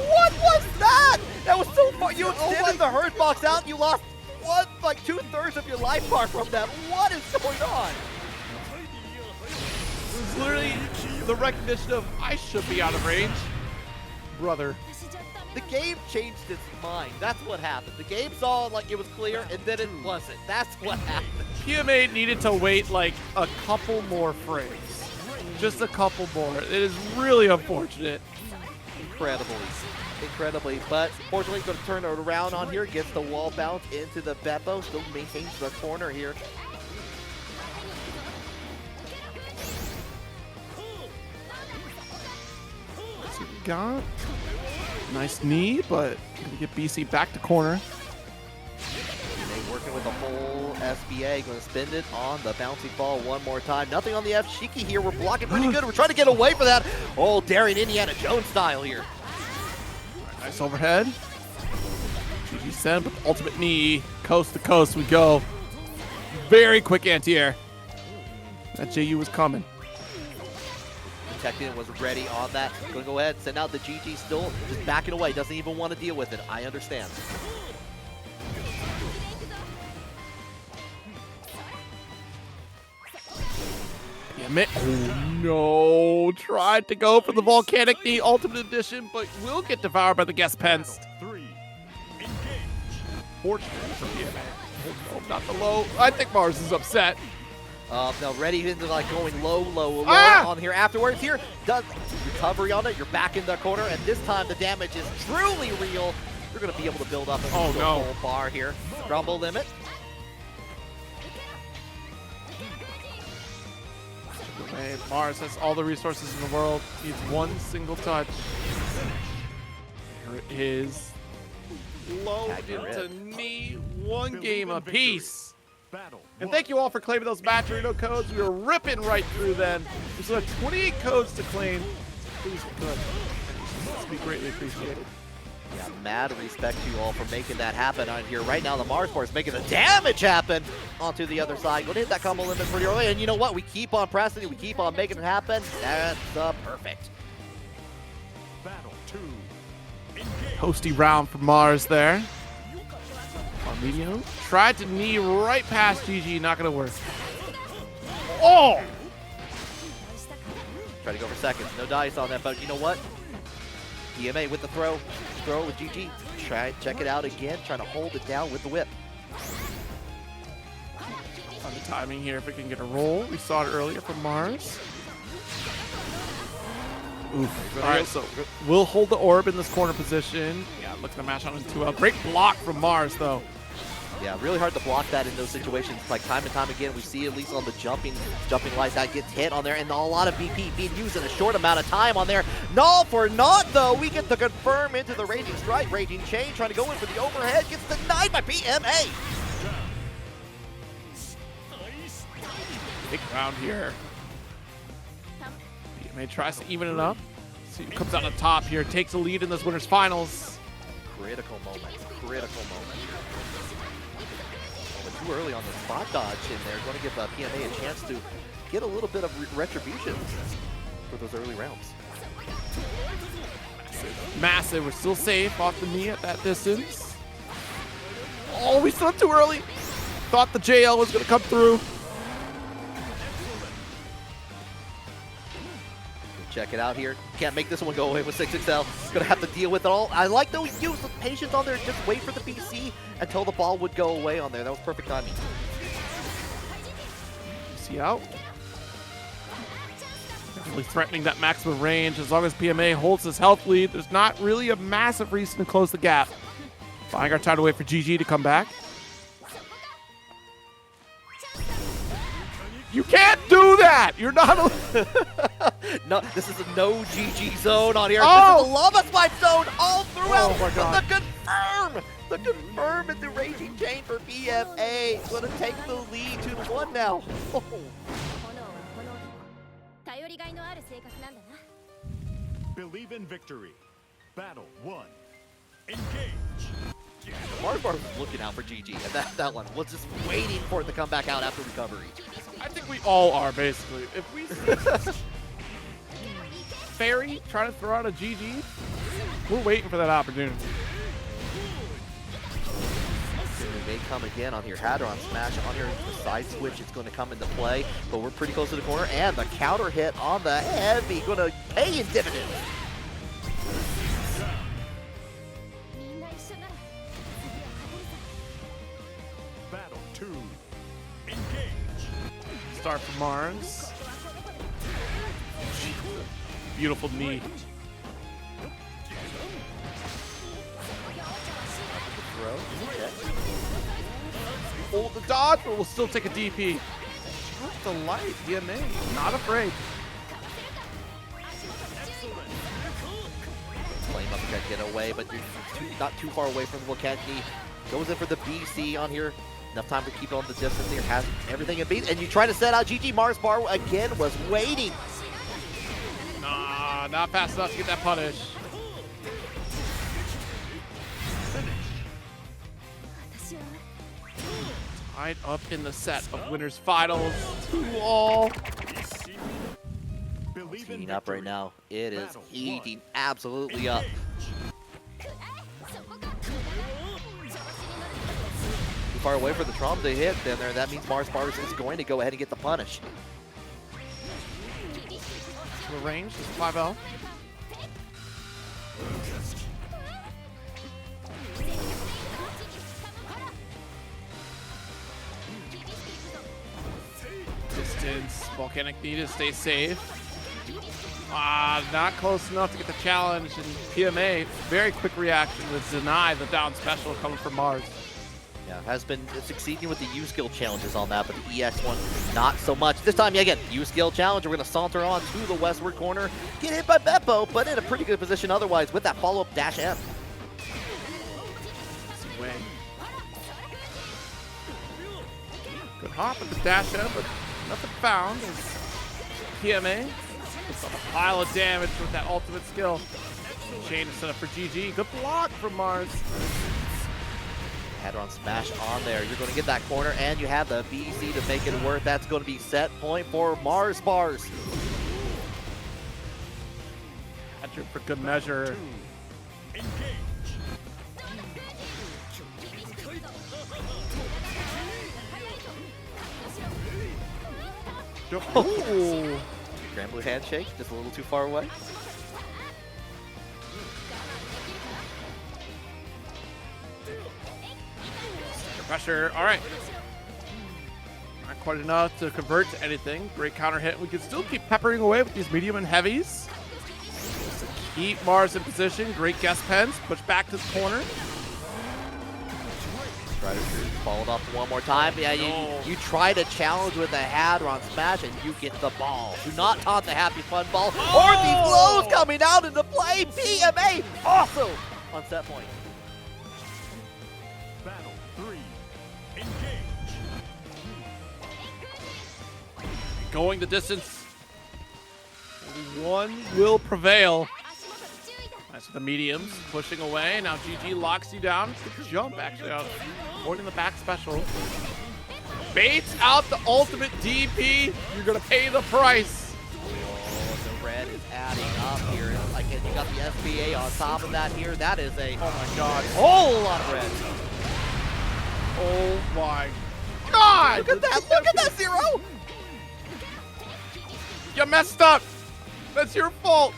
What was that? That was so far. You extended the hurt box out, and you lost like 2/3 of your life bar from that. What is going on? It was literally the recognition of I should be out of range. Brother. The game changed its mind. That's what happened. The game saw like it was clear, and then it wasn't. That's what happened. PMA needed to wait like a couple more frames. Just a couple more. It is really unfortunate. Incredibly, but fortunately going to turn it around on here, gets the wall bounce into the Beppo, still maintains the corner here. Let's see what we got. Nice knee, but gonna get BC back to corner. They working with a full SBA, going to spend it on the bouncing ball one more time. Nothing on the F. Shiki here, we're blocking pretty good. We're trying to get away from that. Oh, daring Indiana Jones style here. Nice overhead. GG send, but the ultimate knee. Coast to coast we go. Very quick anti-air. That JU was coming. Protecting was ready on that. Going to go ahead, send out the GG still just backing away. Doesn't even want to deal with it. I understand. Damn it. Oh no. Tried to go for the volcanic knee ultimate edition, but will get devoured by the guest pens. Fortunate for PMA. Oh, no, not the low. I think Mars is upset. Now ready into like going low on here afterwards here. Does recovery on it. You're back in the corner, and this time the damage is truly real. You're going to be able to build up a full bar here. Rumble limit. Hey, Mars has all the resources in the world. Needs one single touch. There it is. Low into knee. One game apiece. And thank you all for claiming those match arena codes. We were ripping right through them. There's 28 codes to claim. Please be good. This would be greatly appreciated. Yeah, mad respect to you all for making that happen on here. Right now, the Mars Bar is making the damage happen onto the other side. Going to hit that combo limit pretty early, and you know what? We keep on pressing it. We keep on making it happen. That's perfect. Battle 2. Hosty round for Mars there. Arminio tried to knee right past GG, not gonna work. Oh! Try to go for seconds. No dice on that, but you know what? PMA with the throw. Throw with GG. Check it out again. Trying to hold it down with the whip. On the timing here, if we can get a roll. We saw it earlier from Mars. Oof. All right, so we'll hold the orb in this corner position. Yeah, looking to mash on into a great block from Mars, though. Yeah, really hard to block that in those situations. Like time and time again, we see at least on the jumping light that gets hit on there, and a lot of BP being used in a short amount of time on there. Null for naught, though. We get the confirm into the Raging Strike. Raging Chain trying to go in for the overhead. Gets denied by PMA. Big round here. PMA tries to even it up. See who comes out on top here. Takes the lead in this winners finals. Critical moment. Critical moment. Too early on the spot dodge in there. Going to give PMA a chance to get a little bit of retribution for those early rounds. Massive. We're still safe off the knee at that distance. Oh, we still too early. Thought the JL was going to come through. Check it out here. Can't make this one go away with 6XL. Gonna have to deal with it all. I like that we used the patience on there. Just wait for the BC until the ball would go away on there. That was perfect timing. BC out. Definitely threatening that maximum range. As long as PMA holds his health lead, there's not really a massive reason to close the gap. Buying our time to wait for GG to come back. You can't do that! You're not No, this is a no GG zone on here. Oh! This is a lava swipe zone all throughout. Oh my God. The confirm in the Raging Chain for PMA. It's going to take the lead 2-1 now. Oh. Believe in victory. Battle 1. Engage. Mars Bar was looking out for GG, and that one was just waiting for it to come back out after recovery. I think we all are, basically. If we Ferry trying to throw out a GG, we're waiting for that opportunity. It may come again on here. Hadron smash on here. The side switch is going to come into play, but we're pretty close to the corner, and the counter hit on the heavy going to pay in dividends. Battle 2. Engage. Start for Mars. Beautiful knee. Hold the dodge, but we'll still take a DP. Just the light, DMA, not afraid. Flame up to get away, but you're not too far away from the Volcanic. Goes in for the BC on here. Enough time to keep on the distance here. Has everything in beat. And you try to set out GG. Mars Bar again was waiting. Nah, not fast enough to get that punish. Tied up in the set of winners finals. 2-all. Believe in Heating up right victory. now. It is Battle heating 1. absolutely up. Too far away for the trauma to hit then there. That means Mars Bar is going to go ahead and get the punish. The range is 5L. Distance. Volcanic need to stay safe. Not close enough to get the challenge. And PMA, very quick reaction to deny the down special coming from Mars. Yeah, has been succeeding with the U-skill challenges on that, but the EX one, not so much. This time, yeah, again, U-skill challenge. We're going to saunter on to the westward corner. Get hit by Beppo, but in a pretty good position otherwise with that follow-up dash M. Good hop at the dash M, but nothing found. As PMA puts up a pile of damage with that ultimate skill. Chain is set up for GG. Good block from Mars. Head-on smash on there. You're going to get that corner, and you have the BC to make it work. That's going to be set point for Mars Bars. Enter for good measure. Ooh. Grand Blue handshake, just a little too far away. Pressure. All right. Not quite enough to convert to anything. Great counter hit. We can still keep peppering away with these medium and heavies. Just to keep Mars in position. Great guest pens. Push back to the corner. Try to follow it off one more time. Yeah, you try to challenge with a head-on smash and you get the ball. Do not taunt the happy fun ball. Or these blows coming out into play. PMA also on set point. Battle 3. Engage. Going the distance. Only one will prevail. Nice with the mediums. Pushing away. Now GG locks you down. Good jump actually out. Avoiding the back special. Baits out the ultimate DP. You're going to pay the price. Oh, the red is adding up here. Like, you got the SBA on top of that here. That is a, Oh my god. whole lot of red. Oh my god. Look at that. Look at that, Zero. You messed up. That's your fault.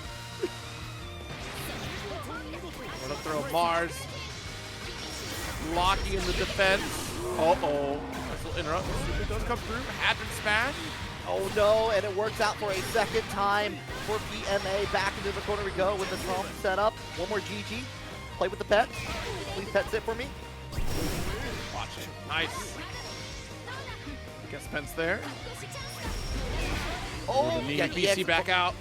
Gonna throw Mars. Locking in the defense. Uh-oh. This will interrupt. It does come through. Hazard smash. Oh no, and it works out for a second time for BMA. Back into the corner we go with the Trump set up. One more GG. Play with the pet. Please pet sit for me. Watch it. Nice. Guess Pence there. Oh, Need yeah, BC back out.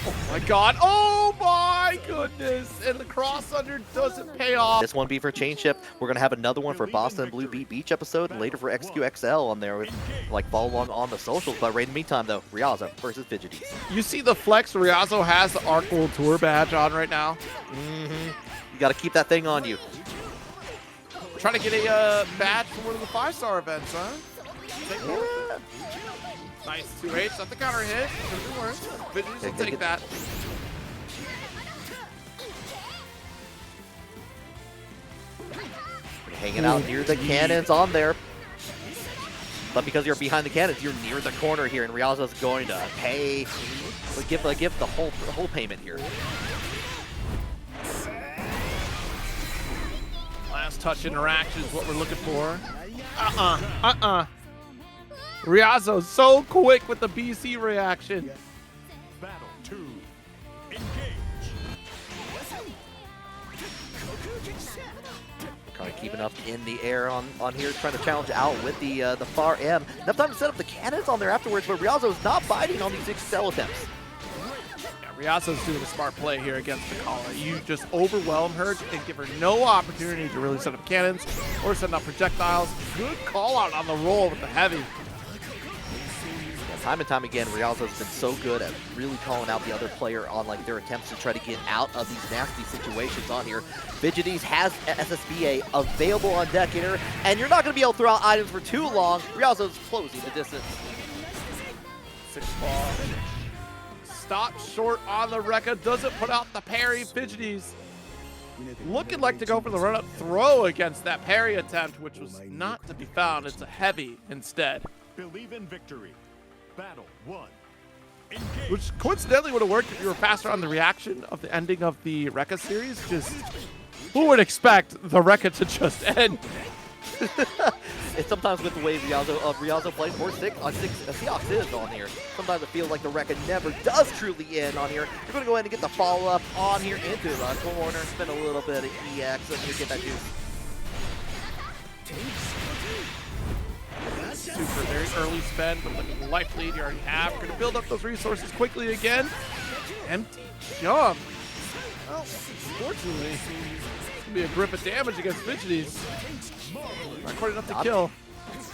Oh my god. Oh my goodness. And the cross under doesn't pay off. This one be for Chain Ship. We're going to have another one for Boston Blue Beat Beach episode, and later for XQXL on there with like follow along on the socials. But right in the meantime though, Ryazo versus Fidgeties. You see the flex Ryazo has the Arc World Tour badge on right now. You got to keep that thing on you. Trying to get a badge from one of the 5-star events, huh? Yeah. Nice 2H. Not the counter hit. Doesn't work. Fidgeties will take that. Hanging out near the cannons on there. But because you're behind the cannons, you're near the corner here, and Ryazo's going to pay. Give the whole payment here. Last touch interaction is what we're looking for. Ryazo so quick with the BC reaction. Battle 2. Engage. Kind of keeping up in the air on here, trying to challenge out with the far M. Enough time to set up the cannons on there afterwards, but Ryazo's not biting on these excel attempts. Yeah, Ryazo's doing a smart play here against Vikala. You just overwhelm her and give her no opportunity to really set up cannons or set up projectiles. Good call out on the roll with the heavy. Time and time again, Ryazo's been so good at really calling out the other player on like their attempts to try to get out of these nasty situations on here. Fidgeties has SSBA available on deck here, and you're not going to be able to throw out items for too long. Ryazo's closing the distance. 6 ball. Stop short on the Rekka. Doesn't put out the parry. Fidgeties looking like to go for the run-up throw against that parry attempt, which was not to be found. It's a heavy instead. Believe in victory. Battle 1. Engage. Which coincidentally would have worked if you were faster on the reaction of the ending of the Rekka series. Just who would expect the Rekka to just end? It's sometimes with the way Ryazo plays, or Seox is on here. Sometimes it feels like the Rekka never does truly end on here. You're going to go ahead and get the follow-up on here into the corner, spin a little bit of EX, and you get that juice. Super, very early spend, but looking at the life lead you already have. We're going to build up those resources quickly again. Empty jump. Well, unfortunately, it's going to be a grip of damage against Fidgeties. Not quite enough to kill.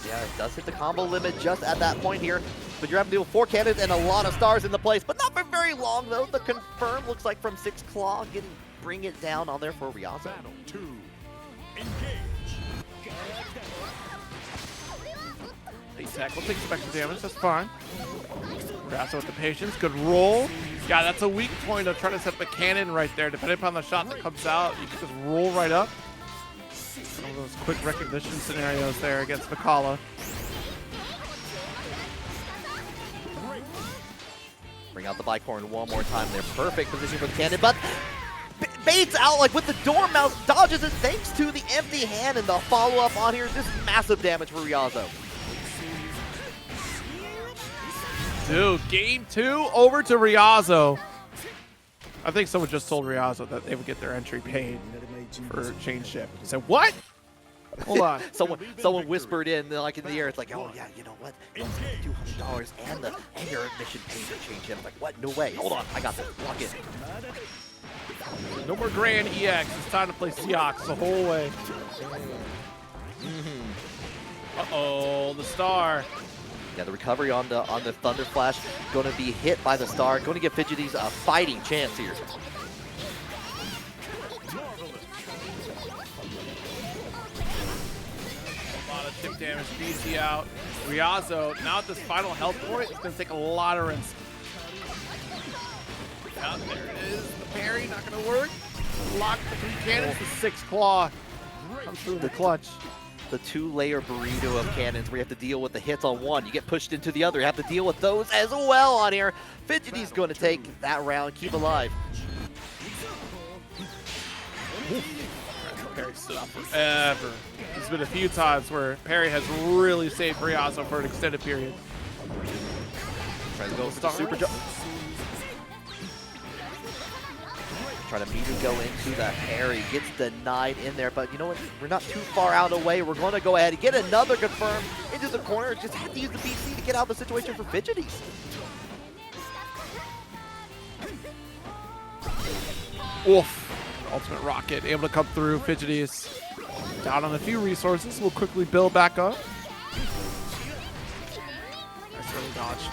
Yeah, it does hit the combo limit just at that point here. But you're having to deal with 4 cannons and a lot of stars in the place. But not for very long, though. The confirm looks like from 6 Claw getting bring it down on there for Ryazo. Battle 2. Engage. Attack will take some extra damage, that's fine. Ryazo with the patience, good roll. Yeah, that's a weak point of trying to set up a cannon right there. Depending upon the shot that comes out, you can just roll right up. One of those quick recognition scenarios there against Vikala. Bring out the bike horn one more time there. Perfect position for the cannon, but baits out like with the dormouse, dodges it thanks to the empty hand, and the follow-up on here. Just massive damage for Ryazo. Dude, game 2 over to Ryazo. I think someone just told Ryazo that they would get their entry paid for change ship. He said, what? Hold on. someone whispered in like in the air. It's like, oh yeah, you know what? $200 and your admission paid to change ship. Like what? No way. Hold on, I got this. Lock in. No more Gran EX. It's time to play Seox the whole way. Uh-oh, the star. Yeah, the recovery on the Thunder Flash going to be hit by the star. Going to give Fidgeties a fighting chance here. A lot of tip damage, BC out. Ryazo, now at this final health point, it's going to take a lot of rinse. Out there it is. The parry, not going to work. Lock the 3 cannons, the 6 claw. Comes through the clutch. The 2-layer burrito of cannons where you have to deal with the hits on one. You get pushed into the other. You have to deal with those as well on here. Fidgeties going to take that round, keep alive. Perry stood up forever. There's been a few times where Perry has really saved Ryazo for an extended period. Tries to go for the super jump. Try to meet and go into the parry. Gets denied in there, but you know what? We're not too far out away. We're going to go ahead and get another confirm into the corner. Just have to use the BC to get out of the situation for Fidgeties. Oof. Ultimate rocket able to come through. Fidgeties down on a few resources. We'll quickly build back up. Nice early dodge.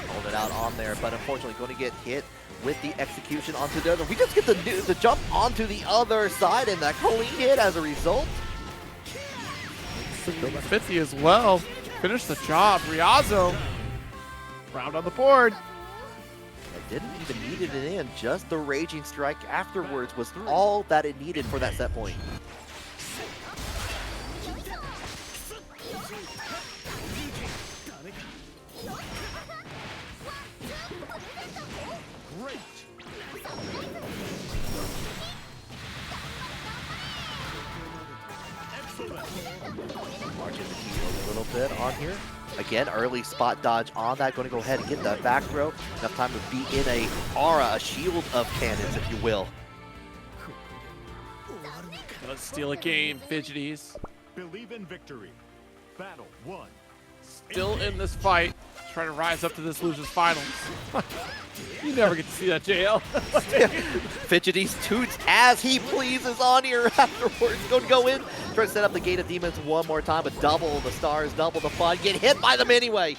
Hold it out on there, but unfortunately going to get hit with the execution onto the other. We just get the jump onto the other side and that clean hit as a result. 50 as well. Finish the job. Ryazo. Round on the board. It didn't even need it in. Just the raging strike afterwards was all that it needed for that set point. Marching the team a little bit on here. Again, early spot dodge on that. Going to go ahead and get that back throw. Enough time to beat in a aura, a shield of cannons, if you will. Let's steal a game, Fidgeties. Believe in victory. Battle 1. Still in this fight, trying to rise up to this losers finals. You never get to see that, JL. Fidgeties toots as he pleases on here afterwards. Going to go in, try to set up the Gate of Demons one more time, but double the stars, double the fun. Get hit by them anyway.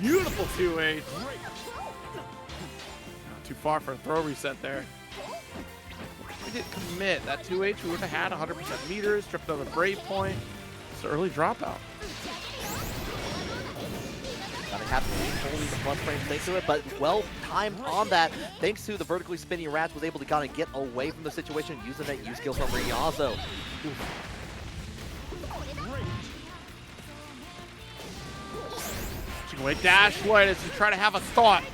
Beautiful 2-8. Not too far for a throw reset there. We didn't commit. That 2H, we would have had 100% meters, tripped on the Brave point. It's an early dropout. Gotta have to be holding the front frame thanks to it, but well timed on that. Thanks to the vertically spinning rats, was able to kind of get away from the situation using that U skill from Ryazo. Wait, dash light as you try to have a thought.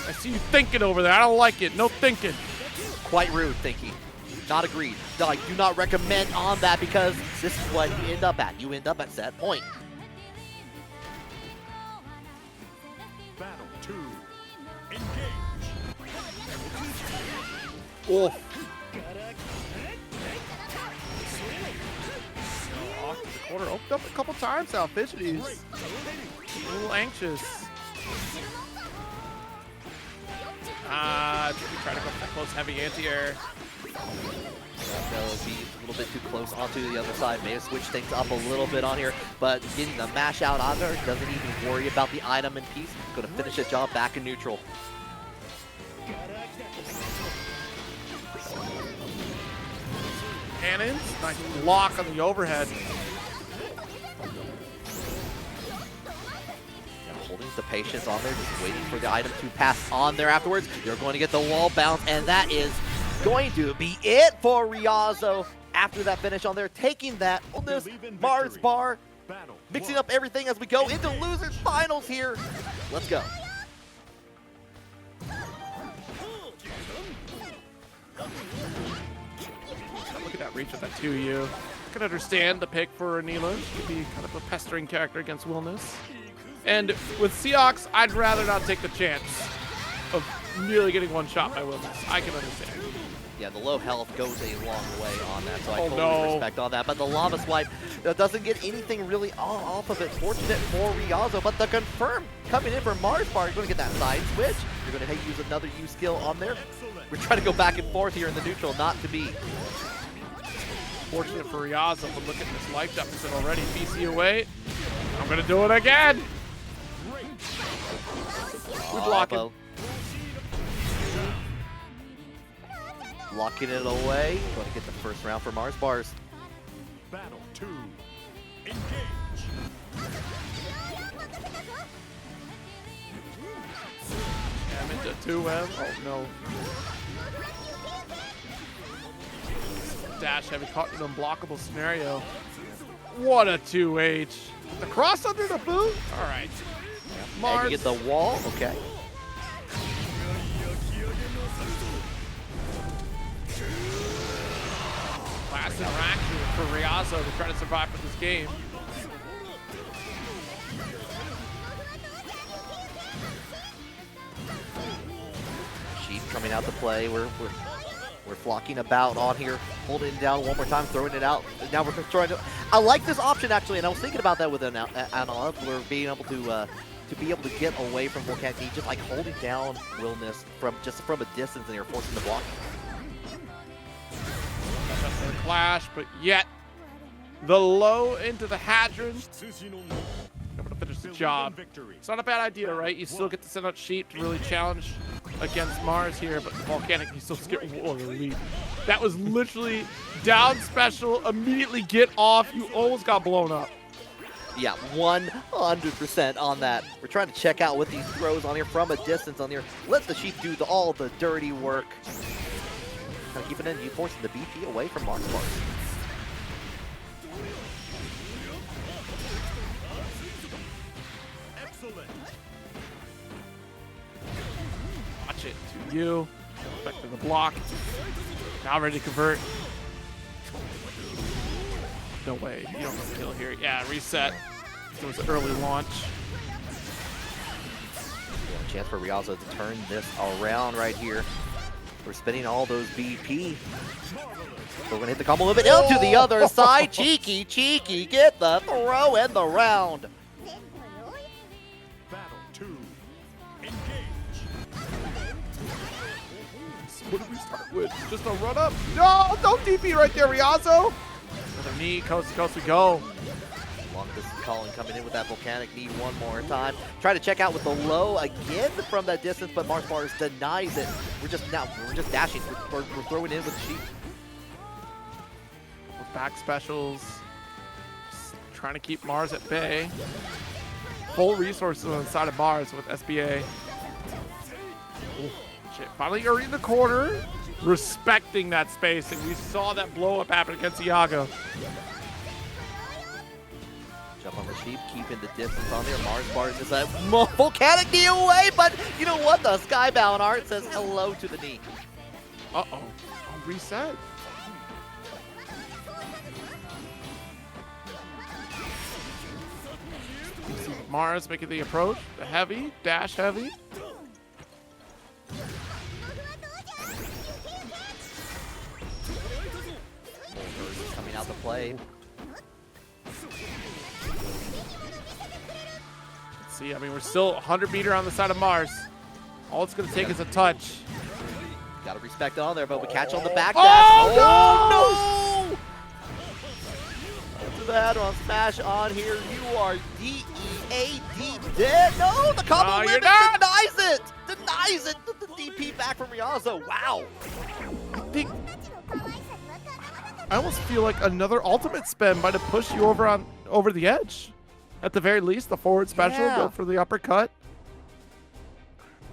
I see you thinking over there. I don't like it. No thinking. Quite rude thinking. Not agreed. I do not recommend on that because this is what you end up at. You end up at set point. Battle 2. Engage. Oh. Off to the corner. Opened up a couple times now. Fidgeties. A little anxious. Trying to go for that close heavy anti-air. Be a little bit too close onto the other side. May have switched things up a little bit on here, but getting the mash out on there, doesn't even worry about the item in piece. Going to finish the job back in neutral. Cannons, nice block on the overhead. Holding the patience on there, just waiting for the item to pass on there afterwards. You're going to get the wall bounce, and that is going to be it for Ryazo after that finish on there, taking that on this Mars bar, mixing up everything as we go into losers finals here. Let's go. Look at that reach with that 2U. I can understand the pick for Anila. She could be kind of a pestering character against Wilnas. And with Seox, I'd rather not take the chance of nearly getting one shot by Wilnas. I can understand. Yeah, the low health goes a long way on that, so I Oh, totally no. respect all that. But the lava swipe doesn't get anything really off of it. Fortunate for Ryazo, but the confirm coming in for Mars Bar. You're going to get that side switch. You're going to use another U skill on there. We're trying to go back and forth here in the neutral, not to be. Fortunate for Ryazo, but look at this life deficit already. BC away. I'm going to do it again. We block him. Locking it away. Going to get the first round for Mars Bars. Battle 2. Engage. I'm into 2M. Oh no. Dash heavy caught in an unblockable scenario. What a 2H. The cross under the boot? Alright. And Mars. you get the wall. Okay. Last interaction for Ryazo to try to survive for this game. Sheep coming out to play. We're flocking about on here, holding it down one more time, throwing it out. Now we're trying to. I like this option actually, and I was thinking about that with Anila. We're being able to be able to get away from Volcanic Knee, just like holding down Wilnas from a distance, and you're forcing the block. That's a clash, but yet the low into the Hadron. Able to finish the job. It's not a bad idea, right? You still get to send out Sheep to really challenge against Mars here, but Volcanic, you still get a lead. That was literally down special, immediately get off. You almost got blown up. Yeah, 100% on that. We're trying to check out with these throws on here from a distance on here. Let the Sheep do all the dirty work. Kind of keeping it in, you forcing the BP away from Mars Bars. Watch it to you. Back to the block. Now ready to convert. No way. You don't have a kill here. Yeah, reset. It was an early launch. Yeah, a chance for Ryazo to turn this around right here. We're spinning all those BP. We're going to hit the combo a little bit out to the other side. Cheeky, cheeky. Get the throw and the round. Battle 2. Engage. What did we start with? Just a run up? No, don't DP right there, Ryazo. Another knee, coast to coast we go. Long distance calling coming in with that Volcanic Knee one more time. Try to check out with the low again from that distance, but Mars Bars denies it. We're just dashing. We're throwing in with the Sheep. With back specials. Just trying to keep Mars at bay. Full resources on the side of Mars with SBA. Ooh, shit. Finally already in the corner. Respecting that space, and we saw that blow up happen against Iago. Jump on the Sheep, keeping the distance on there. Mars Bars is a Volcanic Knee away, but you know what? The Skybound Art says hello to the knee. Uh-oh. Oh, reset. You see Mars making the approach. The heavy, dash heavy. Coming out to play. Let's see, I mean, we're still 100 meter on the side of Mars. All it's going to take is a touch. Got to of respect on there, but we catch on the back Oh, dash. no! No! To the head-on smash on here. You are D-E-A-D dead. No, the combo No, you're limit not. denies it. Denies it. The DP back from Ryazo. Wow. I almost feel like another ultimate spin might have pushed you over the edge. At the very least, the forward special, Yeah. go for the uppercut.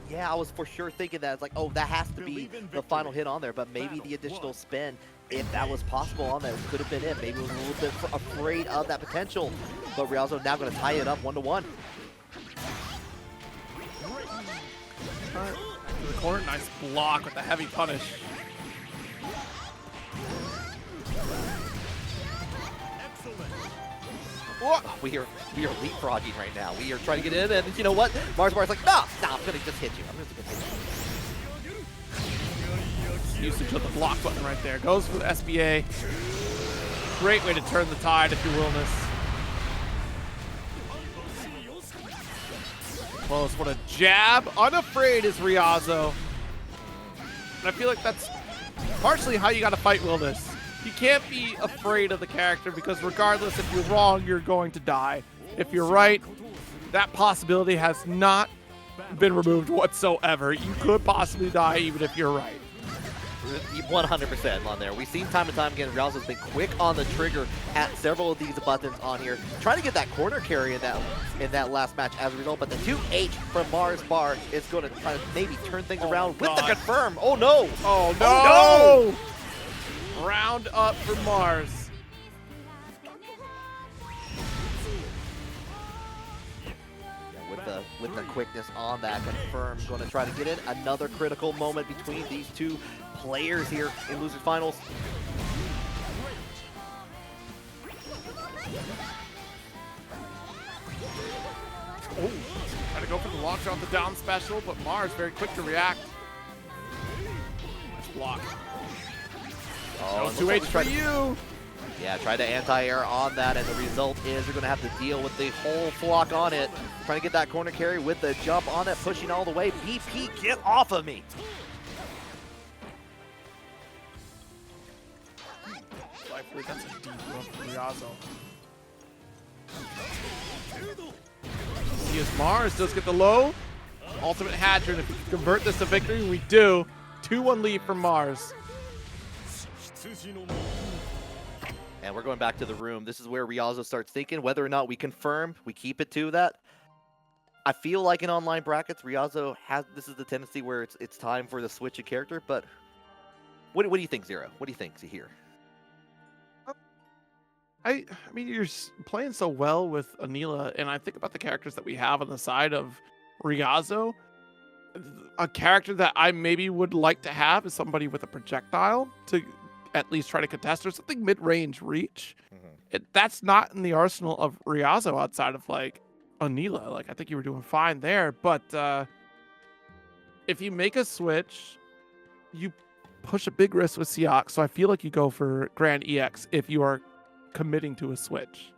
Yeah, I was for sure thinking that. It's like, oh, that has to be the final hit on there, but maybe the additional spin, if that was possible on there, could have been it. Maybe it was a little bit afraid of that potential, but Ryazo now going to tie it up 1-1. To the corner, nice block with the heavy punish. Oh, we are leapfrogging right now. We are trying to get in, and you know what? Mars like, nah, I'm gonna just hit you. I'm just gonna hit you. Usage of the block button right there. Goes for the SBA. Great way to turn the tide if you're Wilnas. Close. What a jab. Unafraid is Ryazo. And I feel like that's partially how you got to fight Wilnas. You can't be afraid of the character because regardless if you're wrong, you're going to die. If you're right, that possibility has not been removed whatsoever. You could possibly die even if you're right. 100% on there. We've seen time and time again, Ryazo's been quick on the trigger at several of these buttons on here, trying to get that corner carry in that last match as a result. But the 2H from Mars Bar is going to try to maybe turn things around with the confirm. Oh no! Oh no! Oh, no! Round up for Mars. With the quickness on that confirm, going to try to get in another critical moment between these two players here in losers finals. Oh, trying to go for the launcher on the down special, but Mars very quick to react. Nice block. Oh, No 2H for you. Yeah, try to anti-air on that, and the result is you're going to have to deal with the whole flock on it. Trying to get that corner carry with the jump on it, pushing all the way. BP, get off of me! Likely that's a deep run from Ryazo. See as Mars does get the low. Ultimate hat, and if we can convert this to victory, we do. 2-1 lead for Mars. And we're going back to the room. This is where Ryazo starts thinking whether or not we confirm, we keep it to that. I feel like in online brackets, Ryazo has, this is the tendency where it's time for the switch of character, but what do you think, Zero? What do you think here? I mean, you're playing so well with Anila, and I think about the characters that we have on the side of Ryazo. A character that I maybe would like to have is somebody with a projectile to at least try to contest or something mid-range reach. That's not in the arsenal of Ryazo outside of like Anila. Like I think you were doing fine there, but if you make a switch, you push a big risk with Seox. So I feel like you go for Gran EX if you are committing to a switch.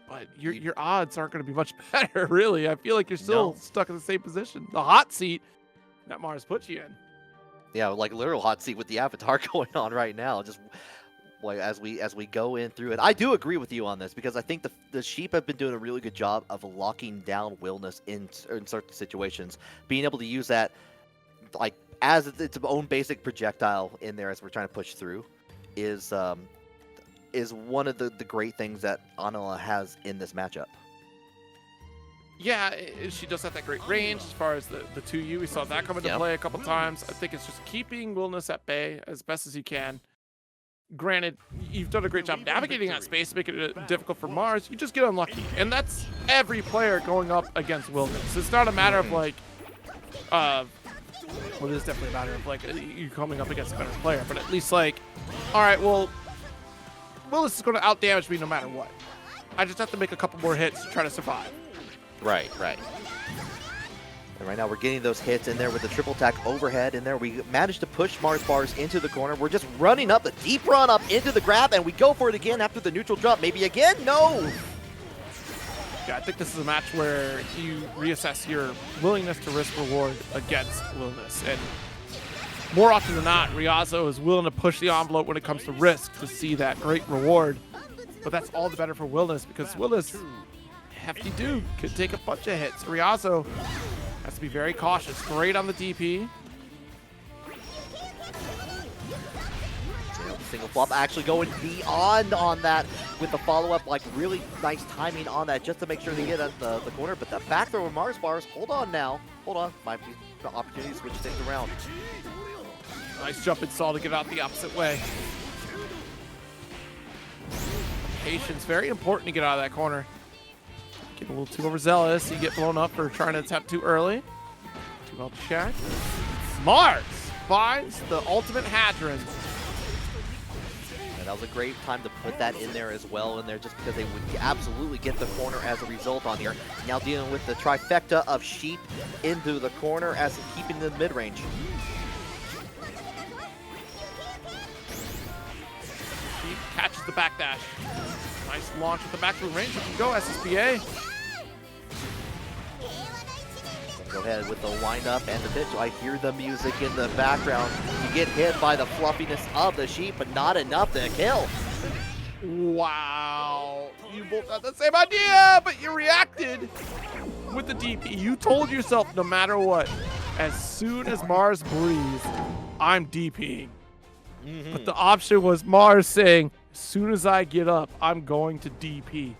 But your odds aren't going to be much better, really. I feel like you're still stuck in the same position. The hot seat that Mars puts you in. Yeah, like literal hot seat with the avatar going on right now. Just like as we go in through it, I do agree with you on this because I think the Sheep have been doing a really good job of locking down Wilnas in certain situations, being able to use that like as its own basic projectile in there as we're trying to push through is one of the great things that Anila has in this matchup. Yeah, she does have that great range as far as the 2U. We saw that come into play a couple times. I think it's just keeping Wilnas at bay as best as you can. Granted, you've done a great job navigating that space, making it difficult for Mars. You just get unlucky. And that's every player going up against Wilnas. It's not a matter of like, well, it is definitely a matter of like you coming up against a better player, but at least like, all right, well, Wilnas is going to outdamage me no matter what. I just have to make a couple more hits to try to survive. Right. And right now we're getting those hits in there with the triple attack overhead in there. We managed to push Mars Bars into the corner. We're just running up the deep run up into the grab, and we go for it again after the neutral drop. Maybe again? No! Yeah, I think this is a match where you reassess your willingness to risk reward against Wilnas. And more often than not, Ryazo is willing to push the envelope when it comes to risk to see that great reward. But that's all the better for Wilnas because Wilnas, hefty dude, could take a bunch of hits. Ryazo has to be very cautious. Great on the DP. Single flop actually going beyond on that with the follow-up, like really nice timing on that just to make sure they get at the corner. But the back throw of Mars bars, hold on now. Hold on. Might be the opportunity to switch things around. Nice jump and saw to get out the opposite way. Patience, very important to get out of that corner. Get a little too overzealous. You get blown up for trying to attempt too early. Too well checked. Mars finds the ultimate Hadron. That was a great time to put that in there as well in there just because they would absolutely get the corner as a result on here. Now dealing with the trifecta of sheep into the corner as keeping the mid-range. Sheep catches the backdash. Nice launch with the back through range. You can go, SSBA. Go ahead with the wind-up and the pitch. I hear the music in the background. You get hit by the fluffiness of the sheep, but not enough to kill. Wow. You both had the same idea, but you reacted with the DP. You told yourself no matter what, as soon as Mars breathes, I'm DPing. But the option was Mars saying, as soon as I get up, I'm going to DP.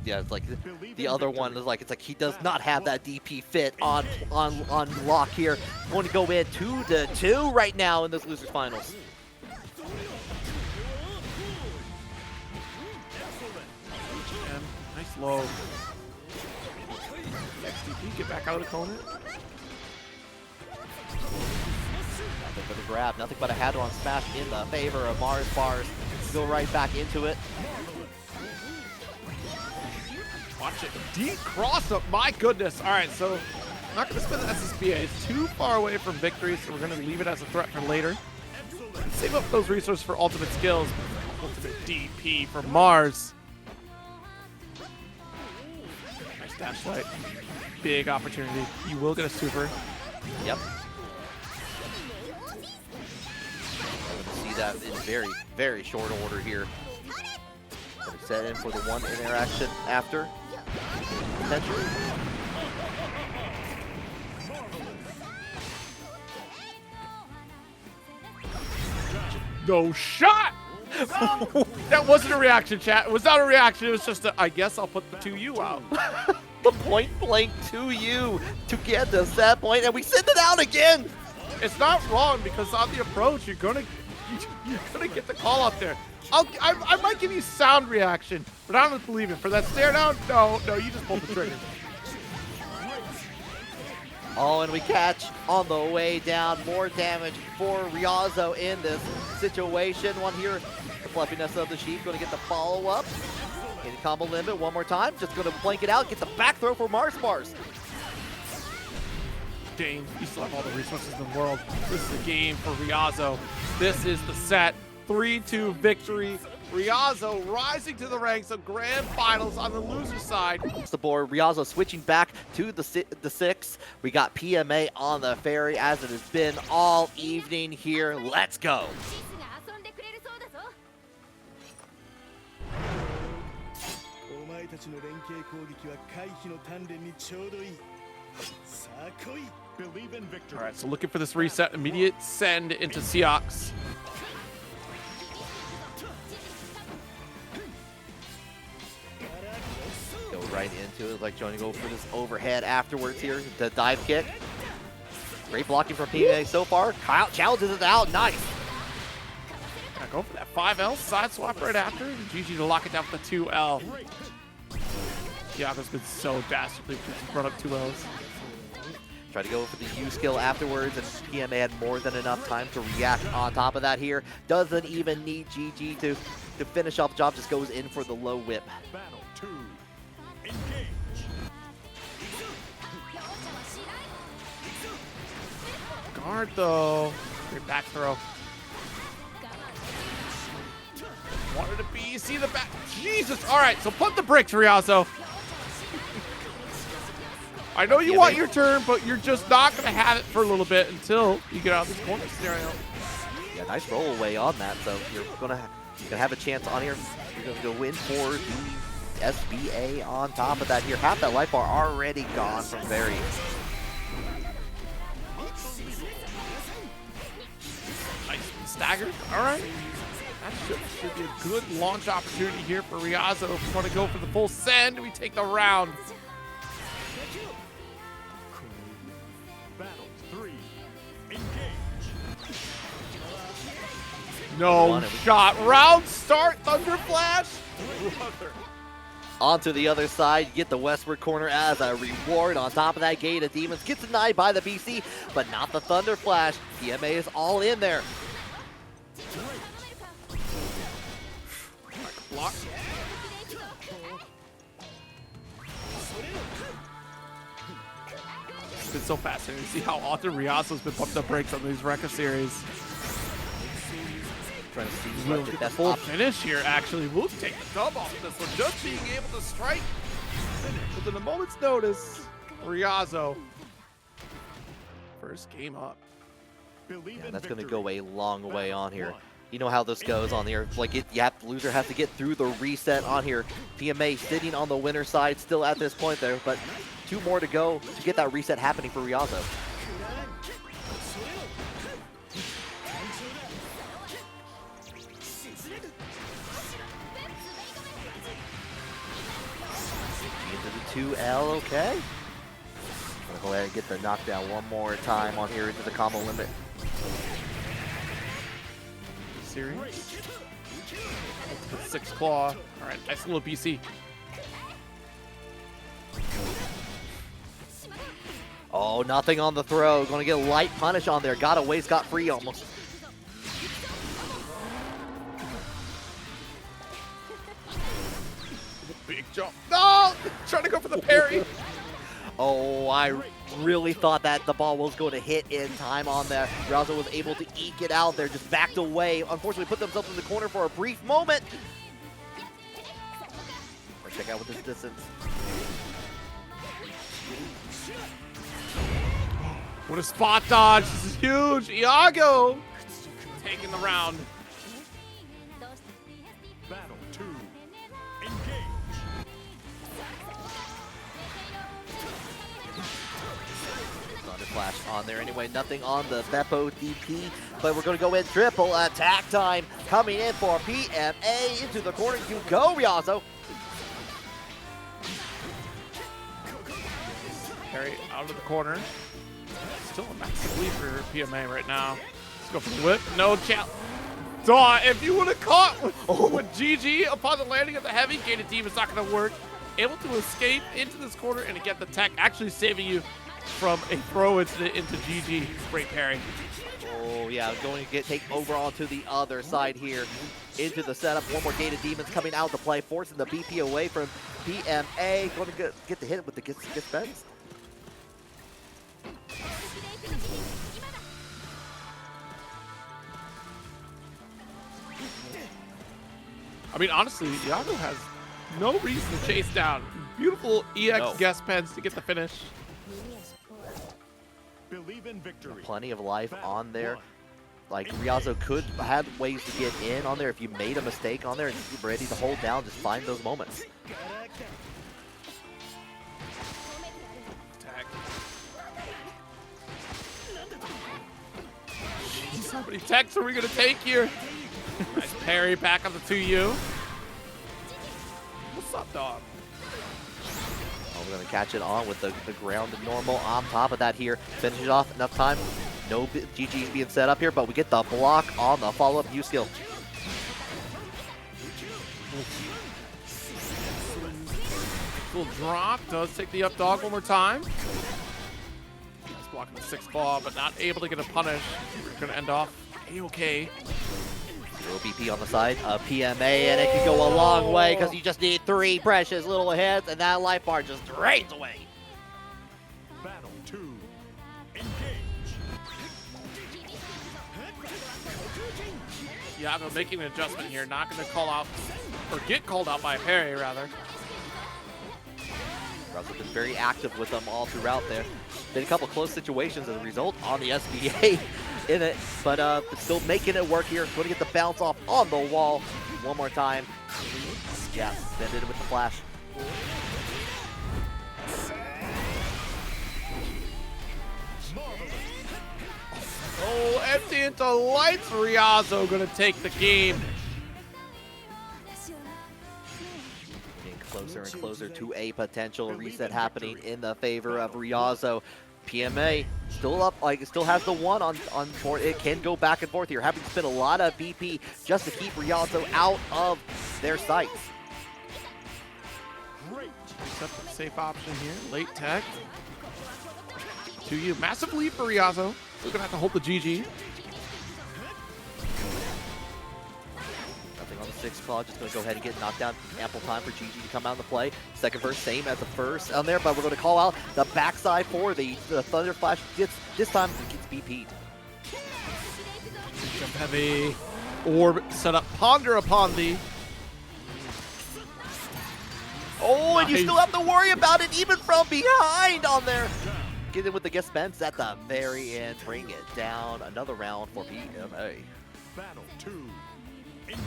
Yeah, it's like the other one is like, it's like he does not have that DP fit on lock here. Going to go in 2-2 right now in this losers finals. And nice low. XDP, get back out of the corner. Nothing but a grab, nothing but a Hadron smash in the favor of Mars bars. Go right back into it. Watch it. Deep cross up. My goodness. All right, so I'm not going to spend the SSBA. It's too far away from victory, so we're going to leave it as a threat for later. Save up those resources for ultimate skills. Ultimate DP for Mars. Nice dash light. Big opportunity. You will get a super. Yep. See that in very, very short order here. Set in for the one interaction after. Potentially. No shot! That wasn't a reaction, chat. It was not a reaction. It was just a, I guess I'll put the 2U out. The point blank 2U to get to that point, and we send it out again. It's not wrong because on the approach, you're gonna get the call out there. I might give you sound reaction, but I don't believe it. For that stare down, no, you just pulled the trigger. Oh, and we catch on the way down. More damage for Ryazo in this situation. One here, the fluffiness of the sheep, going to get the follow-up. In combo limit one more time, just going to blank it out, get the back throw for Mars bars. Dane, you still have all the resources in the world. This is the game for Ryazo. This is the set. 3-2 victory. Ryazo rising to the ranks of grand finals on the loser side. The board, Ryazo switching back to the 6. We got PMA on the ferry as it has been all evening here. Let's go. Believe in victory. All right, so looking for this reset, immediate send into Seox. Go right into it, like trying to go for this overhead afterwards here. The dive kick. Great blocking from PMA so far. Kyle challenges it out. Nice. Go for that 5L side swap right after. GG to lock it down with the 2L. Yago's been so dastardly to run up 2Ls. Try to go for the U skill afterwards, and PMA had more than enough time to react on top of that here. Doesn't even need GG to finish off the job, just goes in for the low whip. Battle 2. Engage. Guard though. Great back throw. Wanted to be you see the back? Jesus. All right, so put the bricks, Ryazo. I know you want your turn, but you're just not going to have it for a little bit until you get out of this corner scenario. Yeah, nice roll away on that. So you're gonna have a chance on here. You're gonna go in for the SBA on top of that here. Half that life bar already gone from Ferry. Nice staggered. All right. That should be a good launch opportunity here for Ryazo. If we want to go for the full send, we take the round. Battle 3. Engage. No shot. Round start. Thunder Flash. Brother. Onto the other side, you get the westward corner as a reward. On top of that, Gate of Demons gets denied by the BC, but not the Thunder Flash. PMA is all in there. Block. It's been so fascinating to see how often Ryazo's been pumped up brakes on these Rekka series. Trying to see We'll what the get best the full option. finish here, actually. We'll take the dub off this one. Just being able to strike within a moment's notice. Ryazo. First game up. Believe Yeah, in that's going to victory. go a long way on here. One. You know how this goes on here. Like, loser has to get through the reset on here. PMA sitting on the winner side still at this point there, but 2 more to go to get that reset happening for Ryazo. Into the 2L, okay. Gonna go ahead and get the knockdown one more time on here into the combo limit. Series. 6 claw. All right, nice little BC. Oh, nothing on the throw. Gonna get a light punish on there. Got away, got free almost. Big jump. No! Trying to go for the parry. Oh, I really thought that the ball was going to hit in time on there. Ryazo was able to eke it out there, just backed away. Unfortunately, put themselves in the corner for a brief moment. Let's check out with this distance. What a spot dodge. This is huge. Iago taking the round. Battle 2. Engage. Thunder Flash on there anyway. Nothing on the Beppo DP, but we're going to go in triple attack time. Coming in for PMA into the corner. You go, Ryazo. Ferry out of the corner. Still a massive lead for PMA right now. Let's go for the whip. No challenge. Daw, if you would have caught with GG upon the landing of the heavy, Gated Team is not going to work. Able to escape into this corner and get the tech, actually saving you from a throw into GG. Great parry. Oh yeah, going to take over onto the other side here. Into the setup. One more Gated Demons coming out to play, forcing the BP away from PMA. Going to get the hit with the get spends. I mean, honestly, Iago has no reason to chase down. Beautiful EX guest pens to get the finish. Believe in victory. Plenty of life on there. Like, Ryazo could have ways to get in on there if you made a mistake on there and you're ready to hold down, just find those moments. Tag. Jeez, how many techs are we going to take here? Nice parry back on the 2U. What's up, dog? Oh, we're going to catch it on with the ground and normal on top of that here. Finish it off, enough time. No GG's being set up here, but we get the block on the follow-up U skill. Little drop, does take the up dog one more time. He's blocking the 6 claw, but not able to get a punish. We're going to end off A-OK. 0 BP on the side of PMA, and it can go a long way because you just need 3 precious little hits, and that life bar just drains away. Battle 2. Engage. Yago making an adjustment here, not going to call out, or get called out by Ferry, rather. Ryazo's been very active with them all throughout there. Been a couple close situations as a result on the SBA in it, but still making it work here. Going to get the bounce off on the wall one more time. Yeah, suspended with the flash. Oh, empty into lights. Ryazo going to take the game. Getting closer and closer to a potential reset happening in the favor of Ryazo. PMA still up, like still has the one on board. It can go back and forth here, having to spend a lot of BP just to keep Ryazo out of their sights. Accept a safe option here. Late tech. To you. Massive lead for Ryazo. We're going to have to hold the GG. Nothing on the 6 claw. Just going to go ahead and get knocked down. Ample time for GG to come out of the play. Second verse, same as the first on there, but we're going to call out the backside for the Thunder Flash. This time it gets BP'd. Jump heavy. Orb set up. Ponder upon thee. Oh, and you still have to worry about it even from behind on there. Get in with the guest bends at the very end. Bring it down. Another round for PMA. Battle 2. Engage.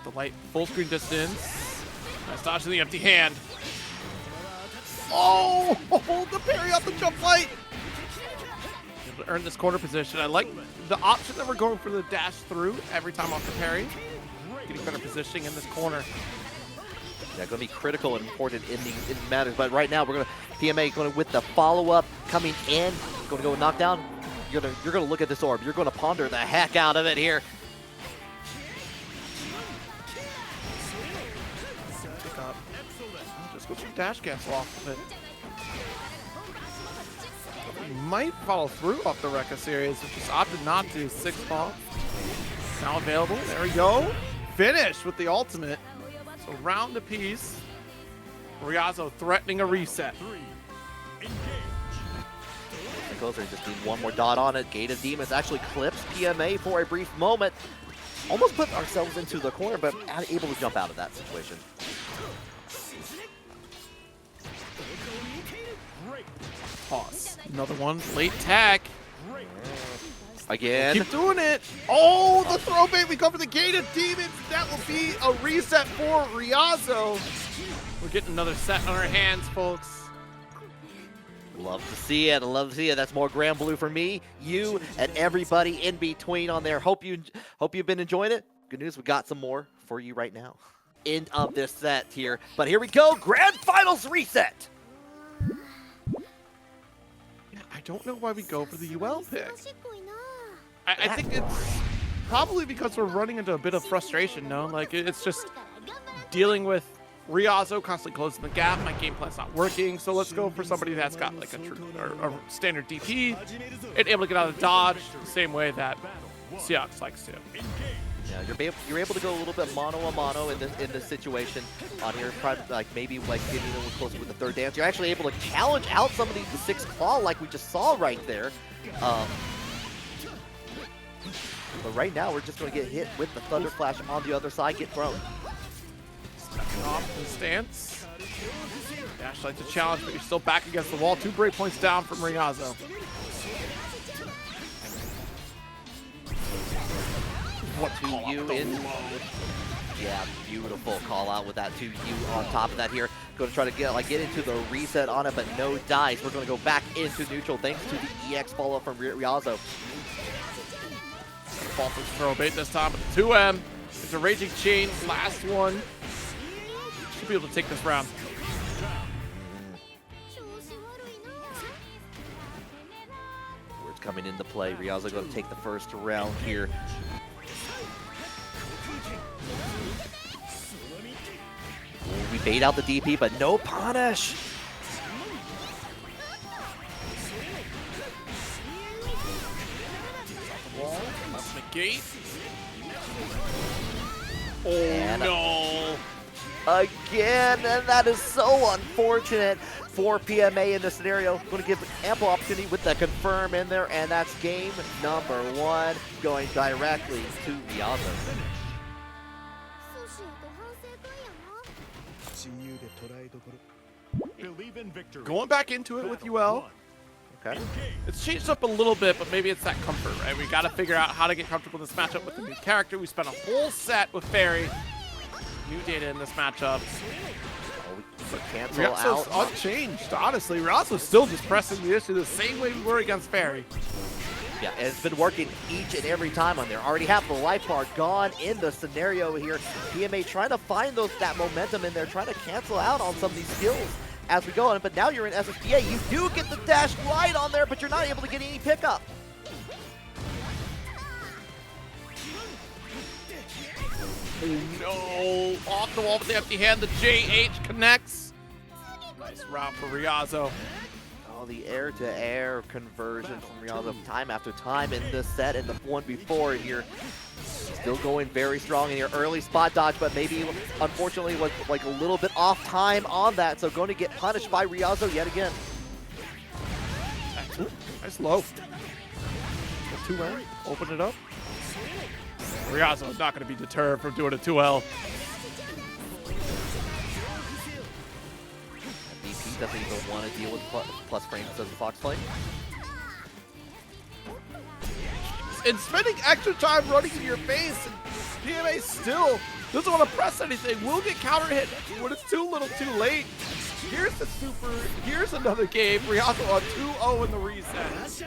The light full screen distance. Nice dodge to the empty hand. Oh, the parry off the jump light. Able to earn this corner position. I like the option that we're going for the dash through every time off the parry. Getting better positioning in this corner. Yeah, going to be critical and important in the matters. But right now, we're going to PMA going with the follow-up coming in. Going to go knockdown. You're going to look at this orb. You're going to ponder the heck out of it here. Pick up. Just go some dash cancel off of it. He might follow through off the Rekka series, which just opted not to. 6 ball. Now available. There we go. Finish with the ultimate. So round apiece. Ryazo threatening a reset. 3. Engage. Closer, just need one more dot on it. Gate of Demons actually clips PMA for a brief moment. Almost put ourselves into the corner, but able to jump out of that situation. Toss. Another one. Late tack. Again. Keep doing it. Oh, the throw bait. We go for the Gate of Demons. That will be a reset for Ryazo. We're getting another set on our hands, folks. Love to see it. Love to see it. That's more Grand Blue for me, you, and everybody in between on there. Hope you've been enjoying it. Good news, we got some more for you right now. End of this set here. But here we go. Grand Finals reset. Yeah, I don't know why we go for the Yuel pick. I think it's probably because we're running into a bit of frustration, no? Like, it's just dealing with Ryazo constantly closing the gap. My game plan's not working, so let's go for somebody that's got like a standard DP and able to get out of dodge the same way that Seox likes to. Yeah, you're able to go a little bit mano a mano in this situation on here. Probably like maybe like getting a little closer with the third dance. You're actually able to challenge out somebody with the 6 claw like we just saw right there. But right now we're just going to get hit with the Thunder Flash on the other side, get thrown. Stepping off the stance. Dash like to challenge, but you're still back against the wall. 2 break points down from Ryazo. What to you in? Yeah, beautiful call out with that 2U on top of that here. Going to try to get into the reset on it, but no dice. We're going to go back into neutral thanks to the EX follow from Ryazo. Fall for throw bait this time with the 2M. It's a Raging Chain, last one. Should be able to take this round. Words coming into play. Ryazo going to take the first round here. We bait out the DP, but no punish. That's negate. Oh And no. Again, and that is so unfortunate. for PMA in this scenario. Going to give ample opportunity with the confirm in there, and that's game number 1 going directly to Ryazo. Believe in victory. Going back into it with Yuel. Okay. It's changed up a little bit, but maybe it's that comfort, right? We got to figure out how to get comfortable in this matchup with a new character. We spent a whole set with Ferry. New data in this matchup. Cancel Ryazo's out. unchanged, honestly. Ryazo's still just pressing the issue the same way we were against Ferry. Yeah, and it's been working each and every time on there. Already half the life bar gone in the scenario here. PMA trying to find that momentum in there, trying to cancel out on some of these skills as we go on. But now you're in SSPA. You do get the dash right on there, but you're not able to get any pickup. Oh no, off the wall with the empty hand. The JH connects. Nice route for Ryazo. Oh, the air-to-air conversion from Ryazo time after time in this set and the one before here. Still going very strong in here. Early spot dodge, but maybe, unfortunately, was like a little bit off time on that. So going to get punished by Ryazo yet again. Nice low. 2L, open it up. Ryazo is not going to be deterred from doing a 2L. BP doesn't even want to deal with plus frames as a Fox play. And spending extra time running in your face, and PMA still doesn't want to press anything. Will get counter hit when it's too little too late. Here's the super, here's another game. Ryazo on 2-0 in the reset.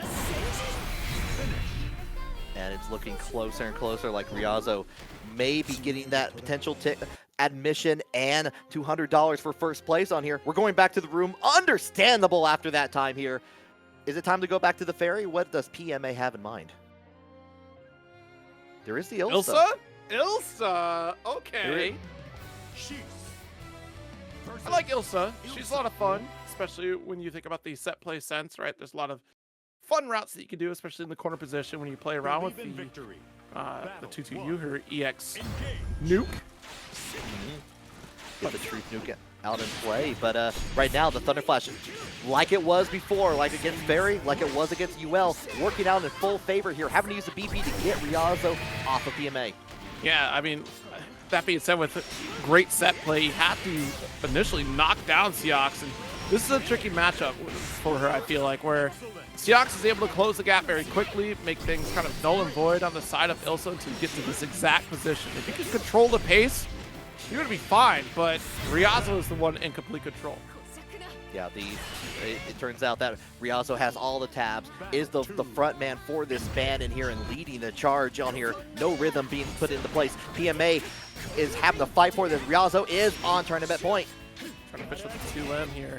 And it's looking closer and closer, like Ryazo may be getting that potential admission and $200 for first place on here. We're going back to the room. Understandable after that time here. Is it time to go back to the Ferry? What does PMA have in mind? There is the Ilsa. Ilsa? Okay. I like Ilsa. She's a lot of fun, especially when you think about the set play sense, right? There's a lot of fun routes that you can do, especially in the corner position when you play around with the 2-2U, her EX nuke. Get the truth nuke out in play, but right now the Thunder Flash, like it was before, like against Ferry, like it was against Yuel, working out in full favor here, having to use the BP to get Ryazo off of PMA. Yeah, I mean, that being said, with great set play, you have to initially knock down Seox, and this is a tricky matchup for her, I feel like, where Seox is able to close the gap very quickly, make things kind of null and void on the side of Ilsa to get to this exact position. If you can control the pace, you're going to be fine, but Ryazo is the one in complete control. Yeah, it turns out that Ryazo has all the tabs, is the front man for this band in here and leading the charge on here. No rhythm being put into place. PMA is having to fight for this. Ryazo is on tournament point. Trying to fish with the 2M here.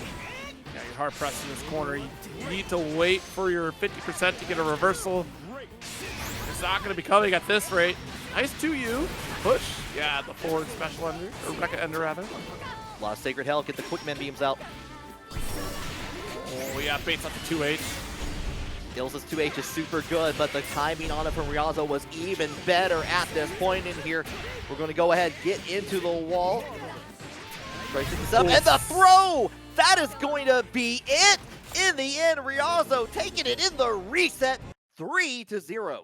Yeah, you're hard pressed in this corner. You need to wait for your 50% to get a reversal. It's not going to be coming at this rate. Nice 2U. Push. Yeah, the forward special under, or Rekka Ender rather. A lot of Sacred Hell, get the quick man beams out. Oh yeah, baits up the 2H. Ilsa's 2H is super good, but the timing on it from Ryazo was even better at this point in here. We're going to go ahead, get into the wall. Try to this up, and the throw! That is going to be it! In the end, Ryazo taking it in the reset, 3-0.